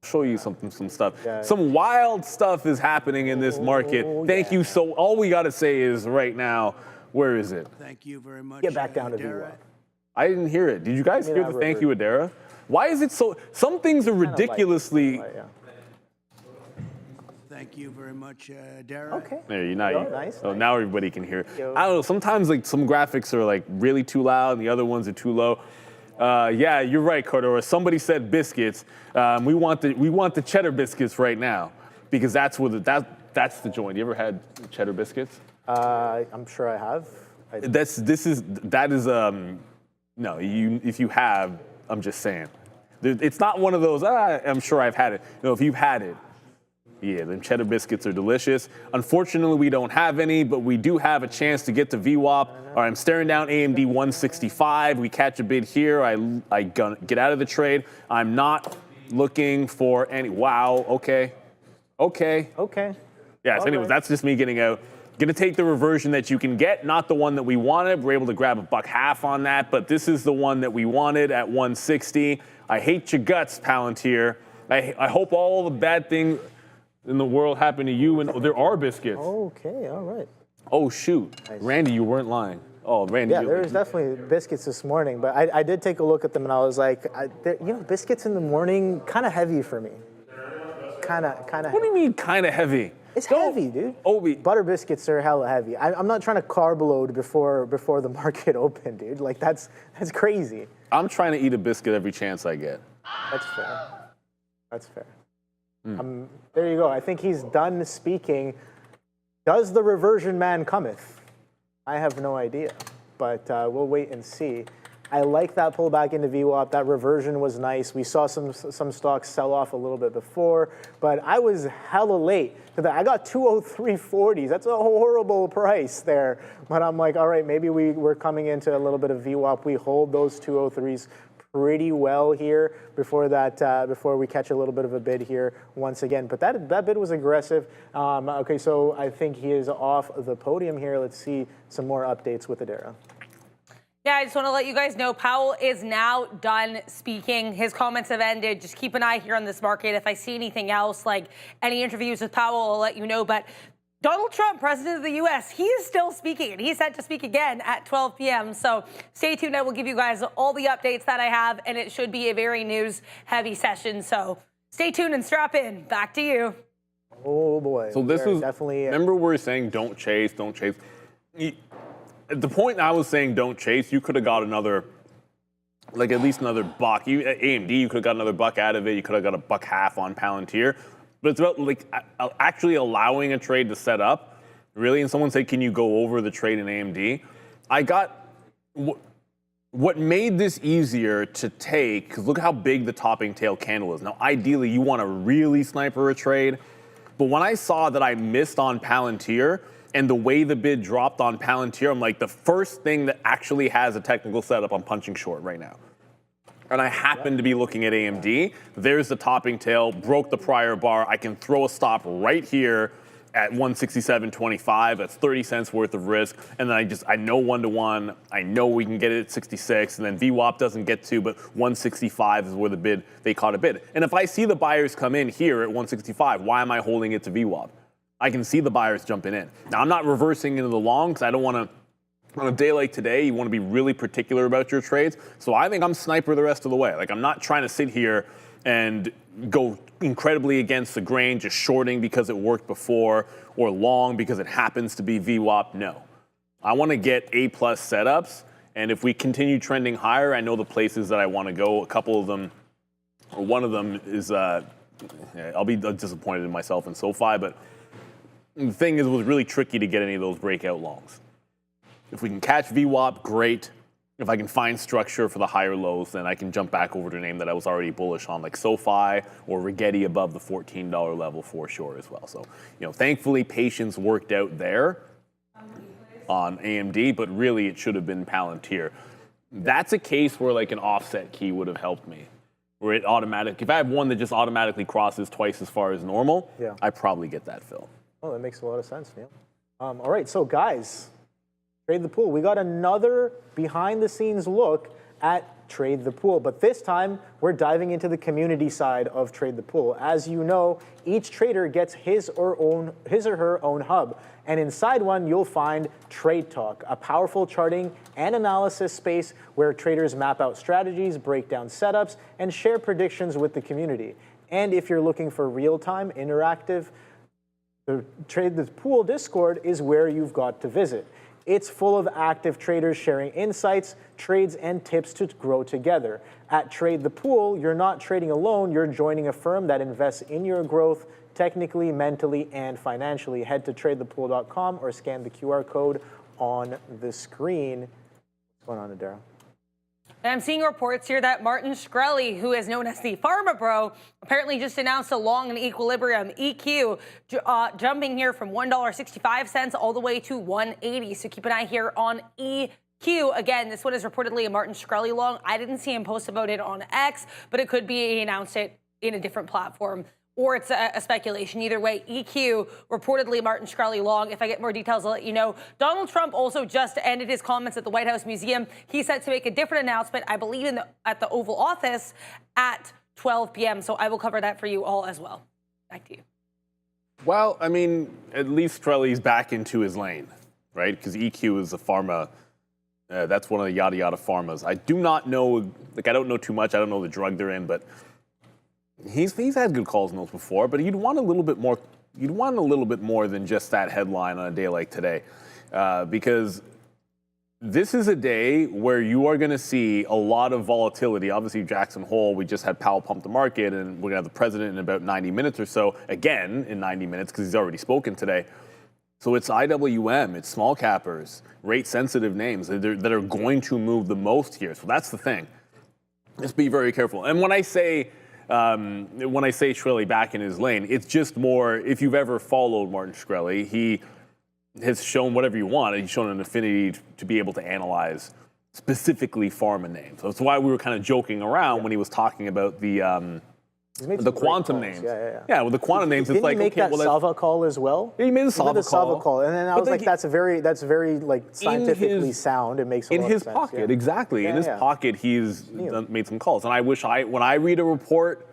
Show you some stuff. Yeah. Some wild stuff is happening in this market. Thank you. So all we got to say is right now, where is it? Thank you very much. Get back down to VWAP. I didn't hear it. Did you guys hear the thank you, Adara? Why is it so? Some things are ridiculously. Thank you very much, Dara. Okay. There, you now. Nice. Oh, now everybody can hear. Yo. I don't know. Sometimes like some graphics are like really too loud, and the other ones are too low. Yeah, you're right, Cordova. Somebody said biscuits. We want the cheddar biscuits right now because that's that's the joint. You ever had cheddar biscuits? I'm sure I have. No. If you have, I'm just saying. It's not one of those. I'm sure I've had it. No, if you've had it. Yeah, them cheddar biscuits are delicious. Unfortunately, we don't have any, but we do have a chance to get to VWAP. All right, I'm staring down AMD 165. We catch a bid here. I get out of the trade. I'm not looking for any. Wow. Okay. Yeah. So anyways, that's just me getting out. Gonna take the reversion that you can get, not the one that we wanted. We're able to grab $1.50 on that, but this is the one that we wanted at 160. I hate your guts, Palantir. I hope all the bad things in the world happen to you, and there are biscuits. Okay, all right. Oh, shoot. Nice. Randy, you weren't lying. Oh, Randy. Yeah, there was definitely biscuits this morning, but I did take a look at them, and I was like, biscuits in the morning, kind of heavy for me. Kind of. What do you mean, kind of heavy? It's heavy, dude. Obi. Butter biscuits are hella heavy. I'm not trying to carb load before the market opened, dude. Like, that's crazy. I'm trying to eat a biscuit every chance I get. That's fair. There you go. I think he's done speaking. Does the reversion man cometh? I have no idea, but we'll wait and see. I like that pullback into VWAP. That reversion was nice. We saw some stocks sell off a little bit before, but I was hella late to that. I got 203.40s. That's a horrible price there. But I'm like, all right, maybe we're coming into a little bit of VWAP. We hold those 203s pretty well here before we catch a little bit of a bid here once again. But that bid was aggressive. Okay, so I think he is off the podium here. Let's see some more updates with Adara. Yeah, I just want to let you guys know Powell is now done speaking. His comments have ended. Just keep an eye here on this market. If I see anything else, like any interviews with Powell, I'll let you know. But Donald Trump, president of the U.S., he is still speaking, and he's set to speak again at 12 p.m. So stay tuned. I will give you guys all the updates that I have, and it should be a very news-heavy session. So stay tuned and strap in. Back to you. Oh, boy. So this is definitely. Remember, we were saying don't chase, don't chase. At the point I was saying don't chase, you could have got another, like at least another buck. AMD, you could have got another buck out of it. You could have got $1.50 on Palantir. But it's about like actually allowing a trade to set up, really. And someone said, can you go over the trade in AMD? I got what made this easier to take, because look how big the topping tail candle is. Now, ideally, you want to really sniper a trade. But when I saw that I missed on Palantir, and the way the bid dropped on Palantir, I'm like, the first thing that actually has a technical setup, I'm punching short right now. And I happen to be looking at AMD. There's the topping tail, broke the prior bar. I can throw a stop right here at 167.25. That's 30 cents worth of risk. And then I know 1-to-1. I know we can get it at 66. And then VWAP doesn't get to, but 165 is where they caught a bid. And if I see the buyers come in here at 165, why am I holding it to VWAP? I can see the buyers jumping in. Now, I'm not reversing into the long because I don't want to, on a day like today, you want to be really particular about your trades. So I think I'm sniper the rest of the way. Like, I'm not trying to sit here and go incredibly against the grain, just shorting because it worked before, or long because it happens to be VWAP. No. I want to get A-plus setups, and if we continue trending higher, I know the places that I want to go. A couple of them, or one of them is, I'll be disappointed in myself in SOFI, but the thing is, it was really tricky to get any of those breakout longs. If we can catch VWAP, great. If I can find structure for the higher lows, then I can jump back over to a name that I was already bullish on, like SOFI or Rigetti above the $14 level for sure as well. So, thankfully, patience worked out there on AMD, but really it should have been Palantir. That's a case where like an offset key would have helped me. Where it if I have one that just automatically crosses twice as far as normal, I probably get that fill. Oh, that makes a lot of sense, Neil. All right, so guys, Trade the Pool. We got another behind-the-scenes look at Trade the Pool, but this time we're diving into the community side of Trade the Pool. As you know, each trader gets his or her own hub, and inside one you'll find Trade Talk, a powerful charting and analysis space where traders map out strategies, break down setups, and share predictions with the community. And if you're looking for real-time, interactive The Trade the Pool Discord is where you've got to visit. It's full of active traders sharing insights, trades, and tips to grow together. At Trade the Pool, you're not trading alone, you're joining a firm that invests in your growth technically, mentally, and financially. Head to tradethepool.com or scan the QR code on the screen. What's going on, Adara? And I'm seeing reports here that Martin Shkreli, who is known as the Pharma Bro, apparently just announced a long and equilibrium EQ, jumping here from $1.65 all the way to $1.80. So keep an eye here on EQ. Again, this one is reportedly a Martin Shkreli long. I didn't see him post about it on X, but it could be he announced it in a different platform, or it's a speculation. Either way, EQ, reportedly Martin Shkreli long. If I get more details, I'll let you know. Donald Trump also just ended his comments at the White House Museum. He's set to make a different announcement, I believe, at the Oval Office at 12 p.m. So I will cover that for you all as well. Back to you. Well, I mean, at least Shkreli's back into his lane, right? Because EQ is a pharma. That's one of the yada yada pharmas. I do not know, I don't know too much. I don't know the drug they're in, but he's had good calls in those before. But you'd want a little bit more. You'd want a little bit more than just that headline on a day like today, because this is a day where you are going to see a lot of volatility. Obviously, Jackson Hole, we just had Powell pump the market, and we're going to have the president in about 90 minutes or so, again in 90 minutes, because he's already spoken today. So it's IWM, it's small cappers, rate-sensitive names that are going to move the most here. So that's the thing. Just be very careful. And when I say Shkreli back in his lane, it's just more, if you've ever followed Martin Shkreli, he has shown whatever you want. He's shown an affinity to be able to analyze specifically pharma names. So that's why we were kind of joking around when he was talking about the quantum names. Yeah, with the quantum names, it's like, didn't he make that Saga call as well? Yeah, he made the Saga call. And then I was like, that's very like scientifically sound. It makes a lot of sense. In his pocket, exactly. In his pocket, he's made some calls. And I wish when I read a report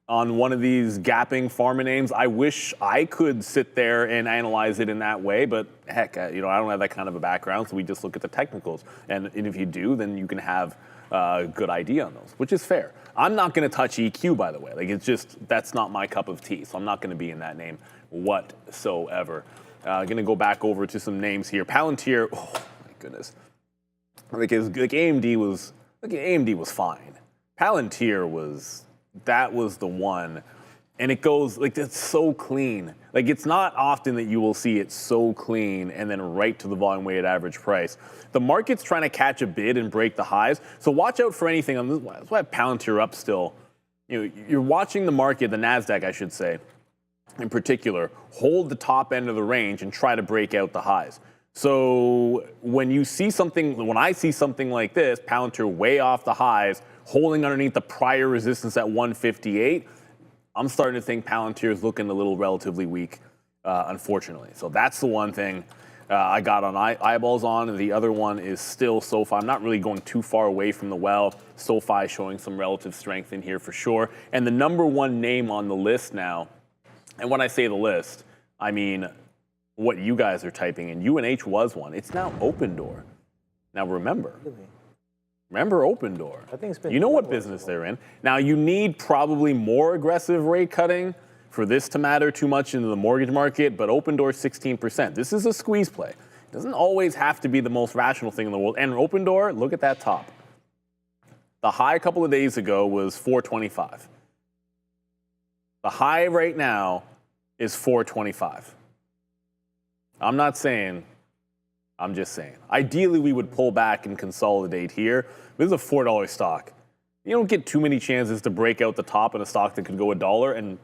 on one of these gapping pharma names, I wish I could sit there and analyze it in that way. But heck, I don't have that kind of a background, so we just look at the technicals. And if you do, then you can have a good idea on those, which is fair. I'm not going to touch EQ, by the way. Like, it's just, that's not my cup of tea, so I'm not going to be in that name whatsoever. Going to go back over to some names here. Palantir, oh my goodness. Like AMD was fine. Palantir that was the one. And it goes, like, it's so clean. Like, it's not often that you will see it so clean and then right to the volume weighted average price. The market's trying to catch a bid and break the highs. So watch out for anything on this. That's why Palantir up still. You're watching the market, the Nasdaq, I should say, in particular, hold the top end of the range and try to break out the highs. So when I see something like this, Palantir way off the highs, holding underneath the prior resistance at 158, I'm starting to think Palantir is looking a little relatively weak, unfortunately. So that's the one thing I got on eyeballs on, and the other one is still SOFI. I'm not really going too far away from the well. SOFI showing some relative strength in here for sure. And the number one name on the list now, and when I say the list, I mean what you guys are typing in. UNH was one. It's now Opendoor. Now remember Opendoor. I think it's been. You know what business they're in. Now you need probably more aggressive rate cutting for this to matter too much into the mortgage market, but Opendoor 16%. This is a squeeze play. It doesn't always have to be the most rational thing in the world. And Opendoor, look at that top. The high a couple of days ago was 425. The high right now is 425. I'm not saying, I'm just saying. Ideally, we would pull back and consolidate here. This is a $4 stock. You don't get too many chances to break out the top in a stock that could go $1 and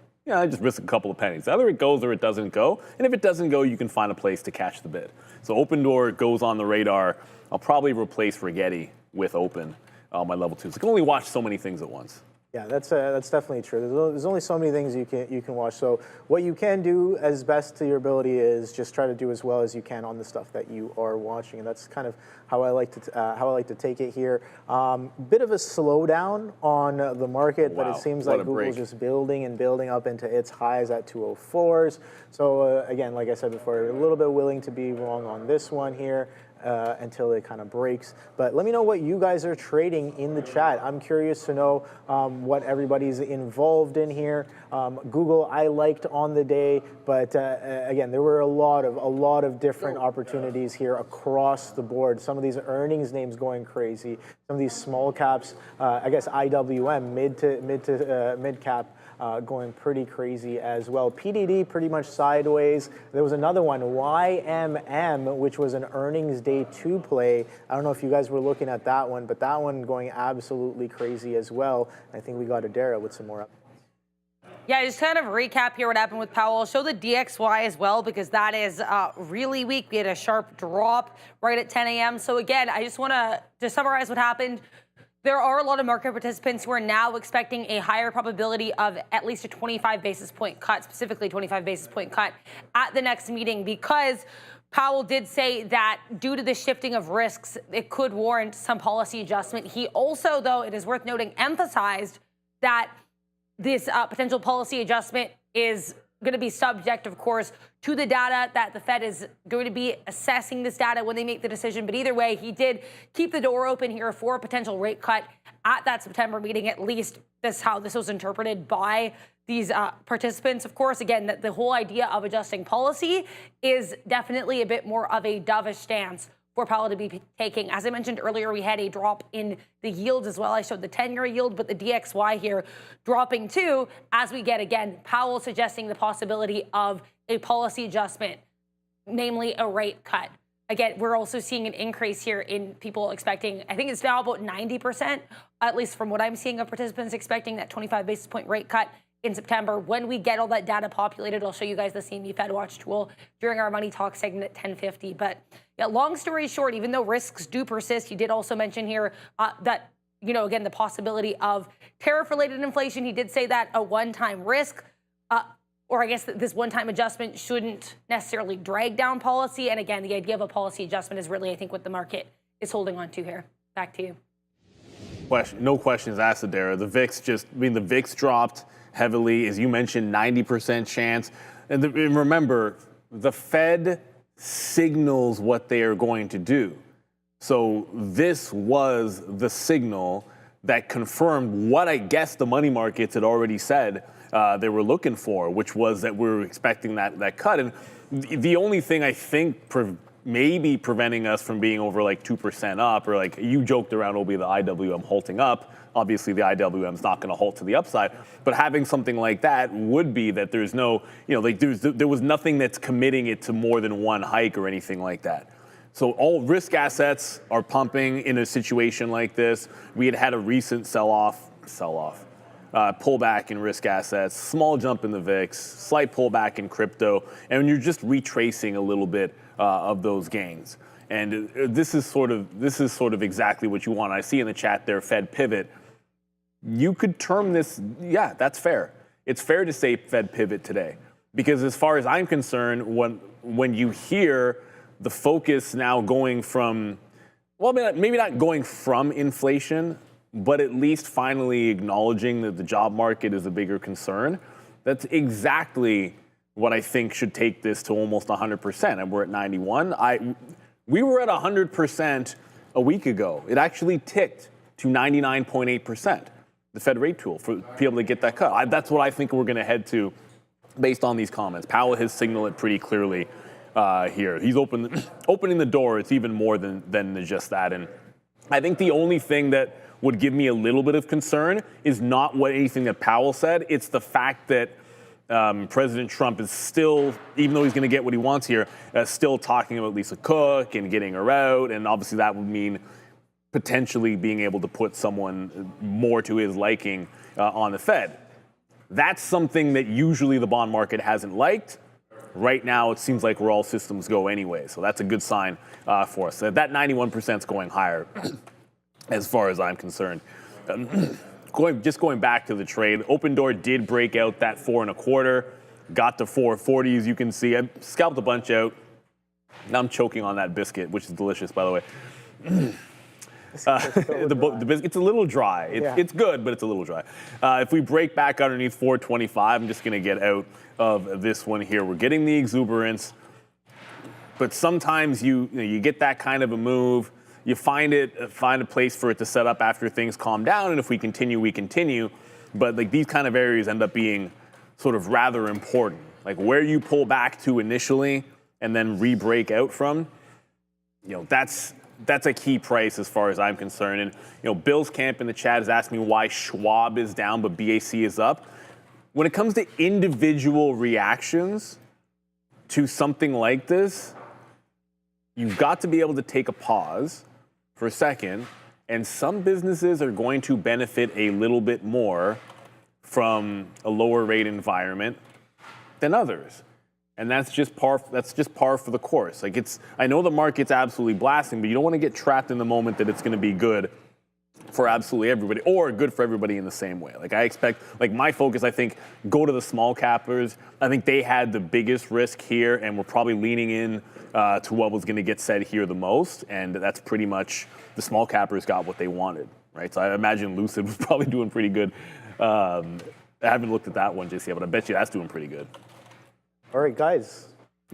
just risk a couple of pennies. Either it goes or it doesn't go. And if it doesn't go, you can find a place to catch the bid. So Opendoor goes on the radar. I'll probably replace Rigetti with Open on my level 2s. I can only watch so many things at once. Yeah, that's definitely true. There's only so many things you can watch. So what you can do as best to your ability is just try to do as well as you can on the stuff that you are watching, and that's kind of how I like to take it here. Bit of a slowdown on the market, but it seems like Google's just building and building up into its highs at 204s. So again, like I said before, a little bit willing to be wrong on this one here. until it kind of breaks. But let me know what you guys are trading in the chat. I'm curious to know what everybody's involved in here. Google, I liked on the day, but again, there were a lot of different opportunities here across the board. Some of these earnings names going crazy. Some of these small caps, I guess IWM, mid cap. Going pretty crazy as well. PDD pretty much sideways. There was another one, YMM, which was an earnings day 2 play. I don't know if you guys were looking at that one, but that one going absolutely crazy as well. I think we got Adara with some more up. Yeah, just kind of recap here what happened with Powell. I'll show the DXY as well because that is really weak. We had a sharp drop right at 10 a.m. So again, I just want to summarize what happened. There are a lot of market participants who are now expecting a higher probability of at least a 25 basis point cut, specifically 25 basis point cut at the next meeting, because Powell did say that due to the shifting of risks, it could warrant some policy adjustment. He also, though, it is worth noting, emphasized that this potential policy adjustment is going to be subject, of course, to the data, that the Fed is going to be assessing this data when they make the decision. But either way, he did keep the door open here for a potential rate cut at that September meeting. At least that's how this was interpreted by these participants. Of course, again, that the whole idea of adjusting policy is definitely a bit more of a dovish stance for Powell to be taking. As I mentioned earlier, we had a drop in the yields as well. I showed the 10-year yield, but the DXY here dropping too, as we get, again, Powell suggesting the possibility of a policy adjustment, namely a rate cut. Again, we're also seeing an increase here in people expecting, I think it's now about 90%, at least from what I'm seeing, of participants expecting that 25 basis point rate cut in September. When we get all that data populated, I'll show you guys the CME Fed Watch tool during our Money Talk segment at 10:50. But yeah, long story short, even though risks do persist, he did also mention here that, you know, again, the possibility of tariff-related inflation. He did say that a one-time risk, or I guess that this one-time adjustment shouldn't necessarily drag down policy. And again, the idea of a policy adjustment is really, I think, what the market is holding on to here. Back to you. No questions asked, Adara. The VIX dropped heavily, as you mentioned, 90% chance. And remember, the Fed signals what they are going to do. So this was the signal that confirmed what I guess the money markets had already said they were looking for, which was that we were expecting that cut. And the only thing I think maybe preventing us from being over like 2% up, or like you joked around, Obi, the IWM halting up. Obviously, the IWM is not going to halt to the upside, but having something like that would be that there's no, like there was nothing that's committing it to more than one hike or anything like that. So all risk assets are pumping in a situation like this. We had a recent pullback in risk assets, small jump in the VIX, slight pullback in crypto, and you're just retracing a little bit of those gains. And this is sort of exactly what you want. I see in the chat there, Fed pivot. You could term this, yeah, that's fair. It's fair to say Fed pivot today, because as far as I'm concerned, when you hear the focus now going from, well, maybe not going from inflation, but at least finally acknowledging that the job market is a bigger concern, that's exactly what I think should take this to almost 100%. And we're at 91. We were at 100% a week ago. It actually ticked to 99.8%, the Fed rate tool, for to be able to get that cut. That's what I think we're going to head to based on these comments. Powell has signaled it pretty clearly here. He's opening the door. It's even more than just that. And I think the only thing that would give me a little bit of concern is not anything that Powell said. It's the fact that President Trump is still, even though he's going to get what he wants here, still talking about Lisa Cook and getting her out. And obviously that would mean potentially being able to put someone more to his liking on the Fed. That's something that usually the bond market hasn't liked. Right now, it seems like we're all systems go anyway. So that's a good sign for us. That 91% is going higher as far as I'm concerned. Going back to the trade, Open Door did break out that 4.25, got to 440, as you can see. I scalped a bunch out. Now I'm choking on that biscuit, which is delicious, by the way. The biscuit's a little dry. It's good, but it's a little dry. If we break back underneath 425, I'm just going to get out of this one here. We're getting the exuberance. But sometimes you get that kind of a move. You find a place for it to set up after things calm down, and if we continue, we continue. But like these kind of areas end up being sort of rather important. Like where you pull back to initially and then re-break out from, that's a key price as far as I'm concerned. And Bill's Camp in the chat has asked me why Schwab is down but BAC is up. When it comes to individual reactions to something like this, you've got to be able to take a pause for a second, and some businesses are going to benefit a little bit more from a lower rate environment than others. And that's just par for the course. Like I know the market's absolutely blasting, but you don't want to get trapped in the moment that it's going to be good for absolutely everybody or good for everybody in the same way. Like I expect, my focus, I think, go to the small cappers. I think they had the biggest risk here and were probably leaning in to what was going to get said here the most. And that's pretty much the small cappers got what they wanted, right? So I imagine Lucid was probably doing pretty good. I haven't looked at that one just yet, but I bet you that's doing pretty good. All right, guys.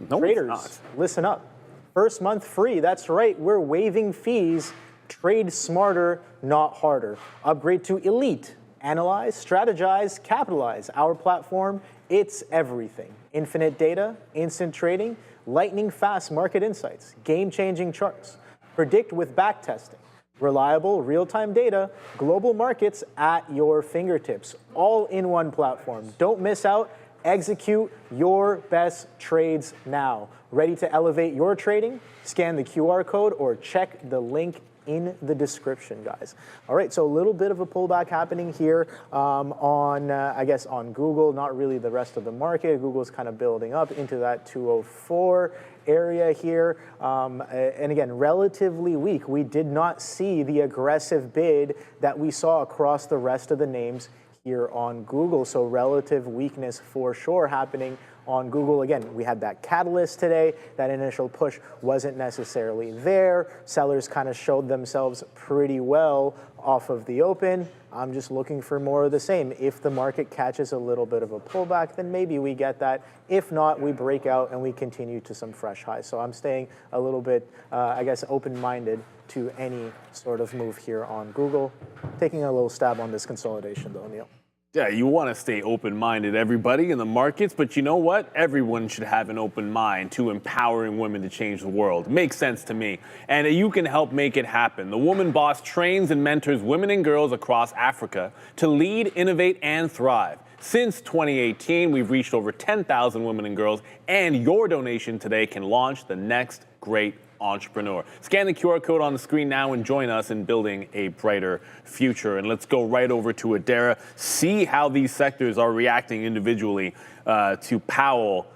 No, Traders, listen up. First month free. That's right. We're waiving fees. Trade smarter, not harder. Upgrade to Elite. Analyze, strategize, capitalize. Our platform, it's everything. Infinite data, instant trading, lightning fast market insights, game-changing charts. Predict with backtesting. Reliable, real-time data, global markets at your fingertips. All in one platform. Don't miss out. Execute your best trades now. Ready to elevate your trading? Scan the QR code or check the link in the description, guys. All right, so a little bit of a pullback happening here on Google, not really the rest of the market. Google's kind of building up into that 204 area here. And again, relatively weak. We did not see the aggressive bid that we saw across the rest of the names here on Google. So relative weakness for sure happening on Google. Again, we had that catalyst today. That initial push wasn't necessarily there. Sellers kind of showed themselves pretty well off of the open. I'm just looking for more of the same. If the market catches a little bit of a pullback, then maybe we get that. If not, we break out and we continue to some fresh highs. So I'm staying a little bit, open-minded to any sort of move here on Google. Taking a little stab on this consolidation though, Neil. Yeah, you want to stay open-minded, everybody in the markets, but you know what? Everyone should have an open mind to empowering women to change the world. Makes sense to me. And you can help make it happen. The Woman Boss trains and mentors women and girls across Africa to lead, innovate, and thrive. Since 2018, we've reached over 10,000 women and girls, and your donation today can launch the next great entrepreneur. Scan the QR code on the screen now and join us in building a brighter future. And let's go right over to Adara, see how these sectors are reacting individually to Powell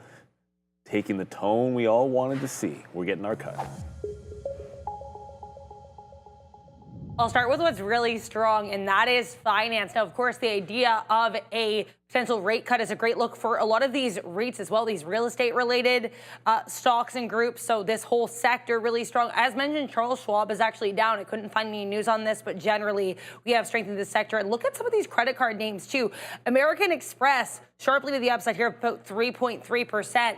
taking the tone we all wanted to see. We're getting our cut. I'll start with what's really strong, and that is finance. Now, of course, the idea of a potential rate cut is a great look for a lot of these REITs as well, these real estate-related stocks and groups. So this whole sector really strong. As mentioned, Charles Schwab is actually down. I couldn't find any news on this, but generally we have strength in this sector. And look at some of these credit card names, too. American Express, sharply to the upside here, about 3.3%.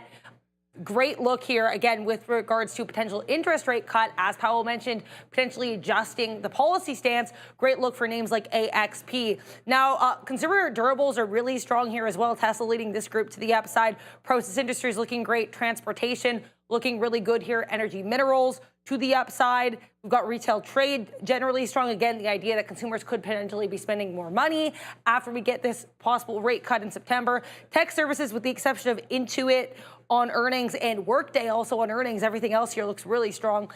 Great look here, again, with regards to potential interest rate cut, as Powell mentioned, potentially adjusting the policy stance. Great look for names like AXP. Now, consumer durables are really strong here as well. Tesla leading this group to the upside. Process industries looking great. Transportation looking really good here. Energy minerals to the upside. We've got retail trade generally strong. Again, the idea that consumers could potentially be spending more money after we get this possible rate cut in September. Tech services, with the exception of Intuit on earnings and Workday also on earnings. Everything else here looks really strong.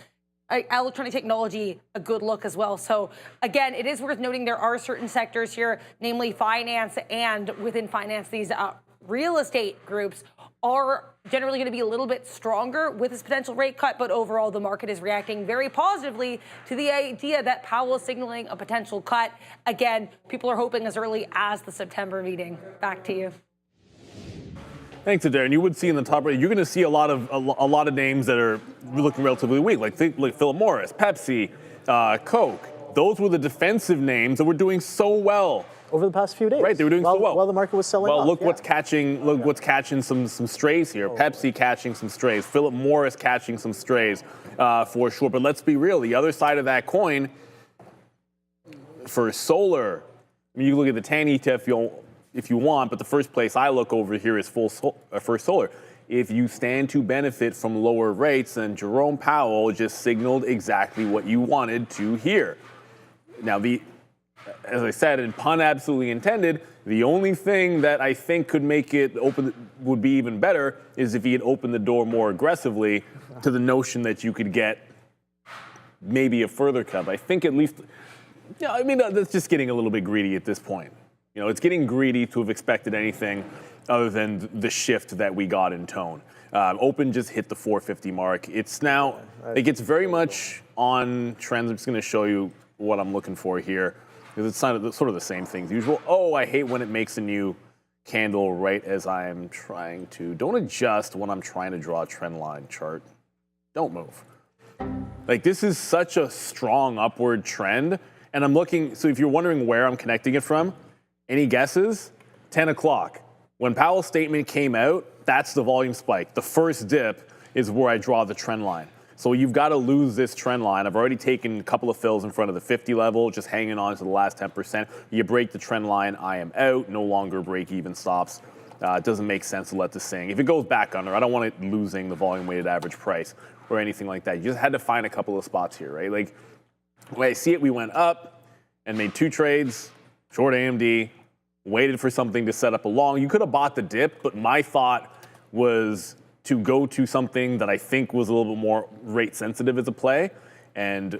Electronic technology, a good look as well. So again, it is worth noting there are certain sectors here, namely finance, and within finance, these real estate groups are generally going to be a little bit stronger with this potential rate cut, but overall the market is reacting very positively to the idea that Powell is signaling a potential cut. Again, people are hoping as early as the September meeting. Back to you. Thanks, Darren. You would see in the top right, you're going to see a lot of names that are looking relatively weak, like Philip Morris, Pepsi, Coke. Those were the defensive names that were doing so well over the past few days. Right, they were doing so well. While the market was selling off. Well, look what's catching some strays here. Pepsi catching some strays. Philip Morris catching some strays for sure. But let's be real. The other side of that coin for solar, I mean, you look at the TAN ETF if you want, but the first place I look over here is for solar. If you stand to benefit from lower rates, then Jerome Powell just signaled exactly what you wanted to hear. Now, as I said, and pun absolutely intended, the only thing that I think could make it would be even better is if he had opened the door more aggressively to the notion that you could get maybe a further cut. I think at least, I mean, that's just getting a little bit greedy at this point. It's getting greedy to have expected anything other than the shift that we got in tone. Open just hit the 450 mark. It's now, it gets very much on trends. I'm just going to show you what I'm looking for here, because it's sort of the same thing as usual. Oh, I hate when it makes a new candle right as I am trying to. Don't adjust when I'm trying to draw a trend line chart. Don't move. Like, this is such a strong upward trend. And I'm looking, so if you're wondering where I'm connecting it from, any guesses? 10 o'clock. When Powell's statement came out, that's the volume spike. The first dip is where I draw the trend line. So you've got to lose this trend line. I've already taken a couple of fills in front of the 50 level, just hanging on to the last 10%. You break the trend line, I am out. No longer break-even stops. It doesn't make sense to let this sing. If it goes back under, I don't want it losing the volume-weighted average price or anything like that. You just had to find a couple of spots here, right? Like, when I see it, we went up and made 2 trades, short AMD, waited for something to set up a long. You could have bought the dip, but my thought was to go to something that I think was a little bit more rate sensitive as a play and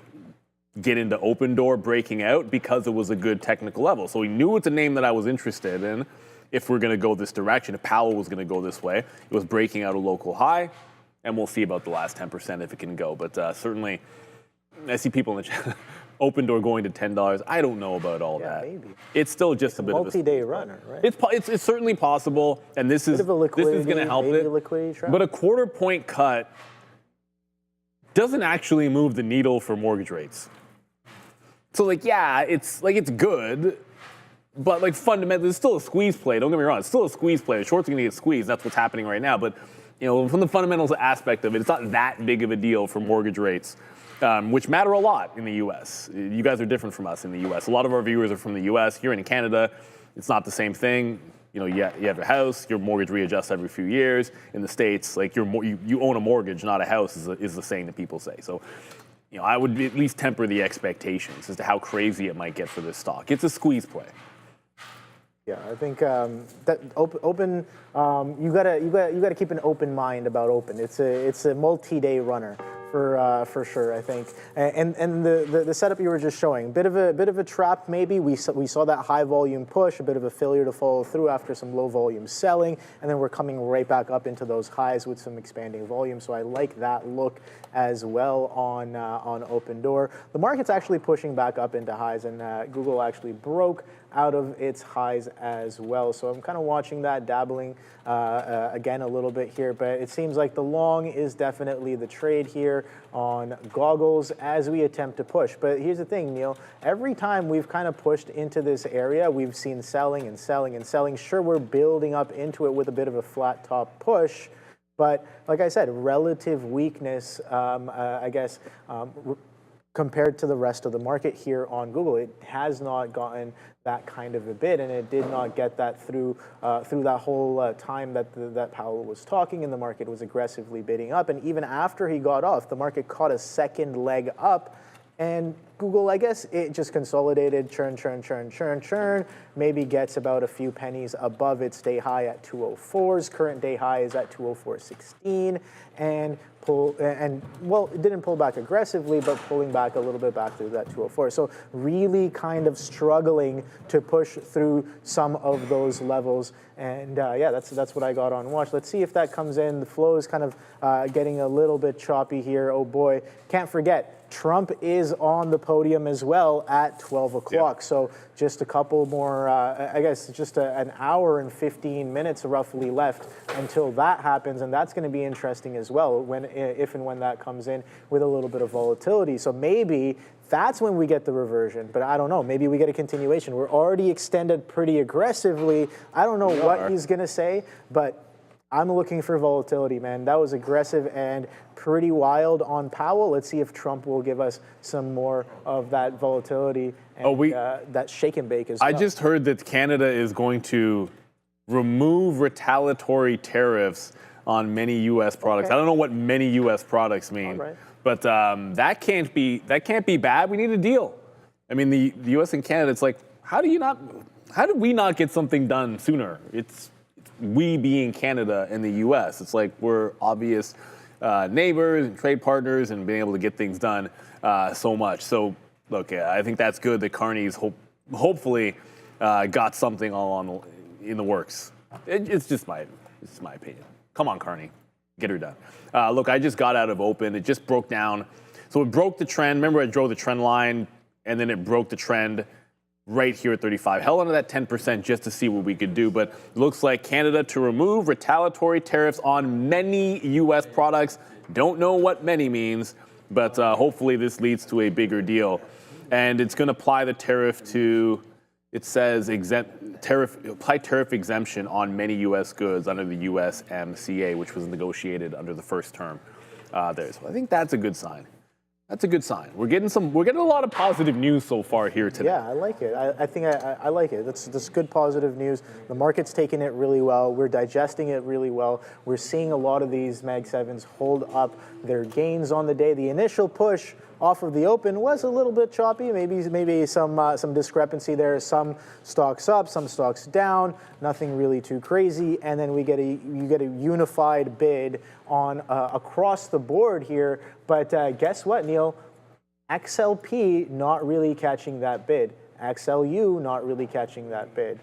get into open door breaking out because it was a good technical level. So we knew it's a name that I was interested in if we're going to go this direction, if Powell was going to go this way. It was breaking out a local high, and we'll see about the last 10% if it can go. But certainly, I see people in the chat. Open door going to $10. I don't know about all that. Maybe. It's still just a bit of a multi-day runner, right? It's certainly possible, and this is going to help it. But a quarter point cut doesn't actually move the needle for mortgage rates. So it's good, but fundamentally, it's still a squeeze play. Don't get me wrong, it's still a squeeze play. The shorts are going to get squeezed. That's what's happening right now. But from the fundamentals aspect of it, it's not that big of a deal for mortgage rates. Which matter a lot in the U.S. You guys are different from us in the U.S. A lot of our viewers are from the U.S. Here in Canada, it's not the same thing. You have a house, your mortgage readjusts every few years. In the States, you own a mortgage, not a house, is the saying that people say. So, I would at least temper the expectations as to how crazy it might get for this stock. It's a squeeze play. Yeah, I think that open. You gotta keep an open mind about open. It's a multi-day runner. For sure, I think, and the setup you were just showing, bit of a trap maybe. We saw that high volume push, a bit of a failure to follow through after some low volume selling, and then we're coming right back up into those highs with some expanding volume. So I like that look as well on open door. The market's actually pushing back up into highs, and Google actually broke out of its highs as well. So I'm kind of watching that, dabbling again a little bit here, but it seems like the long is definitely the trade here on goggles as we attempt to push. But here's the thing, Neil, every time we've kind of pushed into this area, we've seen selling and selling and selling. Sure, we're building up into it with a bit of a flat top push, but like I said, relative weakness, I guess, compared to the rest of the market here on Google, it has not gotten that kind of a bid, and it did not get that through that whole time that Powell was talking, and the market was aggressively bidding up. And even after he got off, the market caught a second leg up, and Google, I guess, it just consolidated, churn, maybe gets about a few pennies above its day high at 204's. Current day high is at 204.16, and it didn't pull back aggressively, but pulling back a little bit back through that 204. So really kind of struggling to push through some of those levels. And yeah, that's what I got on watch. Let's see if that comes in. The flow is kind of getting a little bit choppy here. Oh boy, can't forget, Trump is on the podium as well at 12 o'clock. So just a couple more, I guess just an hour and 15 minutes roughly left until that happens. And that's going to be interesting as well if and when that comes in with a little bit of volatility. So maybe that's when we get the reversion, but I don't know. Maybe we get a continuation. We're already extended pretty aggressively. I don't know what he's going to say, but I'm looking for volatility, man. That was aggressive and pretty wild on Powell. Let's see if Trump will give us some more of that volatility and that shake and bake as well. I just heard that Canada is going to remove retaliatory tariffs on many U.S. products. I don't know what many U.S. products mean, but that can't be bad. We need a deal. I mean, the U.S. and Canada. It's like, how did we not get something done sooner? It's we being Canada and the U.S. It's like we're obvious neighbors and trade partners and being able to get things done so much. So, look, I think that's good that Carney's hopefully got something all in the works. It's just my opinion. Come on, Carney, get her done. Look, I just got out of open. It just broke down. So it broke the trend. Remember, I drove the trend line, and then it broke the trend right here at 35. Held onto that 10% just to see what we could do. But it looks like Canada to remove retaliatory tariffs on many U.S. products. Don't know what many means, but hopefully this leads to a bigger deal. And it's going to apply the tariff to, it says, apply tariff exemption on many U.S. goods under the USMCA, which was negotiated under the first term there. So I think that's a good sign. That's a good sign. We're getting a lot of positive news so far here today. Yeah, I like it. I think I like it. That's good positive news. The market's taking it really well. We're digesting it really well. We're seeing a lot of these Mag 7s hold up their gains on the day. The initial push off of the open was a little bit choppy. Maybe some discrepancy there. Some stocks up, some stocks down. Nothing really too crazy. And then you get a unified bid on across the board here. But guess what, Neil? XLP not really catching that bid. XLU not really catching that bid.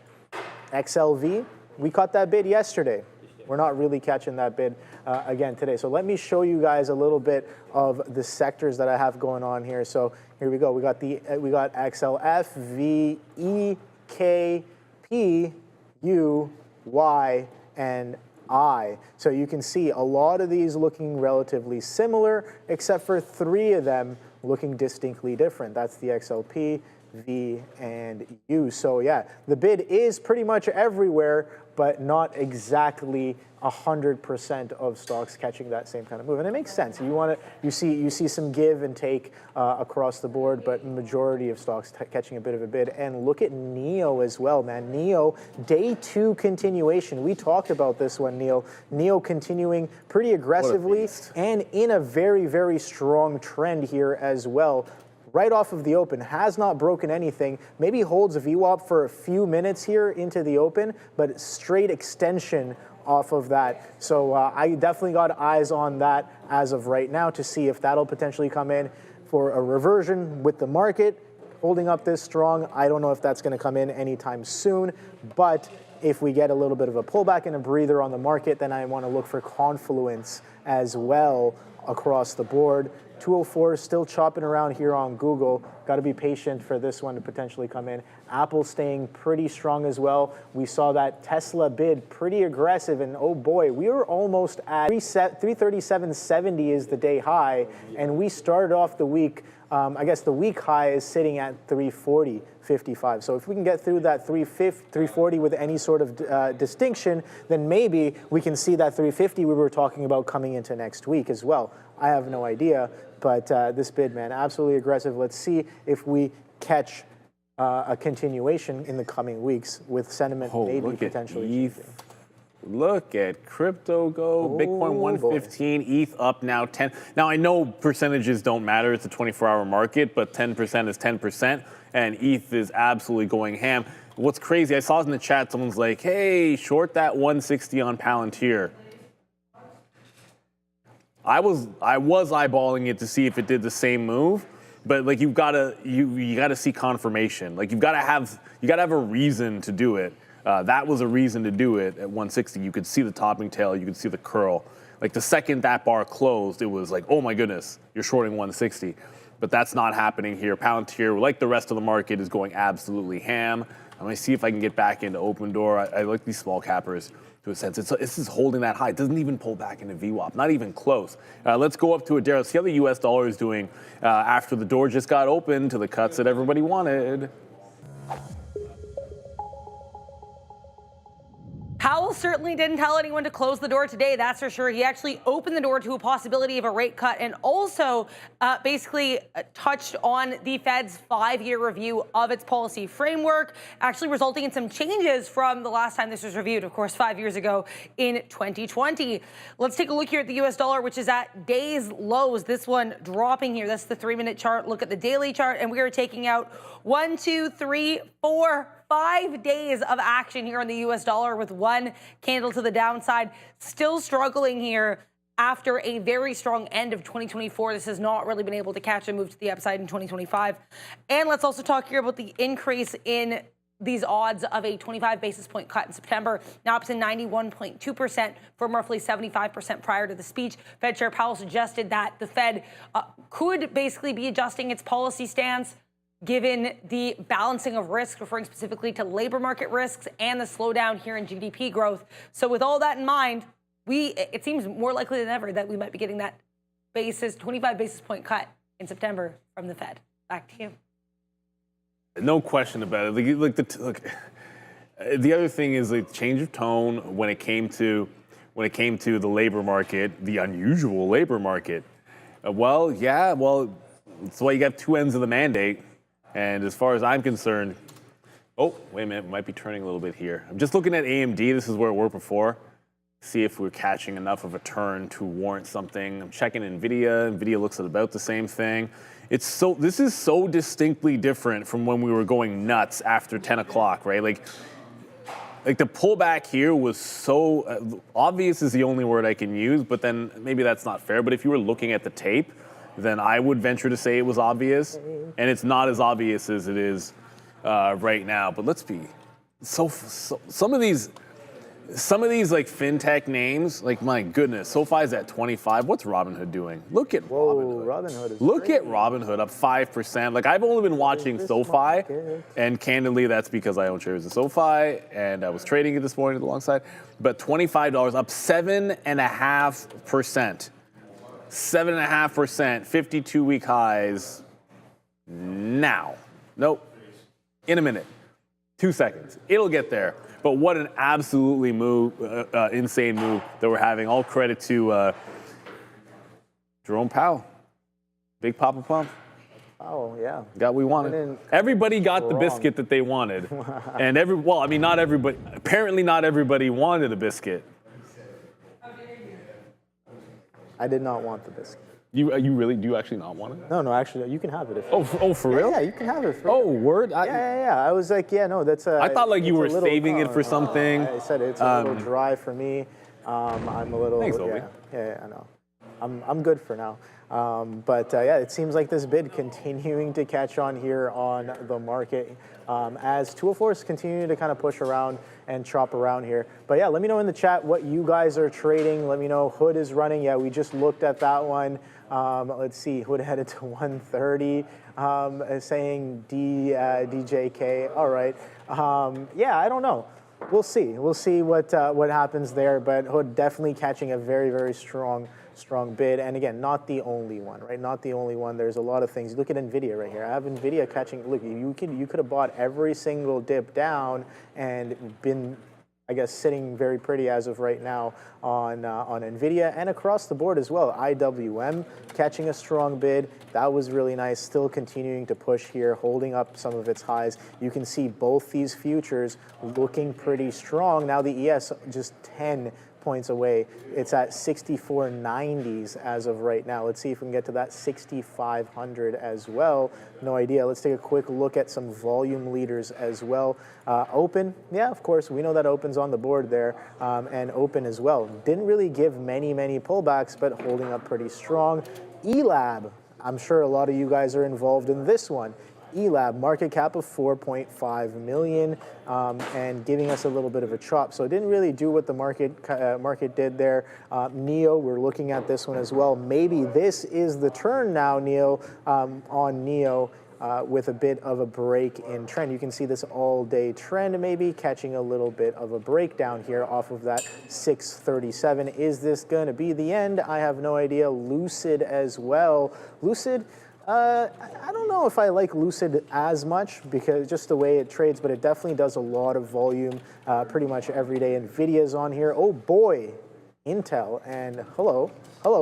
XLV, we caught that bid yesterday. We're not really catching that bid again today. So let me show you guys a little bit of the sectors that I have going on here. So here we go. We got XLF, V, E, K, P, U, Y, and I. So you can see a lot of these looking relatively similar, except for 3 of them looking distinctly different. That's the XLP, V, and U. So yeah, the bid is pretty much everywhere, but not exactly 100% of stocks catching that same kind of move. And it makes sense. You see some give and take across the board, but majority of stocks catching a bit of a bid. And look at NEO as well, man. NEO, day 2 continuation. We talked about this one, Neil. NEO continuing pretty aggressively and in a very, very strong trend here as well. Right off of the open, has not broken anything, maybe holds a VWAP for a few minutes here into the open, but straight extension off of that. So I definitely got eyes on that as of right now to see if that'll potentially come in for a reversion with the market holding up this strong. I don't know if that's going to come in anytime soon, but if we get a little bit of a pullback and a breather on the market, then I want to look for confluence as well across the board. 204 is still chopping around here on Google. Got to be patient for this one to potentially come in. Apple staying pretty strong as well. We saw that Tesla bid pretty aggressive, and oh boy, we were almost at 337.70 is the day high, and we started off the week, I guess the week high is sitting at 340.55. So if we can get through that 340 with any sort of distinction, then maybe we can see that 350 we were talking about coming into next week as well. I have no idea, but this bid, man, absolutely aggressive. Let's see if we catch a continuation in the coming weeks with sentiment maybe potentially changing. Look at crypto go. Bitcoin 115, ETH up now 10. Now, I know percentages don't matter. It's a 24-hour market, but 10% is 10%, and ETH is absolutely going ham. What's crazy, I saw in the chat, someone's like, hey, short that 160 on Palantir. I was eyeballing it to see if it did the same move, but like you gotta see confirmation. Like you gotta have a reason to do it. That was a reason to do it at 160. You could see the topping tail, you could see the curl. Like the second that bar closed, it was like, oh my goodness, you're shorting 160. but that's not happening here. Palantir, like the rest of the market, is going absolutely ham. I'm going to see if I can get back into open door. I like these small cappers to a sense. This is holding that high. It doesn't even pull back into VWAP, not even close. Let's go up to a Daryl. See how the US dollar is doing after the door just got open to the cuts that everybody wanted. Powell certainly didn't tell anyone to close the door today, that's for sure. He actually opened the door to a possibility of a rate cut and also basically touched on the Fed's 5-year review of its policy framework, actually resulting in some changes from the last time this was reviewed, of course, 5 years ago in 2020. Let's take a look here at the US dollar, which is at days lows. This one dropping here. That's the 3-minute chart. Look at the daily chart, and we are taking out 1, 2, 3, 4, 5 days of action here on the US dollar with one candle to the downside. Still struggling here after a very strong end of 2024. This has not really been able to catch a move to the upside in 2025. And let's also talk here about the increase in these odds of a 25 basis point cut in September, now up to 91.2% from roughly 75% prior to the speech. Fed Chair Powell suggested that the Fed could basically be adjusting its policy stance given the balancing of risk, referring specifically to labor market risks and the slowdown here in GDP growth. So with all that in mind, it seems more likely than ever that we might be getting that 25 basis point cut in September from the Fed. Back to you. No question about it. The other thing is the change of tone when it came to the labor market, the unusual labor market. That's why you got two ends of the mandate. And as far as I'm concerned, oh, wait a minute, might be turning a little bit here. I'm just looking at AMD. This is where it were before. See if we're catching enough of a turn to warrant something. I'm checking NVDA. NVIDIA looks at about the same thing. This is so distinctly different from when we were going nuts after 10 o'clock, right? Like the pullback here was so obvious is the only word I can use, but then maybe that's not fair. But if you were looking at the tape, then I would venture to say it was obvious, and it's not as obvious as it is right now. But let's be some of these like fintech names, like my goodness, SOFI's at 25. What's Robinhood doing? Look at Robinhood. Look at Robinhood up 5%. Like I've only been watching SOFI, and candidly, that's because I own shares of SOFI and I was trading it this morning alongside. But $25 up 7.5%. 7.5%, 52-week highs now. Nope. In a minute. 2 seconds. It'll get there. But what an absolutely insane move that we're having. All credit to Jerome Powell. Big Papa Pump. Oh, yeah. Got what we wanted. Everybody got the biscuit that they wanted. And not everybody. Apparently not everybody wanted a biscuit. I did not want the biscuit. You really do actually not want it? No, actually, you can have it. For real? Yeah, you can have it. Word? Yeah. I was like, that's I thought like you were saving it for something. I said it's a little dry for me. I'm a little. Thanks, Obi. Yeah, I know. I'm good for now. It seems like this bid continuing to catch on here on the market as 204 is continuing to kind of push around and chop around here. But yeah, let me know in the chat what you guys are trading. Let me know. Hood is running. Yeah, we just looked at that one. Let's see. Hood headed to 130, saying DJK. All right. I don't know. We'll see. We'll see what happens there. But Hood definitely catching a very, very strong bid. And again, not the only one, right? Not the only one. There's a lot of things. Look at NVIDIA right here. I have NVIDIA catching. Look, you could have bought every single dip down and been, I guess, sitting very pretty as of right now on NVIDIA and across the board as well. IWM catching a strong bid. That was really nice. Still continuing to push here, holding up some of its highs. You can see both these futures looking pretty strong. Now the ES just 10 points away. It's at 64.90s as of right now. Let's see if we can get to that 6,500 as well. No idea. Let's take a quick look at some volume leaders as well. Open, yeah, of course, we know that Open's on the board there, and Open as well. Didn't really give many pullbacks, but holding up pretty strong. ELAB, I'm sure a lot of you guys are involved in this one. ELAB, market cap of 4.5 million, and giving us a little bit of a chop. So it didn't really do what the market did there. NEO, we're looking at this one as well. Maybe this is the turn now, NEO, on NEO. With a bit of a break in trend. You can see this all-day trend maybe catching a little bit of a breakdown here off of that 637. Is this going to be the end? I have no idea. Lucid as well. Lucid, I don't know if I like Lucid as much because just the way it trades, but it definitely does a lot of volume pretty much every day. NVIDIA's on here. Oh boy, Intel, and hello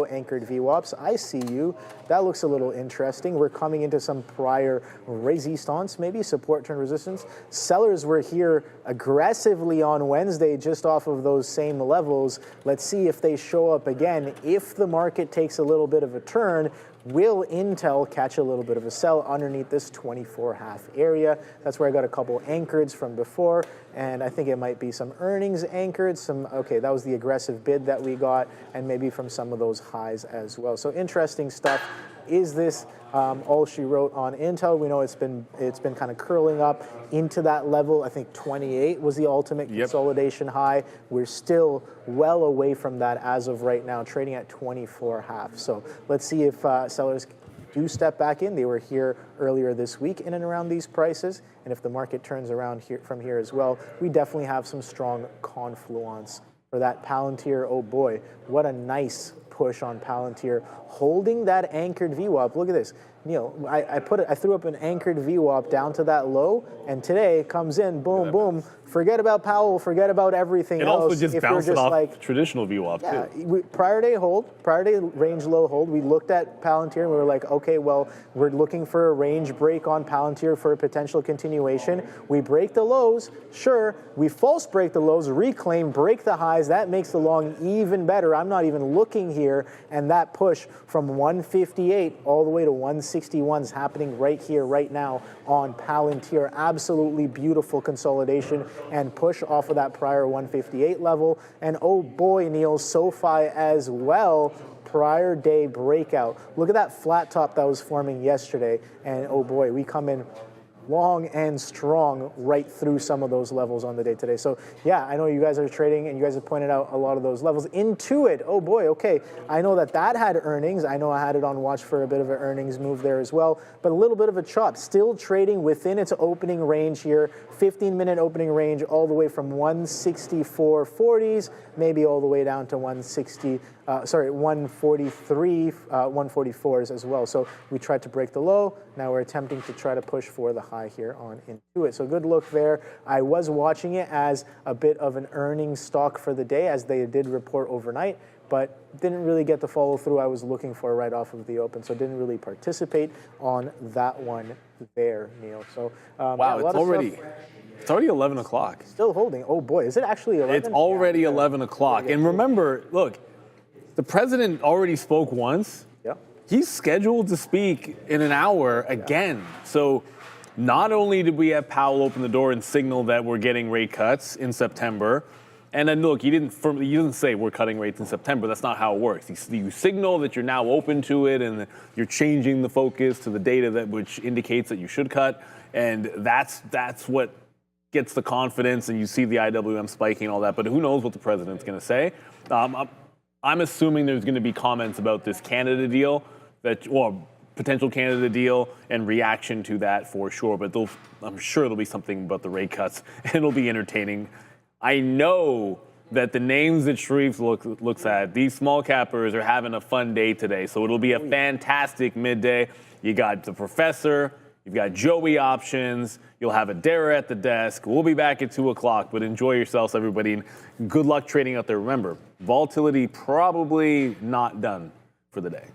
anchored VWAPs, I see you. That looks a little interesting. We're coming into some prior resistance, maybe support turn resistance. Sellers were here aggressively on Wednesday just off of those same levels. Let's see if they show up again. If the market takes a little bit of a turn, will Intel catch a little bit of a sell underneath this 24.5 area? That's where I got a couple anchoreds from before, and I think it might be some earnings anchored. Okay, that was the aggressive bid that we got, and maybe from some of those highs as well. So interesting stuff. Is this all she wrote on Intel? We know it's been kind of curling up into that level. I think 28 was the ultimate consolidation high. We're still well away from that as of right now, trading at 24.5. So let's see if sellers do step back in. They were here earlier this week in and around these prices, and if the market turns around here from here as well, we definitely have some strong confluence for that Palantir. Oh boy, what a nice push on Palantir, holding that anchored VWAP. Look at this, Neil. I threw up an anchored VWAP down to that low, and today it comes in, boom, boom. Forget about Powell, forget about everything else. It also just bounced it off like traditional VWAP too. Prior day hold, prior day range low hold. We looked at Palantir and we were like, okay, well, we're looking for a range break on Palantir for a potential continuation. We break the lows, sure. We false break the lows, reclaim, break the highs. That makes the long even better. I'm not even looking here, and that push from 158 all the way to 161 is happening right here, right now on Palantir. Absolutely beautiful consolidation and push off of that prior 158 level. And oh boy, Neil, SOFI as well, prior day breakout. Look at that flat top that was forming yesterday, and oh boy, we come in long and strong right through some of those levels on the day today. So yeah, I know you guys are trading and you guys have pointed out a lot of those levels. Intuit, oh boy, okay. I know that had earnings. I know I had it on watch for a bit of an earnings move there as well, but a little bit of a chop. Still trading within its opening range here, 15-minute opening range all the way from 164.40s, maybe all the way down to 143, 144s as well. So we tried to break the low. Now we're attempting to try to push for the high here on Intuit. So good look there. I was watching it as a bit of an earnings stock for the day as they did report overnight, but didn't really get the follow through I was looking for right off of the open. So didn't really participate on that one there, Neil. So wow, it's already 11 o'clock. Still holding. Oh boy, is it actually 11? It's already 11 o'clock. And remember, look, the president already spoke once. Yeah. He's scheduled to speak in an hour again. So not only did we have Powell open the door and signal that we're getting rate cuts in September, and then look, you didn't say we're cutting rates in September. That's not how it works. You signal that you're now open to it and you're changing the focus to the data which indicates that you should cut, and that's what gets the confidence, and you see the IWM spiking and all that. But who knows what the president's going to say? I'm assuming there's going to be comments about this Canada deal, potential Canada deal, and reaction to that for sure. But I'm sure there'll be something about the rate cuts, and it'll be entertaining. I know that the names that Sharif looks at, these small cappers are having a fun day today. So it'll be a fantastic midday. You got the professor, you've got Joey options, you'll have Adara at the desk. We'll be back at 2 o'clock, but enjoy yourselves, everybody. And good luck trading out there. Remember, volatility probably not done for the day.